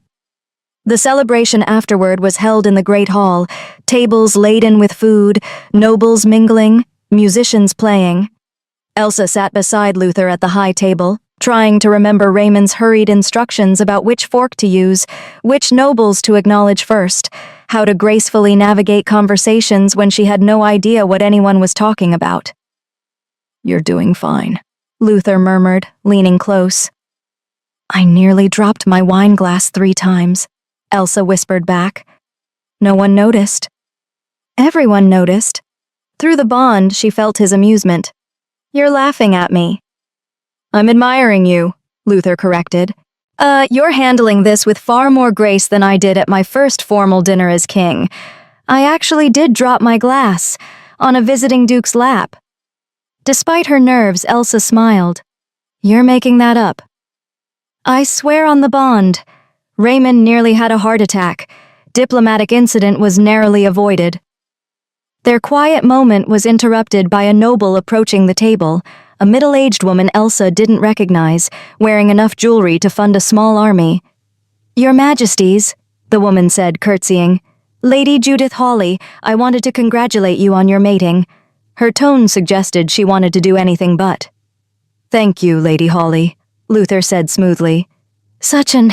[SPEAKER 1] The celebration afterward was held in the Great Hall, tables laden with food, nobles mingling, musicians playing. Elsa sat beside Luther at the high table, trying to remember Raymond's hurried instructions about which fork to use, which nobles to acknowledge first, how to gracefully navigate conversations when she had no idea what anyone was talking about. "You're doing fine," Luther murmured, leaning close. "I nearly dropped my wine glass 3 times, Elsa whispered back. No one noticed. Everyone noticed. Through the bond, she felt his amusement. "You're laughing at me." "I'm admiring you," Luther corrected. You're handling this with far more grace than I did at my first formal dinner as king. I actually did drop my glass, on a visiting duke's lap." Despite her nerves, Elsa smiled. "You're making that up." "I swear on the bond. Raymond nearly had a heart attack. Diplomatic incident was narrowly avoided." Their quiet moment was interrupted by a noble approaching the table, a middle-aged woman Elsa didn't recognize, wearing enough jewelry to fund a small army. "Your Majesties," the woman said, curtsying. "Lady Judith Hawley, I wanted to congratulate you on your mating." Her tone suggested she wanted to do anything but. "Thank you, Lady Hawley," Luther said smoothly. "Such an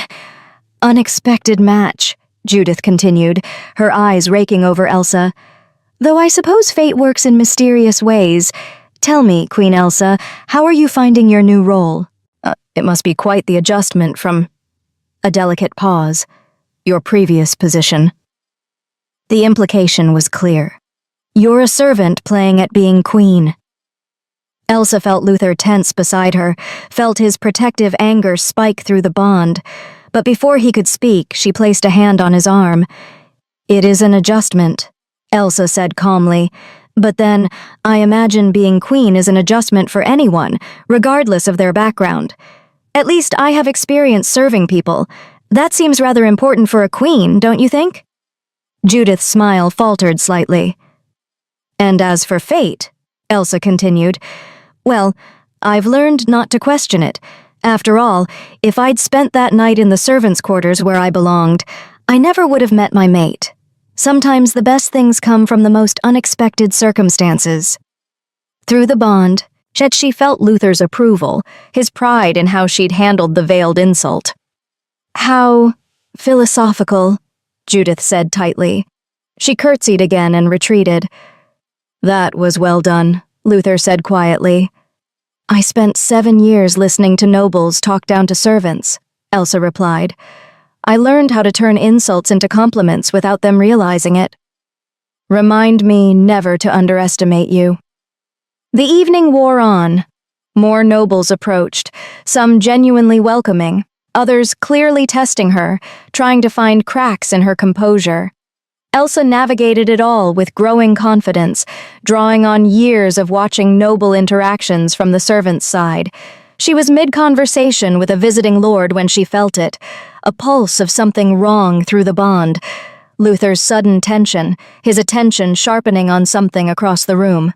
[SPEAKER 1] unexpected match," Judith continued, her eyes raking over Elsa. "Though I suppose fate works in mysterious ways. Tell me, Queen Elsa, how are you finding your new role? It must be quite the adjustment from—" A delicate pause. "Your previous position." The implication was clear. You're a servant playing at being queen. Elsa felt Luther tense beside her, felt his protective anger spike through the bond. but before he could speak, she placed a hand on his arm. "It is an adjustment," Elsa said calmly. "But then, I imagine being queen is an adjustment for anyone, regardless of their background. At least I have experience serving people. That seems rather important for a queen, don't you think?" Judith's smile faltered slightly. "And as for fate," Elsa continued, "well, I've learned not to question it. After all, if I'd spent that night in the servants' quarters where I belonged, I never would have met my mate. Sometimes the best things come from the most unexpected circumstances." Through the bond, yet she felt Luther's approval, his pride in how she'd handled the veiled insult. "How philosophical," Judith said tightly. She curtsied again and retreated. "That was well done," Luther said quietly. "I spent 7 years listening to nobles talk down to servants," Elsa replied. "I learned how to turn insults into compliments without them realizing it. Remind me never to underestimate you." The evening wore on. More nobles approached, some genuinely welcoming, others clearly testing her, trying to find cracks in her composure. Elsa navigated it all with growing confidence, drawing on years of watching noble interactions from the servants' side. She was mid-conversation with a visiting lord when she felt it, a pulse of something wrong through the bond. Luther's sudden tension, his attention sharpening on something across the room.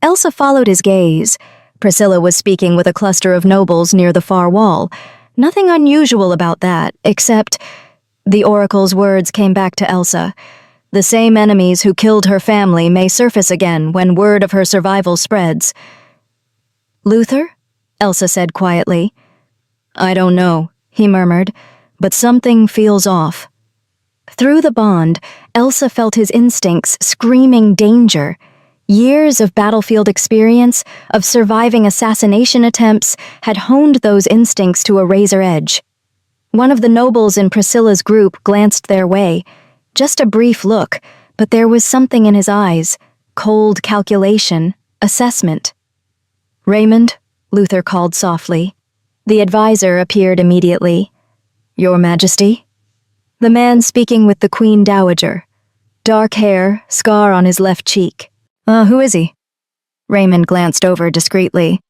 [SPEAKER 1] Elsa followed his gaze. Priscilla was speaking with a cluster of nobles near the far wall. Nothing unusual about that, except... The oracle's words came back to Elsa. The same enemies who killed her family may surface again when word of her survival spreads. "Luther?" Elsa said quietly. "I don't know," he murmured, "but something feels off." Through the bond, Elsa felt his instincts screaming danger. Years of battlefield experience, of surviving assassination attempts, had honed those instincts to a razor edge. One of the nobles in Priscilla's group glanced their way. Just a brief look, but there was something in his eyes. Cold calculation, assessment. "Raymond," Luther called softly. The advisor appeared immediately. "Your Majesty?" The man speaking with the Queen Dowager. Dark hair, scar on his left cheek. Who is he?" Raymond glanced over discreetly.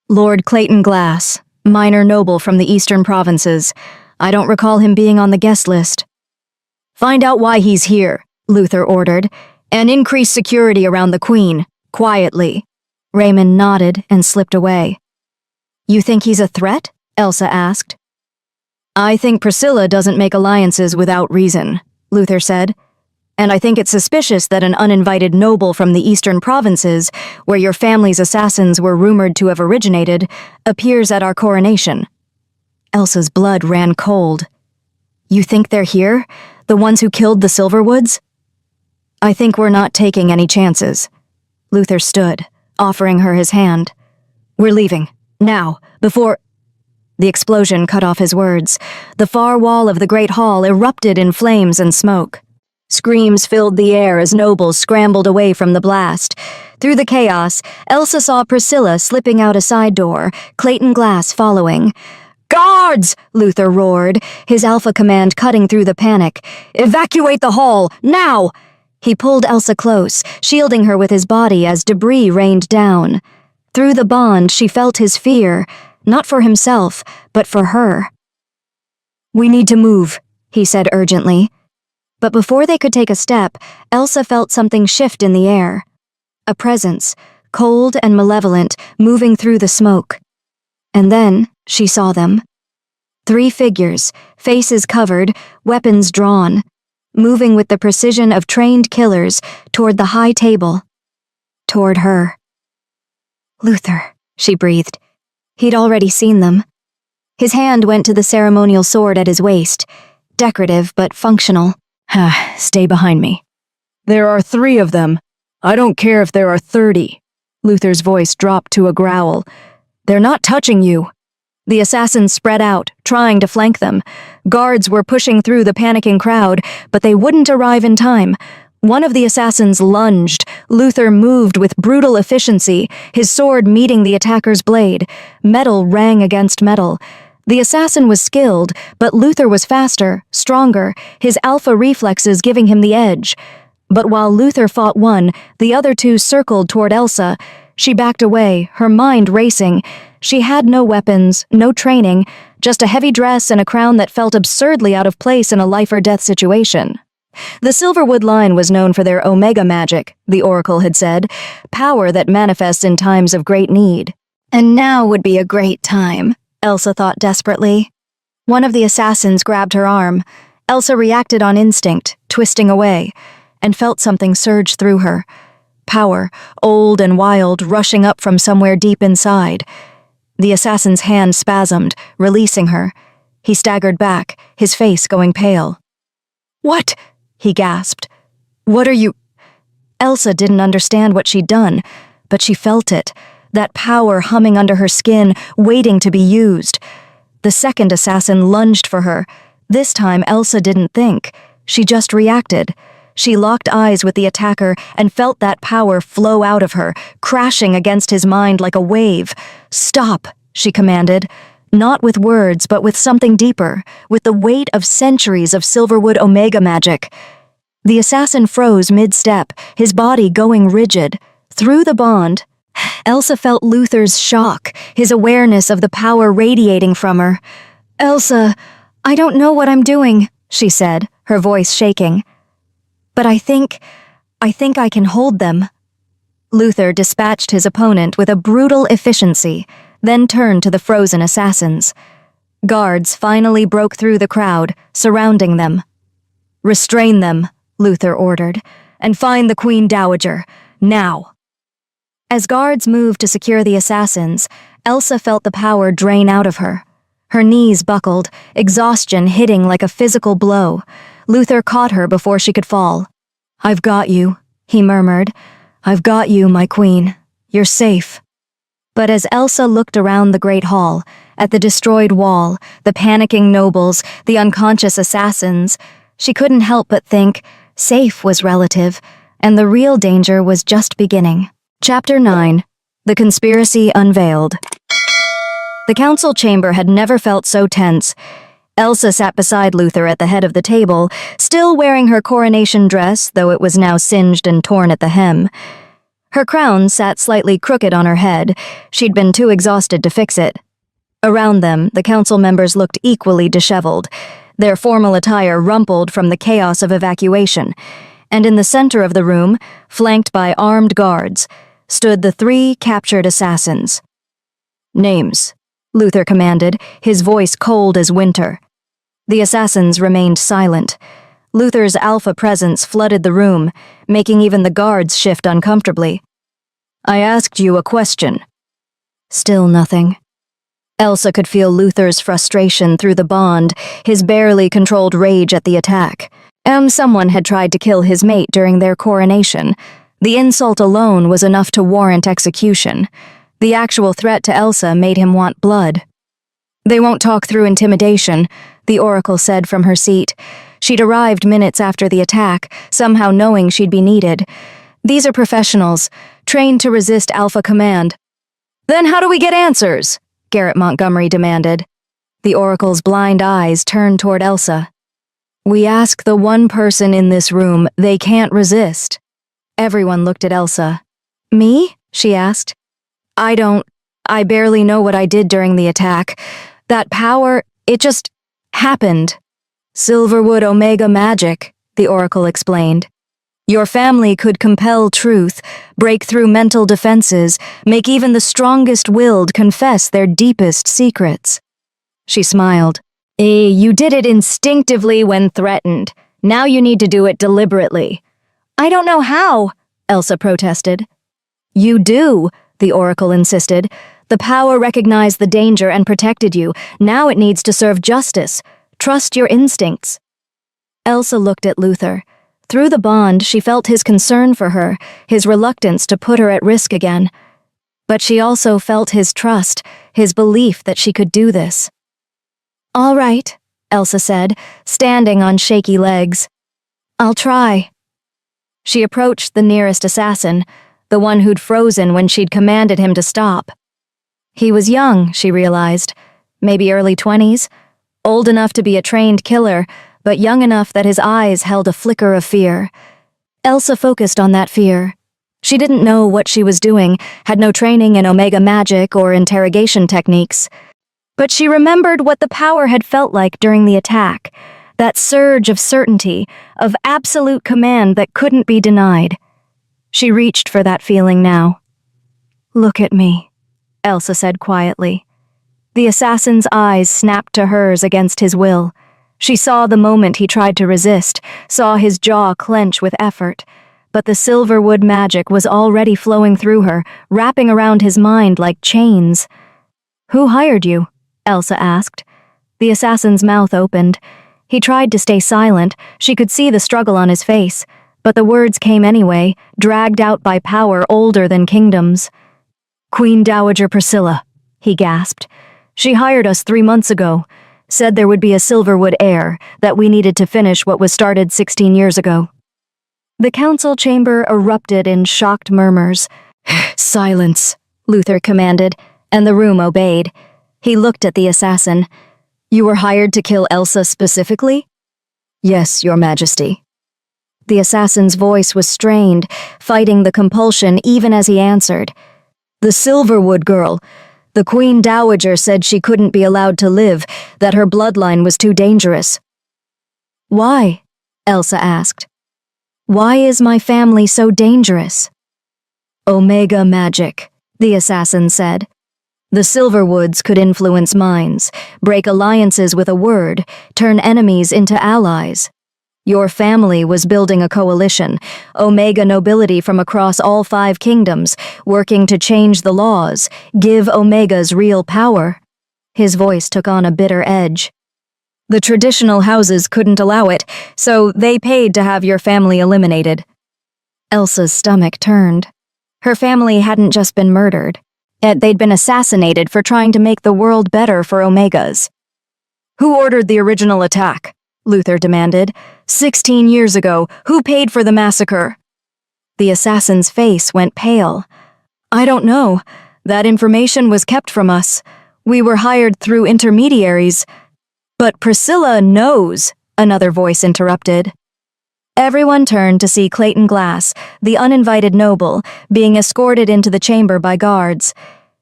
[SPEAKER 1] "Lord Clayton Glass, minor noble from the eastern provinces. I don't recall him being on the guest list." "Find out why he's here," Luther ordered, "and increase security around the Queen, quietly." Raymond nodded and slipped away. "You think he's a threat?" Elsa asked. "I think Priscilla doesn't make alliances without reason," Luther said. "And I think it's suspicious that an uninvited noble from the eastern provinces, where your family's assassins were rumored to have originated, appears at our coronation." Elsa's blood ran cold. "You think they're here? The ones who killed the Silverwoods?" "I think we're not taking any chances." Luther stood, offering her his hand. "We're leaving. Now, before—" The explosion cut off his words. The far wall of the great hall erupted in flames and smoke. Screams filled the air as nobles scrambled away from the blast. Through the chaos, Elsa saw Priscilla slipping out a side door, Clayton Glass following. "Guards!" Luther roared, his alpha command cutting through the panic. "Evacuate the hall, now!" He pulled Elsa close, shielding her with his body as debris rained down. Through the bond, she felt his fear, not for himself, but for her. "We need to move," he said urgently. But before they could take a step, Elsa felt something shift in the air. A presence, cold and malevolent, moving through the smoke. And then she saw them. 3 figures, faces covered, weapons drawn, moving with the precision of trained killers toward the high table. Toward her. "Luther," she breathed. He'd already seen them. His hand went to the ceremonial sword at his waist, decorative but functional. "Stay behind me." "There are 3 of them. I don't care if there are 30. Luther's voice dropped to a growl. "They're not touching you." The assassins spread out, trying to flank them. Guards were pushing through the panicking crowd, but they wouldn't arrive in time. One of the assassins lunged. Luther moved with brutal efficiency, his sword meeting the attacker's blade. Metal rang against metal. The assassin was skilled, but Luther was faster, stronger, his alpha reflexes giving him the edge. But while Luther fought one, the other two circled toward Elsa. She backed away, her mind racing. She had no weapons, no training, just a heavy dress and a crown that felt absurdly out of place in a life-or-death situation. The Silverwood line was known for their Omega magic, the Oracle had said, power that manifests in times of great need. And now would be a great time, Elsa thought desperately. One of the assassins grabbed her arm. Elsa reacted on instinct, twisting away, and felt something surge through her. Power, old and wild, rushing up from somewhere deep inside. The assassin's hand spasmed, releasing her. He staggered back, his face going pale. "What?" he gasped. "What are you—" Elsa didn't understand what she'd done, but she felt it, that power humming under her skin, waiting to be used. The second assassin lunged for her. This time Elsa didn't think. She just reacted. She locked eyes with the attacker and felt that power flow out of her, crashing against his mind like a wave. "Stop," she commanded. Not with words, but with something deeper, with the weight of centuries of Silverwood Omega magic. The assassin froze mid-step, his body going rigid. Through the bond, Elsa felt Luther's shock, his awareness of the power radiating from her. "Elsa, I don't know what I'm doing," she said, her voice shaking. "But I think I can hold them." Luther dispatched his opponent with a brutal efficiency, then turned to the frozen assassins. Guards finally broke through the crowd, surrounding them. "Restrain them," Luther ordered, "and find the Queen Dowager, now." As guards moved to secure the assassins, Elsa felt the power drain out of her. Her knees buckled, exhaustion hitting like a physical blow. Luther caught her before she could fall. "I've got you," he murmured. "I've got you, my queen. You're safe." But as Elsa looked around the great hall, at the destroyed wall, the panicking nobles, the unconscious assassins, she couldn't help but think safe was relative, and the real danger was just beginning. Chapter 9. The Conspiracy Unveiled. The council chamber had never felt so tense. Elsa sat beside Luther at the head of the table, still wearing her coronation dress, though it was now singed and torn at the hem. Her crown sat slightly crooked on her head. She'd been too exhausted to fix it. Around them, the council members looked equally disheveled, their formal attire rumpled from the chaos of evacuation, and in the center of the room, flanked by armed guards, stood the 3 captured assassins. "Names," Luther commanded, his voice cold as winter. The assassins remained silent. Luther's alpha presence flooded the room, making even the guards shift uncomfortably. "I asked you a question." Still nothing. Elsa could feel Luther's frustration through the bond, his barely controlled rage at the attack. Someone had tried to kill his mate during their coronation. The insult alone was enough to warrant execution. The actual threat to Elsa made him want blood. "They won't talk through intimidation," the Oracle said from her seat. She'd arrived minutes after the attack, somehow knowing she'd be needed. "These are professionals, trained to resist Alpha command." "Then how do we get answers?" Garrett Montgomery demanded. The Oracle's blind eyes turned toward Elsa. "We ask the one person in this room they can't resist." Everyone looked at Elsa. "Me?" she asked. I barely know what I did during the attack. That power, it just happened." "Silverwood Omega magic," the Oracle explained. "Your family could compel truth, break through mental defenses, make even the strongest-willed confess their deepest secrets." She smiled. You did it instinctively when threatened. Now you need to do it deliberately." "I don't know how," Elsa protested. "You do," the Oracle insisted. "The power recognized the danger and protected you. Now it needs to serve justice. Trust your instincts." Elsa looked at Luther. Through the bond, she felt his concern for her, his reluctance to put her at risk again. But she also felt his trust, his belief that she could do this. "All right," Elsa said, standing on shaky legs. "I'll try." She approached the nearest assassin, the one who'd frozen when she'd commanded him to stop. He was young, she realized. maybe early 20s, old enough to be a trained killer, but young enough that his eyes held a flicker of fear. Elsa focused on that fear. She didn't know what she was doing, had no training in Omega magic or interrogation techniques. But she remembered what the power had felt like during the attack, that surge of certainty, of absolute command that couldn't be denied. She reached for that feeling now. "Look at me," Elsa said quietly. The assassin's eyes snapped to hers against his will. She saw the moment he tried to resist, saw his jaw clench with effort. But the silverwood magic was already flowing through her, wrapping around his mind like chains. "Who hired you?" Elsa asked. The assassin's mouth opened. He tried to stay silent. She could see the struggle on his face, but the words came anyway, dragged out by power older than kingdoms. "Queen Dowager Priscilla," he gasped. "She hired us 3 months ago, said there would be a Silverwood heir, that we needed to finish what was started 16 years ago." The council chamber erupted in shocked murmurs. "Silence," Luther commanded, and the room obeyed. He looked at the assassin. "You were hired to kill Elsa specifically?" "Yes, Your Majesty." The assassin's voice was strained, fighting the compulsion even as he answered. "The Silverwood girl. The Queen Dowager said she couldn't be allowed to live, that her bloodline was too dangerous." "Why?" Elsa asked. "Why is my family so dangerous?" "Omega magic," the assassin said. "The Silverwoods could influence minds, break alliances with a word, turn enemies into allies. Your family was building a coalition, Omega nobility from across all 5 kingdoms, working to change the laws, give Omegas real power." His voice took on a bitter edge. "The traditional houses couldn't allow it, so they paid to have your family eliminated." Elsa's stomach turned. Her family hadn't just been murdered. They'd been assassinated for trying to make the world better for Omegas. "Who ordered the original attack?" Luther demanded. 16 years ago, who paid for the massacre?" The assassin's face went pale. "I don't know. That information was kept from us. We were hired through intermediaries." "But Priscilla knows," another voice interrupted. Everyone turned to see Clayton Glass, the uninvited noble, being escorted into the chamber by guards.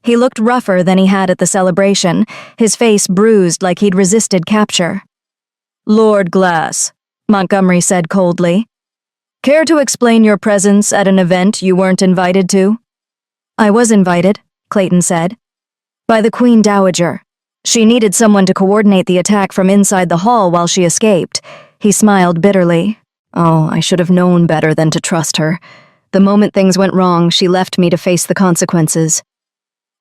[SPEAKER 1] He looked rougher than he had at the celebration, his face bruised like he'd resisted capture. "Lord Glass," Montgomery said coldly. "Care to explain your presence at an event you weren't invited to?" "I was invited," Clayton said. "By the Queen Dowager. She needed someone to coordinate the attack from inside the hall while she escaped." He smiled bitterly. "Oh, I should have known better than to trust her. The moment things went wrong, she left me to face the consequences."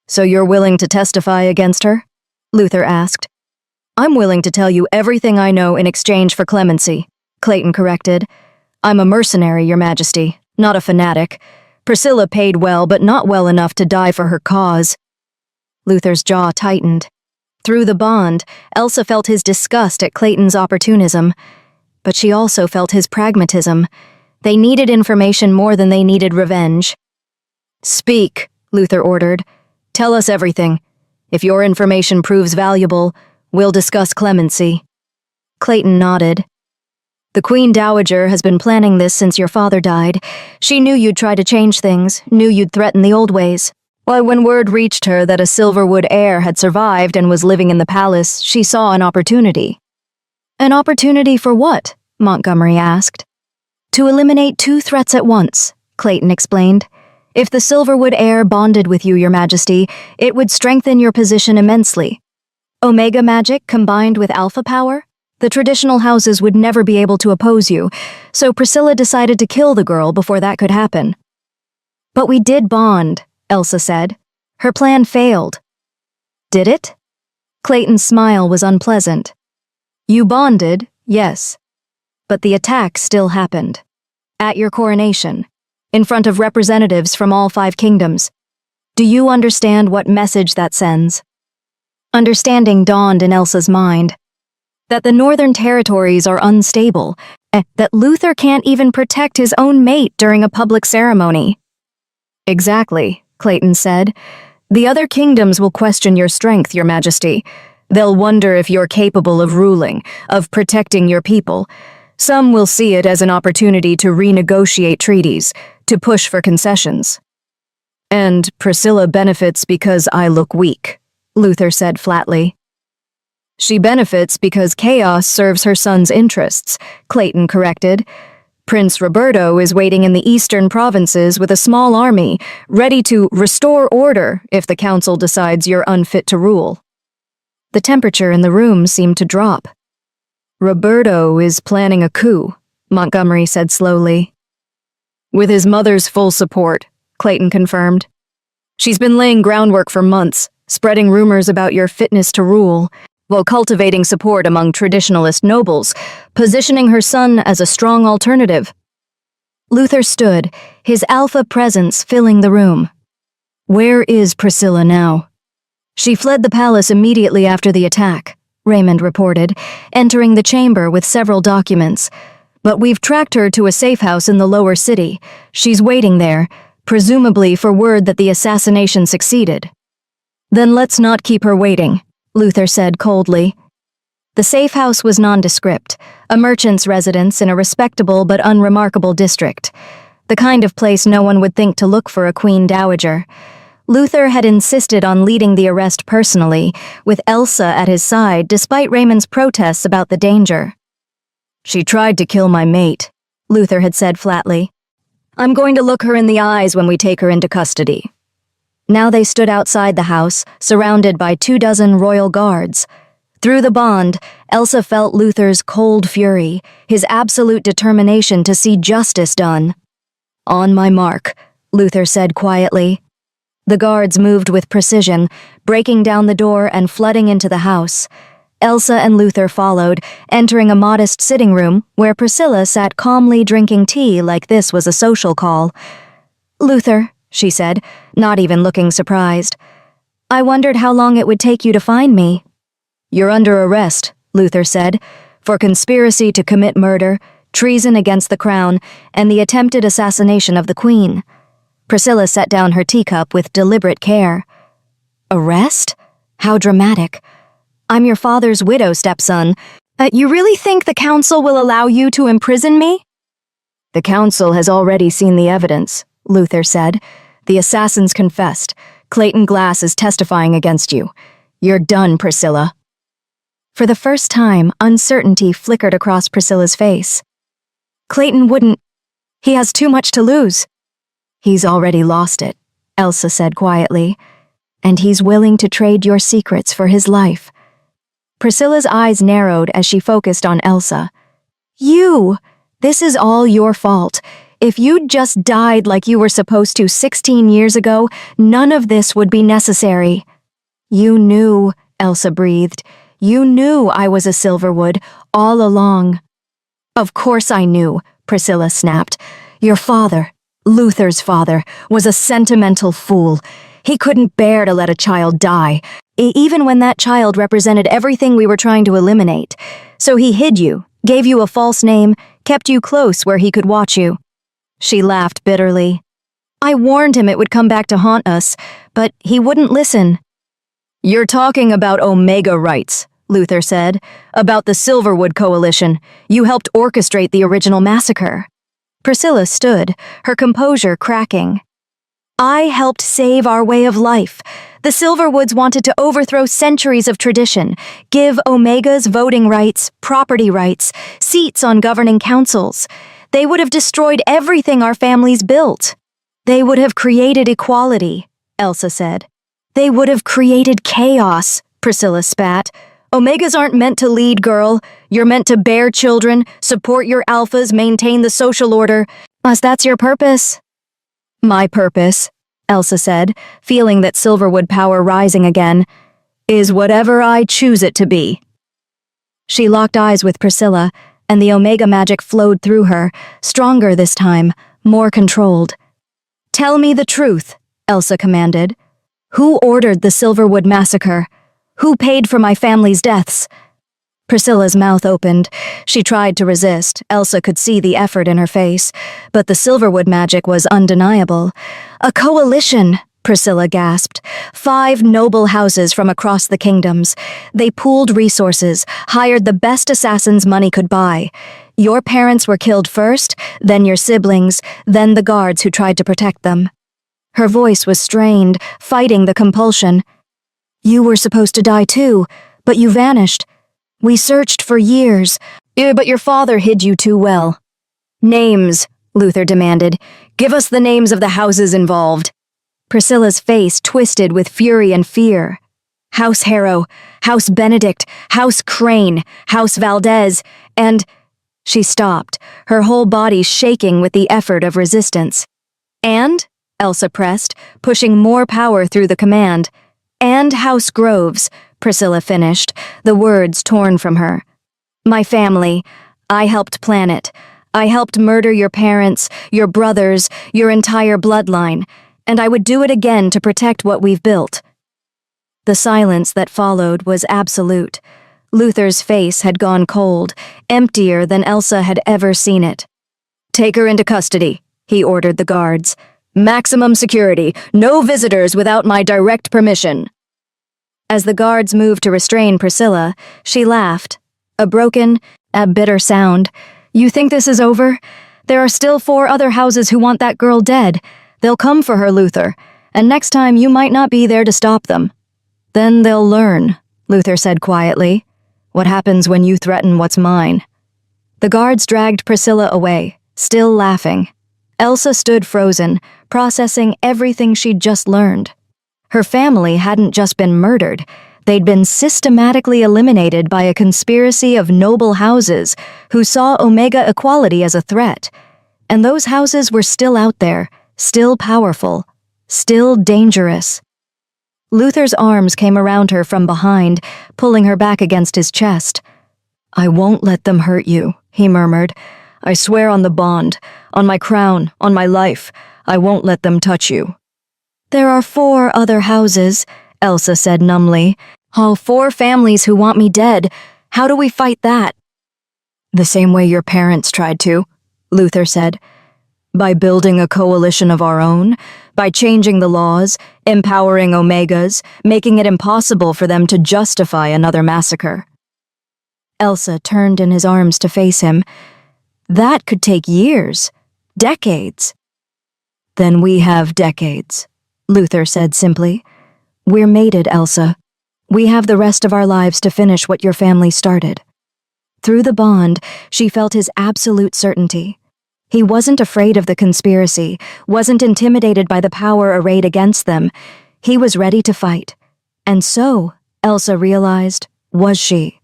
[SPEAKER 1] "So you're willing to testify against her?" Luther asked. "I'm willing to tell you everything I know in exchange for clemency," Clayton corrected. "I'm a mercenary, Your Majesty, not a fanatic. Priscilla paid well, but not well enough to die for her cause." Luther's jaw tightened. Through the bond, Elsa felt his disgust at Clayton's opportunism. But she also felt his pragmatism. They needed information more than they needed revenge. "Speak," Luther ordered. "Tell us everything. If your information proves valuable, we'll discuss clemency." Clayton nodded. "The Queen Dowager has been planning this since your father died. She knew you'd try to change things, knew you'd threaten the old ways. Why, when word reached her that a Silverwood heir had survived and was living in the palace, she saw an opportunity." "An opportunity for what?" Montgomery asked. "To eliminate 2 threats at once," Clayton explained. "If the Silverwood heir bonded with you, Your Majesty, it would strengthen your position immensely. Omega magic combined with alpha power? The traditional houses would never be able to oppose you, so Priscilla decided to kill the girl before that could happen." "But we did bond," Elsa said. "Her plan failed." "Did it?" Clayton's smile was unpleasant. "You bonded, yes. But the attack still happened. At your coronation, in front of representatives from all 5 kingdoms. Do you understand what message that sends?" Understanding dawned in Elsa's mind. That the northern territories are unstable, that Luther can't even protect his own mate during a public ceremony. "Exactly," Clayton said. "The other kingdoms will question your strength, Your Majesty. They'll wonder if you're capable of ruling, of protecting your people. Some will see it as an opportunity to renegotiate treaties, to push for concessions. And Priscilla benefits because I look weak, Luther said flatly. She benefits because chaos serves her son's interests, Clayton corrected. Prince Roberto is waiting in the eastern provinces with a small army, ready to restore order if the council decides you're unfit to rule. The temperature in the room seemed to drop. Roberto is planning a coup, Montgomery said slowly. With his mother's full support, Clayton confirmed. She's been laying groundwork for months, spreading rumors about your fitness to rule, while cultivating support among traditionalist nobles, positioning her son as a strong alternative. Luther stood, his alpha presence filling the room. Where is Priscilla now? She fled the palace immediately after the attack, Raymond reported, entering the chamber with several documents. But we've tracked her to a safe house in the lower city. She's waiting there, presumably for word that the assassination succeeded. Then let's not keep her waiting, Luther said coldly. The safe house was nondescript, a merchant's residence in a respectable but unremarkable district, the kind of place no one would think to look for a queen dowager. Luther had insisted on leading the arrest personally, with Elsa at his side despite Raymond's protests about the danger. She tried to kill my mate, Luther had said flatly. I'm going to look her in the eyes when we take her into custody. Now they stood outside the house, surrounded by 24 royal guards. Through the bond, Elsa felt Luther's cold fury, his absolute determination to see justice done. On my mark, Luther said quietly. The guards moved with precision, breaking down the door and flooding into the house. Elsa and Luther followed, entering a modest sitting room where Priscilla sat calmly drinking tea like this was a social call. Luther, she said, not even looking surprised. I wondered how long it would take you to find me. You're under arrest, Luther said, for conspiracy to commit murder, treason against the crown, and the attempted assassination of the queen. Priscilla set down her teacup with deliberate care. Arrest? How dramatic. I'm your father's widow, stepson. You really think the council will allow you to imprison me? The council has already seen the evidence, Luther said. The assassins confessed. Clayton Glass is testifying against you. You're done, Priscilla. For the first time, uncertainty flickered across Priscilla's face. Clayton wouldn't. He has too much to lose. He's already lost it, Elsa said quietly. And he's willing to trade your secrets for his life. Priscilla's eyes narrowed as she focused on Elsa. You! This is all your fault. If you'd just died like you were supposed to 16 years ago, none of this would be necessary. You knew, Elsa breathed. You knew I was a Silverwood all along. Of course I knew, Priscilla snapped. Your father, Luther's father, was a sentimental fool. He couldn't bear to let a child die, even when that child represented everything we were trying to eliminate. So he hid you, gave you a false name, kept you close where he could watch you. She laughed bitterly. I warned him it would come back to haunt us, but he wouldn't listen. You're talking about Omega rights, Luther said. About the Silverwood Coalition. You helped orchestrate the original massacre. Priscilla stood, her composure cracking. I helped save our way of life. The Silverwoods wanted to overthrow centuries of tradition, give Omegas voting rights, property rights, seats on governing councils. They would have destroyed everything our families built. They would have created equality, Elsa said. They would have created chaos, Priscilla spat. Omegas aren't meant to lead, girl. You're meant to bear children, support your alphas, maintain the social order. That's your purpose. My purpose, Elsa said, feeling that Silverwood power rising again, is whatever I choose it to be. She locked eyes with Priscilla, and the Omega magic flowed through her, stronger this time, more controlled. Tell me the truth, Elsa commanded. Who ordered the Silverwood massacre? Who paid for my family's deaths? Priscilla's mouth opened. She tried to resist. Elsa could see the effort in her face, but the Silverwood magic was undeniable. A coalition, Priscilla gasped. 5 noble houses from across the kingdoms. They pooled resources, hired the best assassins money could buy. Your parents were killed first, then your siblings, then the guards who tried to protect them. Her voice was strained, fighting the compulsion. You were supposed to die too, but you vanished. We searched for years, but your father hid you too well. Names, Luther demanded. Give us the names of the houses involved. Priscilla's face twisted with fury and fear. House Harrow, House Benedict, House Crane, House Valdez, and... She stopped, her whole body shaking with the effort of resistance. And, Elsa pressed, pushing more power through the command. And House Groves, Priscilla finished, the words torn from her. My family. I helped plan it. I helped murder your parents, your brothers, your entire bloodline, and I would do it again to protect what we've built. The silence that followed was absolute. Luther's face had gone cold, emptier than Elsa had ever seen it. Take her into custody, he ordered the guards. Maximum security, no visitors without my direct permission. As the guards moved to restrain Priscilla, she laughed. A broken, a bitter sound. You think this is over? There are still 4 other houses who want that girl dead. They'll come for her, Luther, and next time you might not be there to stop them. Then they'll learn, Luther said quietly. What happens when you threaten what's mine? The guards dragged Priscilla away, still laughing. Elsa stood frozen, processing everything she'd just learned. Her family hadn't just been murdered. They'd been systematically eliminated by a conspiracy of noble houses who saw Omega equality as a threat. And those houses were still out there, still powerful, still dangerous. Luther's arms came around her from behind, pulling her back against his chest. I won't let them hurt you, he murmured. I swear on the bond, on my crown, on my life, I won't let them touch you. There are 4 other houses, Elsa said numbly. Oh, 4 families who want me dead. How do we fight that? The same way your parents tried to, Luther said. By building a coalition of our own, by changing the laws, empowering Omegas, making it impossible for them to justify another massacre. Elsa turned in his arms to face him. That could take years, decades. Then we have decades, Luther said simply. We're mated, Elsa. We have the rest of our lives to finish what your family started. Through the bond, she felt his absolute certainty. He wasn't afraid of the conspiracy, wasn't intimidated by the power arrayed against them. He was ready to fight. And so, Elsa realized, was she.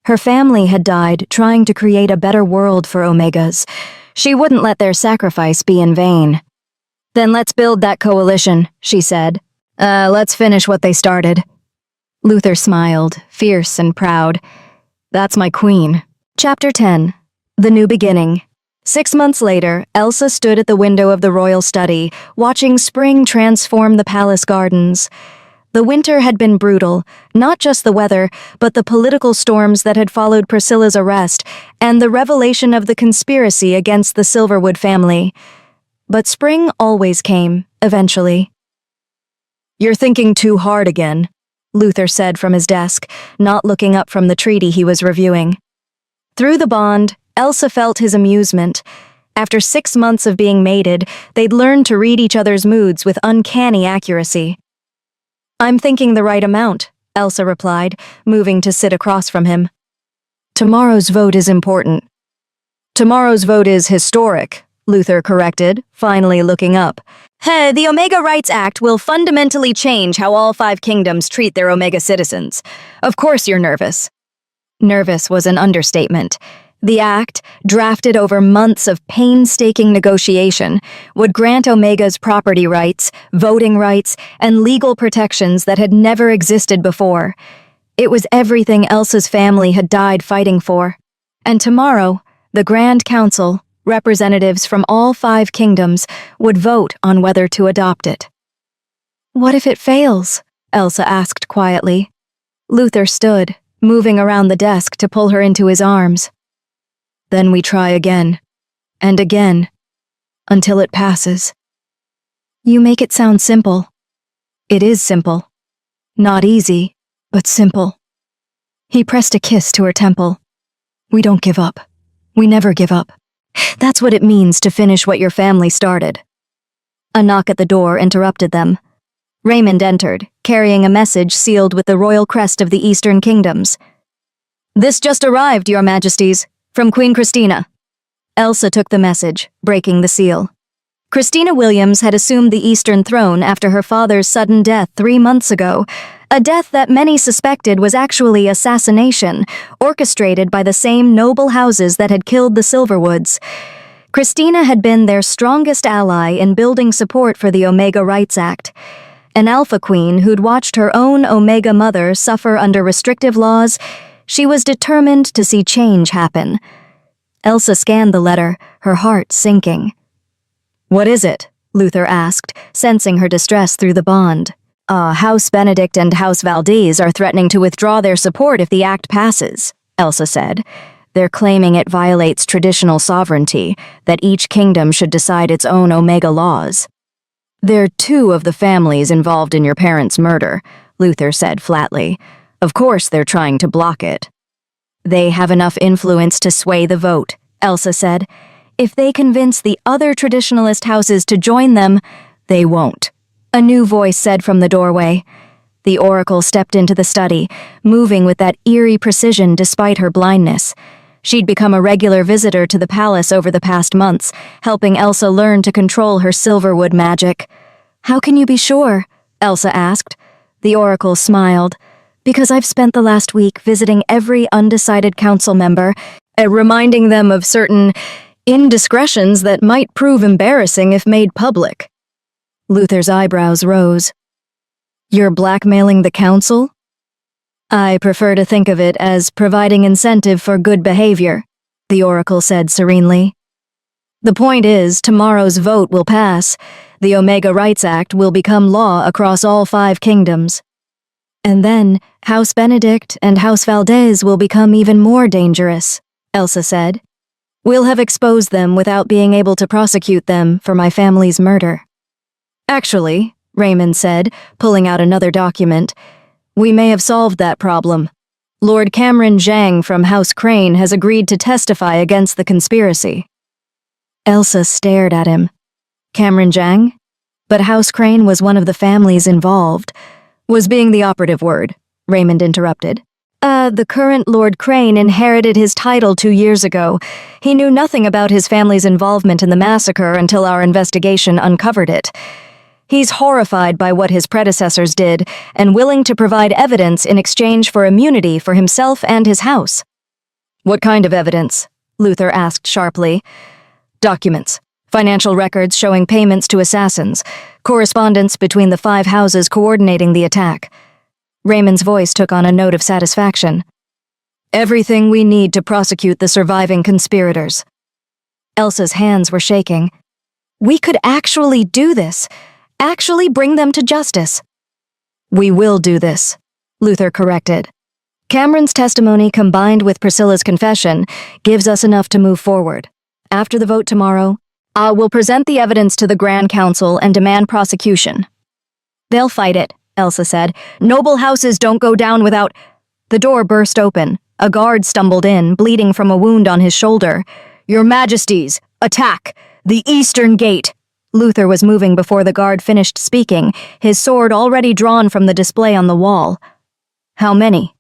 [SPEAKER 1] Her family had died trying to create a better world for Omegas. She wouldn't let their sacrifice be in vain. Then let's build that coalition, she said. Let's finish what they started. Luther smiled, fierce and proud. That's my queen. Chapter 10. The New Beginning. 6 months later, Elsa stood at the window of the royal study, watching spring transform the palace gardens. The winter had been brutal, not just the weather, but the political storms that had followed Priscilla's arrest and the revelation of the conspiracy against the Silverwood family. But spring always came, eventually. You're thinking too hard again, Luther said from his desk, not looking up from the treaty he was reviewing. Through the bond, Elsa felt his amusement. After 6 months of being mated, they'd learned to read each other's moods with uncanny accuracy. I'm thinking the right amount, Elsa replied, moving to sit across from him. Tomorrow's vote is important. Tomorrow's vote is historic, Luther corrected, finally looking up. The Omega Rights Act will fundamentally change how all 5 kingdoms treat their Omega citizens. Of course you're nervous. Nervous was an understatement. The act, drafted over months of painstaking negotiation, would grant Omegas property rights, voting rights, and legal protections that had never existed before. It was everything Elsa's family had died fighting for. And tomorrow, the Grand Council, representatives from all 5 kingdoms, would vote on whether to adopt it. What if it fails? Elsa asked quietly. Luther stood, moving around the desk to pull her into his arms. Then we try again, and again, until it passes. You make it sound simple. It is simple. Not easy, but simple. He pressed a kiss to her temple. We don't give up. We never give up. That's what it means to finish what your family started. A knock at the door interrupted them. Raymond entered, carrying a message sealed with the royal crest of the Eastern Kingdoms. This just arrived, Your Majesties, from Queen Christina. Elsa took the message, breaking the seal. Christina Williams had assumed the Eastern throne after her father's sudden death 3 months ago, a death that many suspected was actually assassination, orchestrated by the same noble houses that had killed the Silverwoods. Christina had been their strongest ally in building support for the Omega Rights Act. An alpha queen who'd watched her own Omega mother suffer under restrictive laws, she was determined to see change happen. Elsa scanned the letter, her heart sinking. What is it? Luther asked, sensing her distress through the bond. House Benedict and House Valdez are threatening to withdraw their support if the act passes, Elsa said. They're claiming it violates traditional sovereignty, that each kingdom should decide its own Omega laws. There are 2 of the families involved in your parents' murder, Luther said flatly. Of course they're trying to block it. They have enough influence to sway the vote, Elsa said. If they convince the other traditionalist houses to join them, they won't. A new voice said from the doorway. The oracle stepped into the study, moving with that eerie precision despite her blindness. She'd become a regular visitor to the palace over the past months, helping Elsa learn to control her Silverwood magic. How can you be sure? Elsa asked. The oracle smiled. Because I've spent the last week visiting every undecided council member, reminding them of certain indiscretions that might prove embarrassing if made public. Luther's eyebrows rose. You're blackmailing the council? I prefer to think of it as providing incentive for good behavior, the oracle said serenely. The point is, tomorrow's vote will pass. The Omega Rights Act will become law across all 5 kingdoms. And then, House Benedict and House Valdez will become even more dangerous, Elsa said. We'll have exposed them without being able to prosecute them for my family's murder. Actually, Raymond said, pulling out another document, we may have solved that problem. Lord Cameron Zhang from House Crane has agreed to testify against the conspiracy. Elsa stared at him. Cameron Zhang? But House Crane was one of the families involved. Was being the operative word, Raymond interrupted. The current Lord Crane inherited his title 2 years ago. He knew nothing about his family's involvement in the massacre until our investigation uncovered it. He's horrified by what his predecessors did and willing to provide evidence in exchange for immunity for himself and his house. What kind of evidence? Luther asked sharply. Documents. Financial records showing payments to assassins. Correspondence between the 5 houses coordinating the attack. Raymond's voice took on a note of satisfaction. Everything we need to prosecute the surviving conspirators. Elsa's hands were shaking. We could actually do this. Actually bring them to justice. We will do this, Luther corrected. Cameron's testimony combined with Priscilla's confession gives us enough to move forward. After the vote tomorrow, we'll present the evidence to the Grand Council and demand prosecution. They'll fight it, Elsa said. Noble houses don't go down without... The door burst open. A guard stumbled in, bleeding from a wound on his shoulder. Your Majesties, attack! The Eastern Gate! Luther was moving before the guard finished speaking, his sword already drawn from the display on the wall. How many?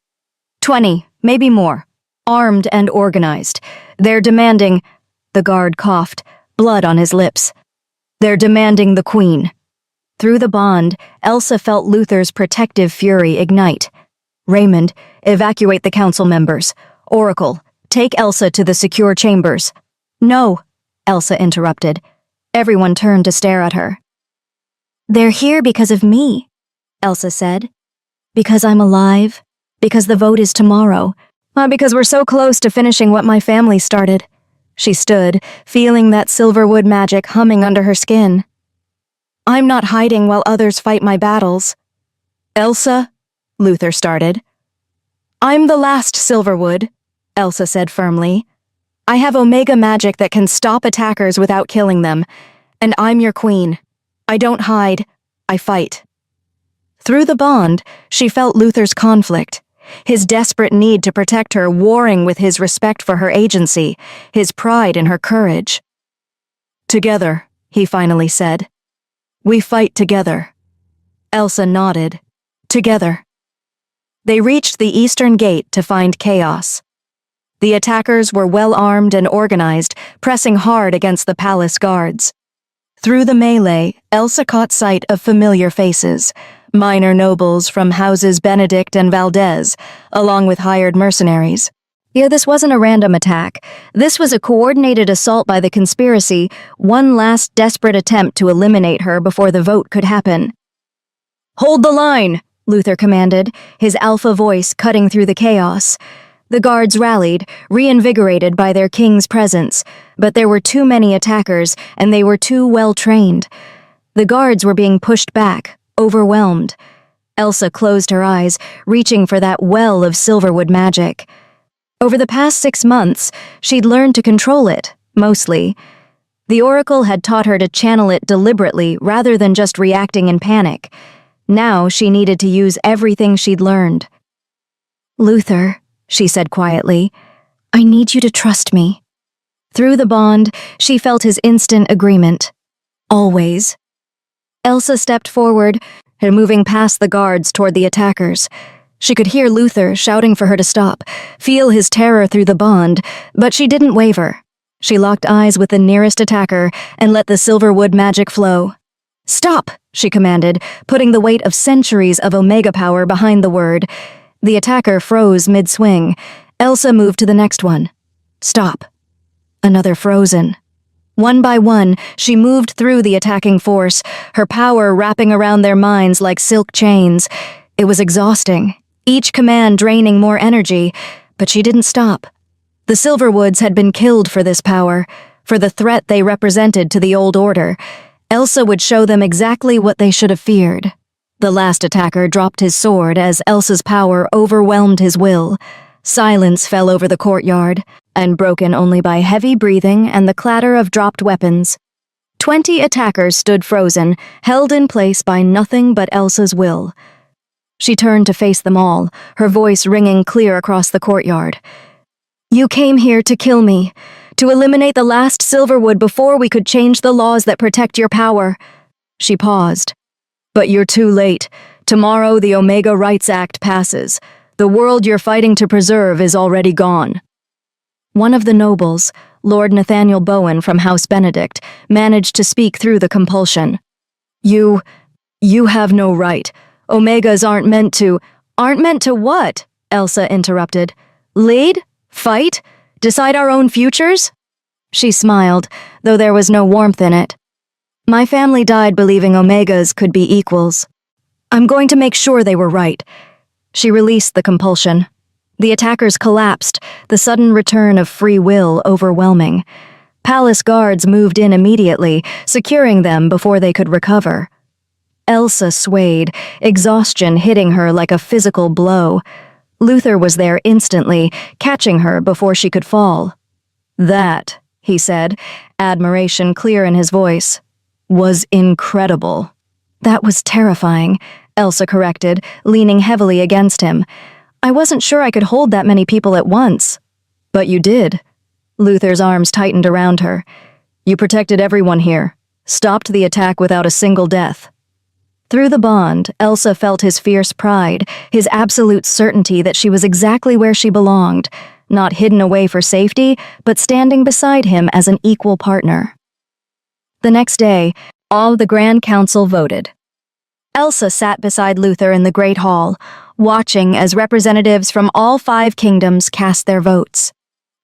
[SPEAKER 1] 20, maybe more. Armed and organized. They're demanding... The guard coughed, blood on his lips. They're demanding the Queen. Through the bond, Elsa felt Luther's protective fury ignite. Raymond, evacuate the council members. Oracle, take Elsa to the secure chambers. No, Elsa interrupted. Everyone turned to stare at her. They're here because of me, Elsa said. Because I'm alive. Because the vote is tomorrow. Because we're so close to finishing what my family started. She stood, feeling that Silverwood magic humming under her skin. I'm not hiding while others fight my battles. Elsa, Luther started. I'm the last Silverwood, Elsa said firmly. I have Omega magic that can stop attackers without killing them, and I'm your queen. I don't hide. I fight. Through the bond, she felt Luther's conflict, his desperate need to protect her warring with his respect for her agency, his pride in her courage. Together, he finally said. We fight together. Elsa nodded. Together. They reached the eastern gate to find chaos. The attackers were well armed and organized, pressing hard against the palace guards. Through the melee, Elsa caught sight of familiar faces, minor nobles from houses Benedict and Valdez, along with hired mercenaries. Yeah, this wasn't a random attack. This was a coordinated assault by the conspiracy, one last desperate attempt to eliminate her before the vote could happen. Hold the line, Luther commanded, his alpha voice cutting through the chaos. The guards rallied, reinvigorated by their king's presence, but there were too many attackers, and they were too well trained. The guards were being pushed back, overwhelmed. Elsa closed her eyes, reaching for that well of Silverwood magic. Over the past 6 months, she'd learned to control it, mostly. The Oracle had taught her to channel it deliberately rather than just reacting in panic. Now she needed to use everything she'd learned. Luther, she said quietly, I need you to trust me. Through the bond, she felt his instant agreement. Always. Elsa stepped forward, moving past the guards toward the attackers. She could hear Luther shouting for her to stop, feel his terror through the bond, but she didn't waver. She locked eyes with the nearest attacker and let the Silverwood magic flow. Stop, she commanded, putting the weight of centuries of Omega power behind the word. The attacker froze mid-swing. Elsa moved to the next one. Stop. Another frozen. One by one, she moved through the attacking force, her power wrapping around their minds like silk chains. It was exhausting, each command draining more energy, but she didn't stop. The Silverwoods had been killed for this power, for the threat they represented to the old order. Elsa would show them exactly what they should have feared. The last attacker dropped his sword as Elsa's power overwhelmed his will. Silence fell over the courtyard, and broken only by heavy breathing and the clatter of dropped weapons. 20 attackers stood frozen, held in place by nothing but Elsa's will. She turned to face them all, her voice ringing clear across the courtyard. You came here to kill me, to eliminate the last Silverwood before we could change the laws that protect your power. She paused. But you're too late. Tomorrow the Omega Rights Act passes. The world you're fighting to preserve is already gone. One of the nobles, Lord Nathaniel Bowen from House Benedict, managed to speak through the compulsion. You have no right. Omegas aren't meant to— Aren't meant to what? Elsa interrupted. Lead? Fight? Decide our own futures? She smiled, though there was no warmth in it. My family died believing Omegas could be equals. I'm going to make sure they were right. She released the compulsion. The attackers collapsed, the sudden return of free will overwhelming. Palace guards moved in immediately, securing them before they could recover. Elsa swayed, exhaustion hitting her like a physical blow. Luther was there instantly, catching her before she could fall. That, he said, admiration clear in his voice, was incredible. That was terrifying, Elsa corrected, leaning heavily against him. I wasn't sure I could hold that many people at once. But you did. Luther's arms tightened around her. You protected everyone here, stopped the attack without a single death. Through the bond, Elsa felt his fierce pride, his absolute certainty that she was exactly where she belonged, not hidden away for safety, but standing beside him as an equal partner. The next day, all the Grand Council voted. Elsa sat beside Luther in the Great Hall, watching as representatives from all 5 kingdoms cast their votes.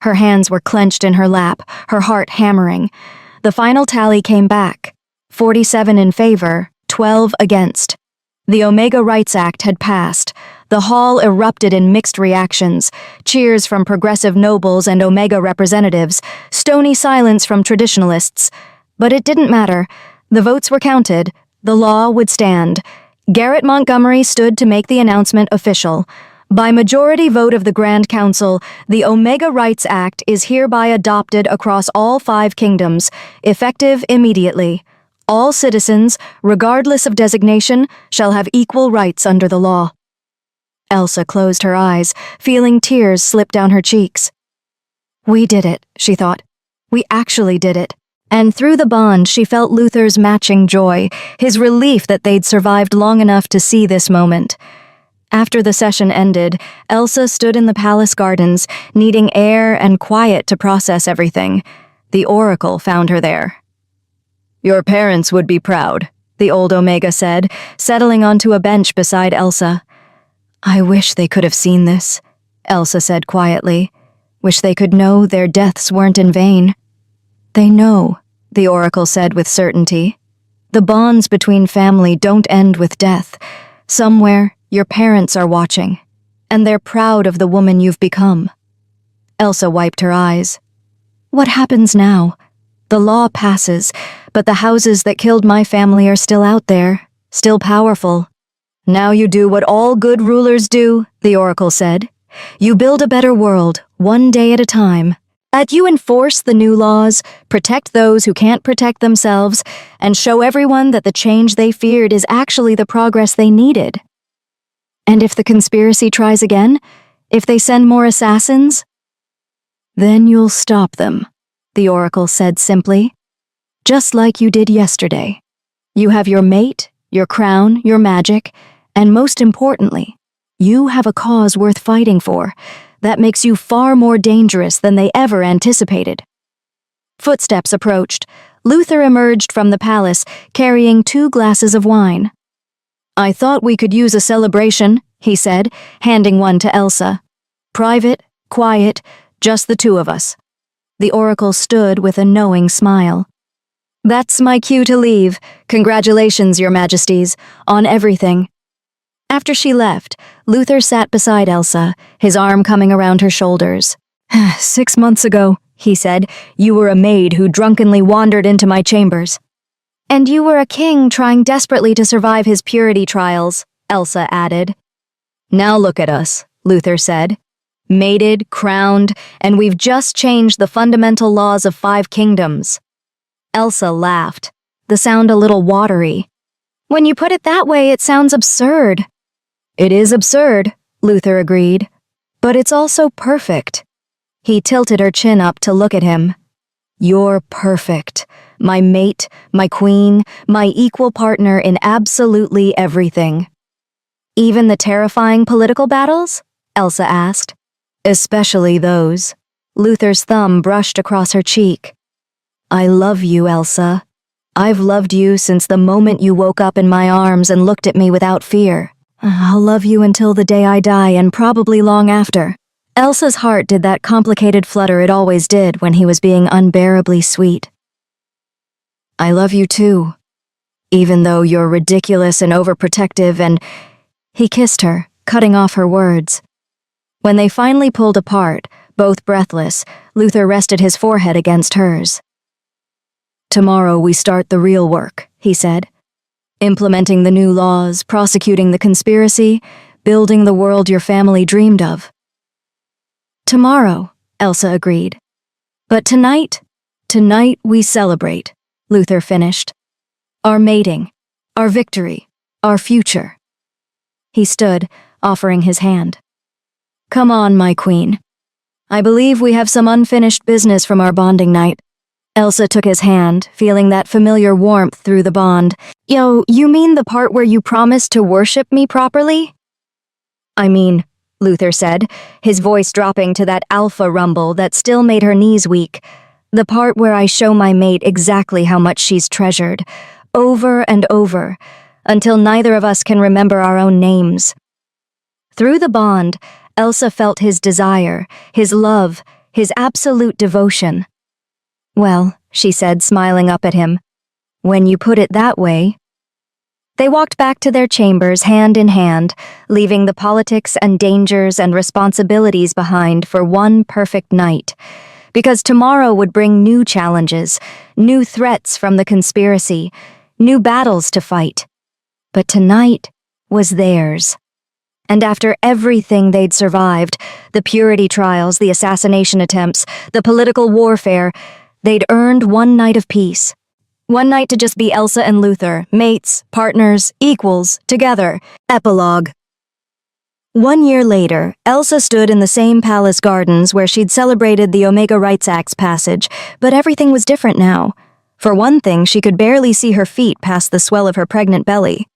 [SPEAKER 1] Her hands were clenched in her lap, her heart hammering. The final tally came back, 47 in favor, 12 against. The Omega Rights Act had passed. The hall erupted in mixed reactions, cheers from progressive nobles and Omega representatives, stony silence from traditionalists. But it didn't matter. The votes were counted. The law would stand. Garrett Montgomery stood to make the announcement official. By majority vote of the Grand Council, the Omega Rights Act is hereby adopted across all 5 kingdoms, effective immediately. All citizens, regardless of designation, shall have equal rights under the law. Elsa closed her eyes, feeling tears slip down her cheeks. We did it, she thought. We actually did it. And through the bond, she felt Luther's matching joy, his relief that they'd survived long enough to see this moment. After the session ended, Elsa stood in the palace gardens, needing air and quiet to process everything. The Oracle found her there. Your parents would be proud, the old Omega said, settling onto a bench beside Elsa. I wish they could have seen this, Elsa said quietly. Wish they could know their deaths weren't in vain. They know, the Oracle said with certainty. The bonds between family don't end with death. Somewhere, your parents are watching, and they're proud of the woman you've become. Elsa wiped her eyes. What happens now? The law passes, but the houses that killed my family are still out there, still powerful. Now you do what all good rulers do, the Oracle said. You build a better world, one day at a time. That you enforce the new laws, protect those who can't protect themselves, and show everyone that the change they feared is actually the progress they needed. And if the conspiracy tries again, if they send more assassins, then you'll stop them, the Oracle said simply. Just like you did yesterday. You have your mate, your crown, your magic, and most importantly, you have a cause worth fighting for that makes you far more dangerous than they ever anticipated. Footsteps approached. Luther emerged from the palace, carrying 2 glasses of wine. I thought we could use a celebration, he said, handing one to Elsa. Private, quiet, just the 2 of us. The Oracle stood with a knowing smile. That's my cue to leave. Congratulations, Your Majesties, on everything. After she left, Luther sat beside Elsa, his arm coming around her shoulders. 6 months ago, he said, you were a maid who drunkenly wandered into my chambers. And you were a king trying desperately to survive his purity trials, Elsa added. Now look at us, Luther said. Mated, crowned, and we've just changed the fundamental laws of 5 kingdoms. Elsa laughed, the sound a little watery. When you put it that way, it sounds absurd. It is absurd, Luther agreed, but it's also perfect. He tilted her chin up to look at him. You're perfect. My mate, my queen, my equal partner in absolutely everything. Even the terrifying political battles? Elsa asked. Especially those. Luther's thumb brushed across her cheek. I love you, Elsa. I've loved you since the moment you woke up in my arms and looked at me without fear. I'll love you until the day I die and probably long after. Elsa's heart did that complicated flutter it always did when he was being unbearably sweet. I love you too, even though you're ridiculous and overprotective and... He kissed her, cutting off her words. When they finally pulled apart, both breathless, Luther rested his forehead against hers. Tomorrow we start the real work, he said. Implementing the new laws, prosecuting the conspiracy, building the world your family dreamed of. Tomorrow, Elsa agreed. But tonight we celebrate, Luther finished. Our mating, our victory, our future. He stood, offering his hand. Come on, my queen. I believe we have some unfinished business from our bonding night. Elsa took his hand, feeling that familiar warmth through the bond. Yo, you mean the part where you promised to worship me properly? I mean, Luther said, his voice dropping to that alpha rumble that still made her knees weak. The part where I show my mate exactly how much she's treasured, over and over, until neither of us can remember our own names. Through the bond, Elsa felt his desire, his love, his absolute devotion. Well, she said, smiling up at him, when you put it that way. They walked back to their chambers hand in hand, leaving the politics and dangers and responsibilities behind for one perfect night. Because tomorrow would bring new challenges, new threats from the conspiracy, new battles to fight. But tonight was theirs. And after everything they'd survived, the purity trials, the assassination attempts, the political warfare, they'd earned one night of peace. One night to just be Elsa and Luther, mates, partners, equals, together. Epilogue. 1 year later, Elsa stood in the same palace gardens where she'd celebrated the Omega Rights Act's passage, but everything was different now. For one thing, she could barely see her feet past the swell of her pregnant belly.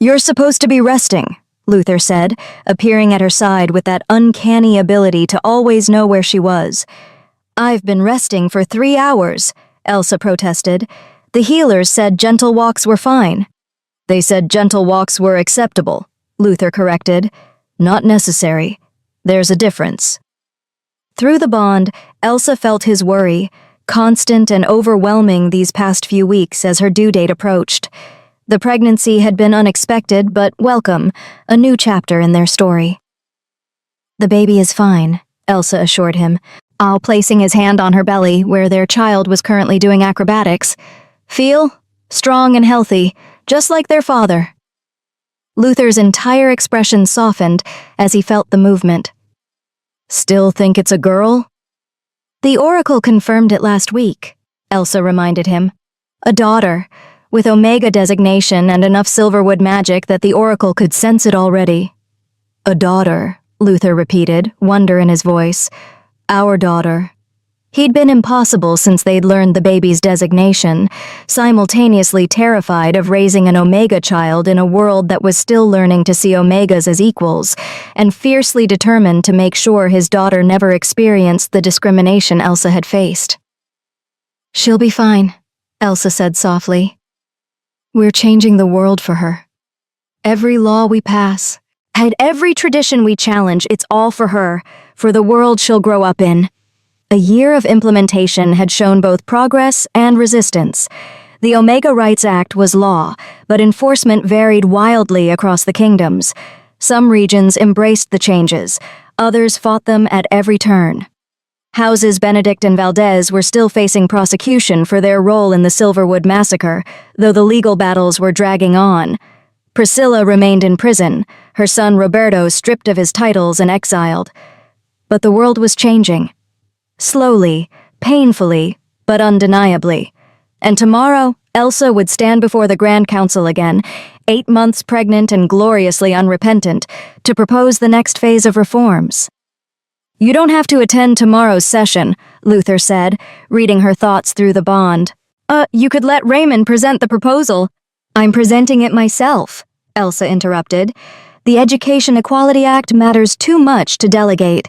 [SPEAKER 1] "You're supposed to be resting," Luther said, appearing at her side with that uncanny ability to always know where she was. "I've been resting for 3 hours," Elsa protested. "The healers said gentle walks were fine." "They said gentle walks were acceptable," Luther corrected. "Not necessary. There's a difference." Through the bond, Elsa felt his worry, constant and overwhelming these past few weeks as her due date approached. The pregnancy had been unexpected but welcome, a new chapter in their story. "The baby is fine," Elsa assured him, placing his hand on her belly where their child was currently doing acrobatics. "Feel? Strong and healthy, just like their father." Luther's entire expression softened as he felt the movement. "Still think it's a girl?" "The Oracle confirmed it last week," Elsa reminded him. "A daughter, with Omega designation and enough Silverwood magic that the Oracle could sense it already." "A daughter," Luther repeated, wonder in his voice. "Our daughter." He'd been impossible since they'd learned the baby's designation, simultaneously terrified of raising an Omega child in a world that was still learning to see Omegas as equals, and fiercely determined to make sure his daughter never experienced the discrimination Elsa had faced. "She'll be fine," Elsa said softly. "We're changing the world for her. Every law we pass, and every tradition we challenge, it's all for her, for the world she'll grow up in." A year of implementation had shown both progress and resistance. The Omega Rights Act was law, but enforcement varied wildly across the kingdoms. Some regions embraced the changes, others fought them at every turn. Houses Benedict and Valdez were still facing prosecution for their role in the Silverwood massacre, though the legal battles were dragging on. Priscilla remained in prison, her son Roberto stripped of his titles and exiled. But the world was changing. Slowly, painfully, but undeniably. And tomorrow, Elsa would stand before the Grand Council again, 8 months pregnant and gloriously unrepentant, to propose the next phase of reforms. "You don't have to attend tomorrow's session," Luther said, reading her thoughts through the bond. You could let Raymond present the proposal." "I'm presenting it myself," Elsa interrupted. "The Education Equality Act matters too much to delegate."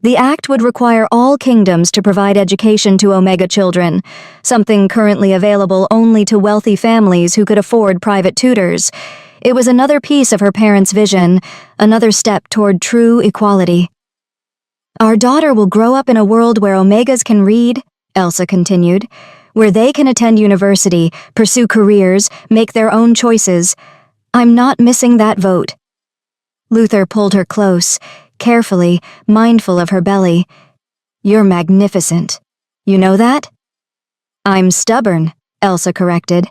[SPEAKER 1] The act would require all kingdoms to provide education to Omega children, something currently available only to wealthy families who could afford private tutors. It was another piece of her parents' vision, another step toward true equality. "Our daughter will grow up in a world where Omegas can read," Elsa continued, "where they can attend university, pursue careers, make their own choices. I'm not missing that vote." Luther pulled her close, carefully, mindful of her belly. "You're magnificent. You know that?" "I'm stubborn," Elsa corrected.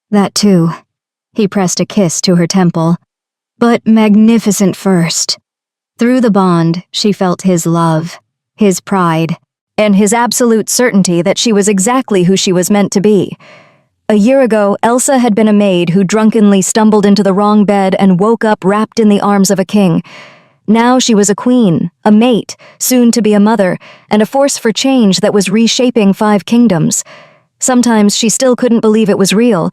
[SPEAKER 1] "That too." He pressed a kiss to her temple. "But magnificent first." Through the bond, she felt his love, his pride, and his absolute certainty that she was exactly who she was meant to be. A year ago, Elsa had been a maid who drunkenly stumbled into the wrong bed and woke up wrapped in the arms of a king. Now she was a queen, a mate, soon to be a mother, and a force for change that was reshaping 5 kingdoms. Sometimes she still couldn't believe it was real,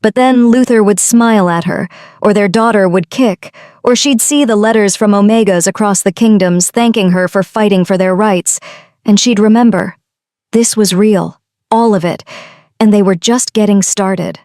[SPEAKER 1] but then Luther would smile at her, or their daughter would kick, or she'd see the letters from Omegas across the kingdoms thanking her for fighting for their rights, and she'd remember. This was real, all of it, and they were just getting started.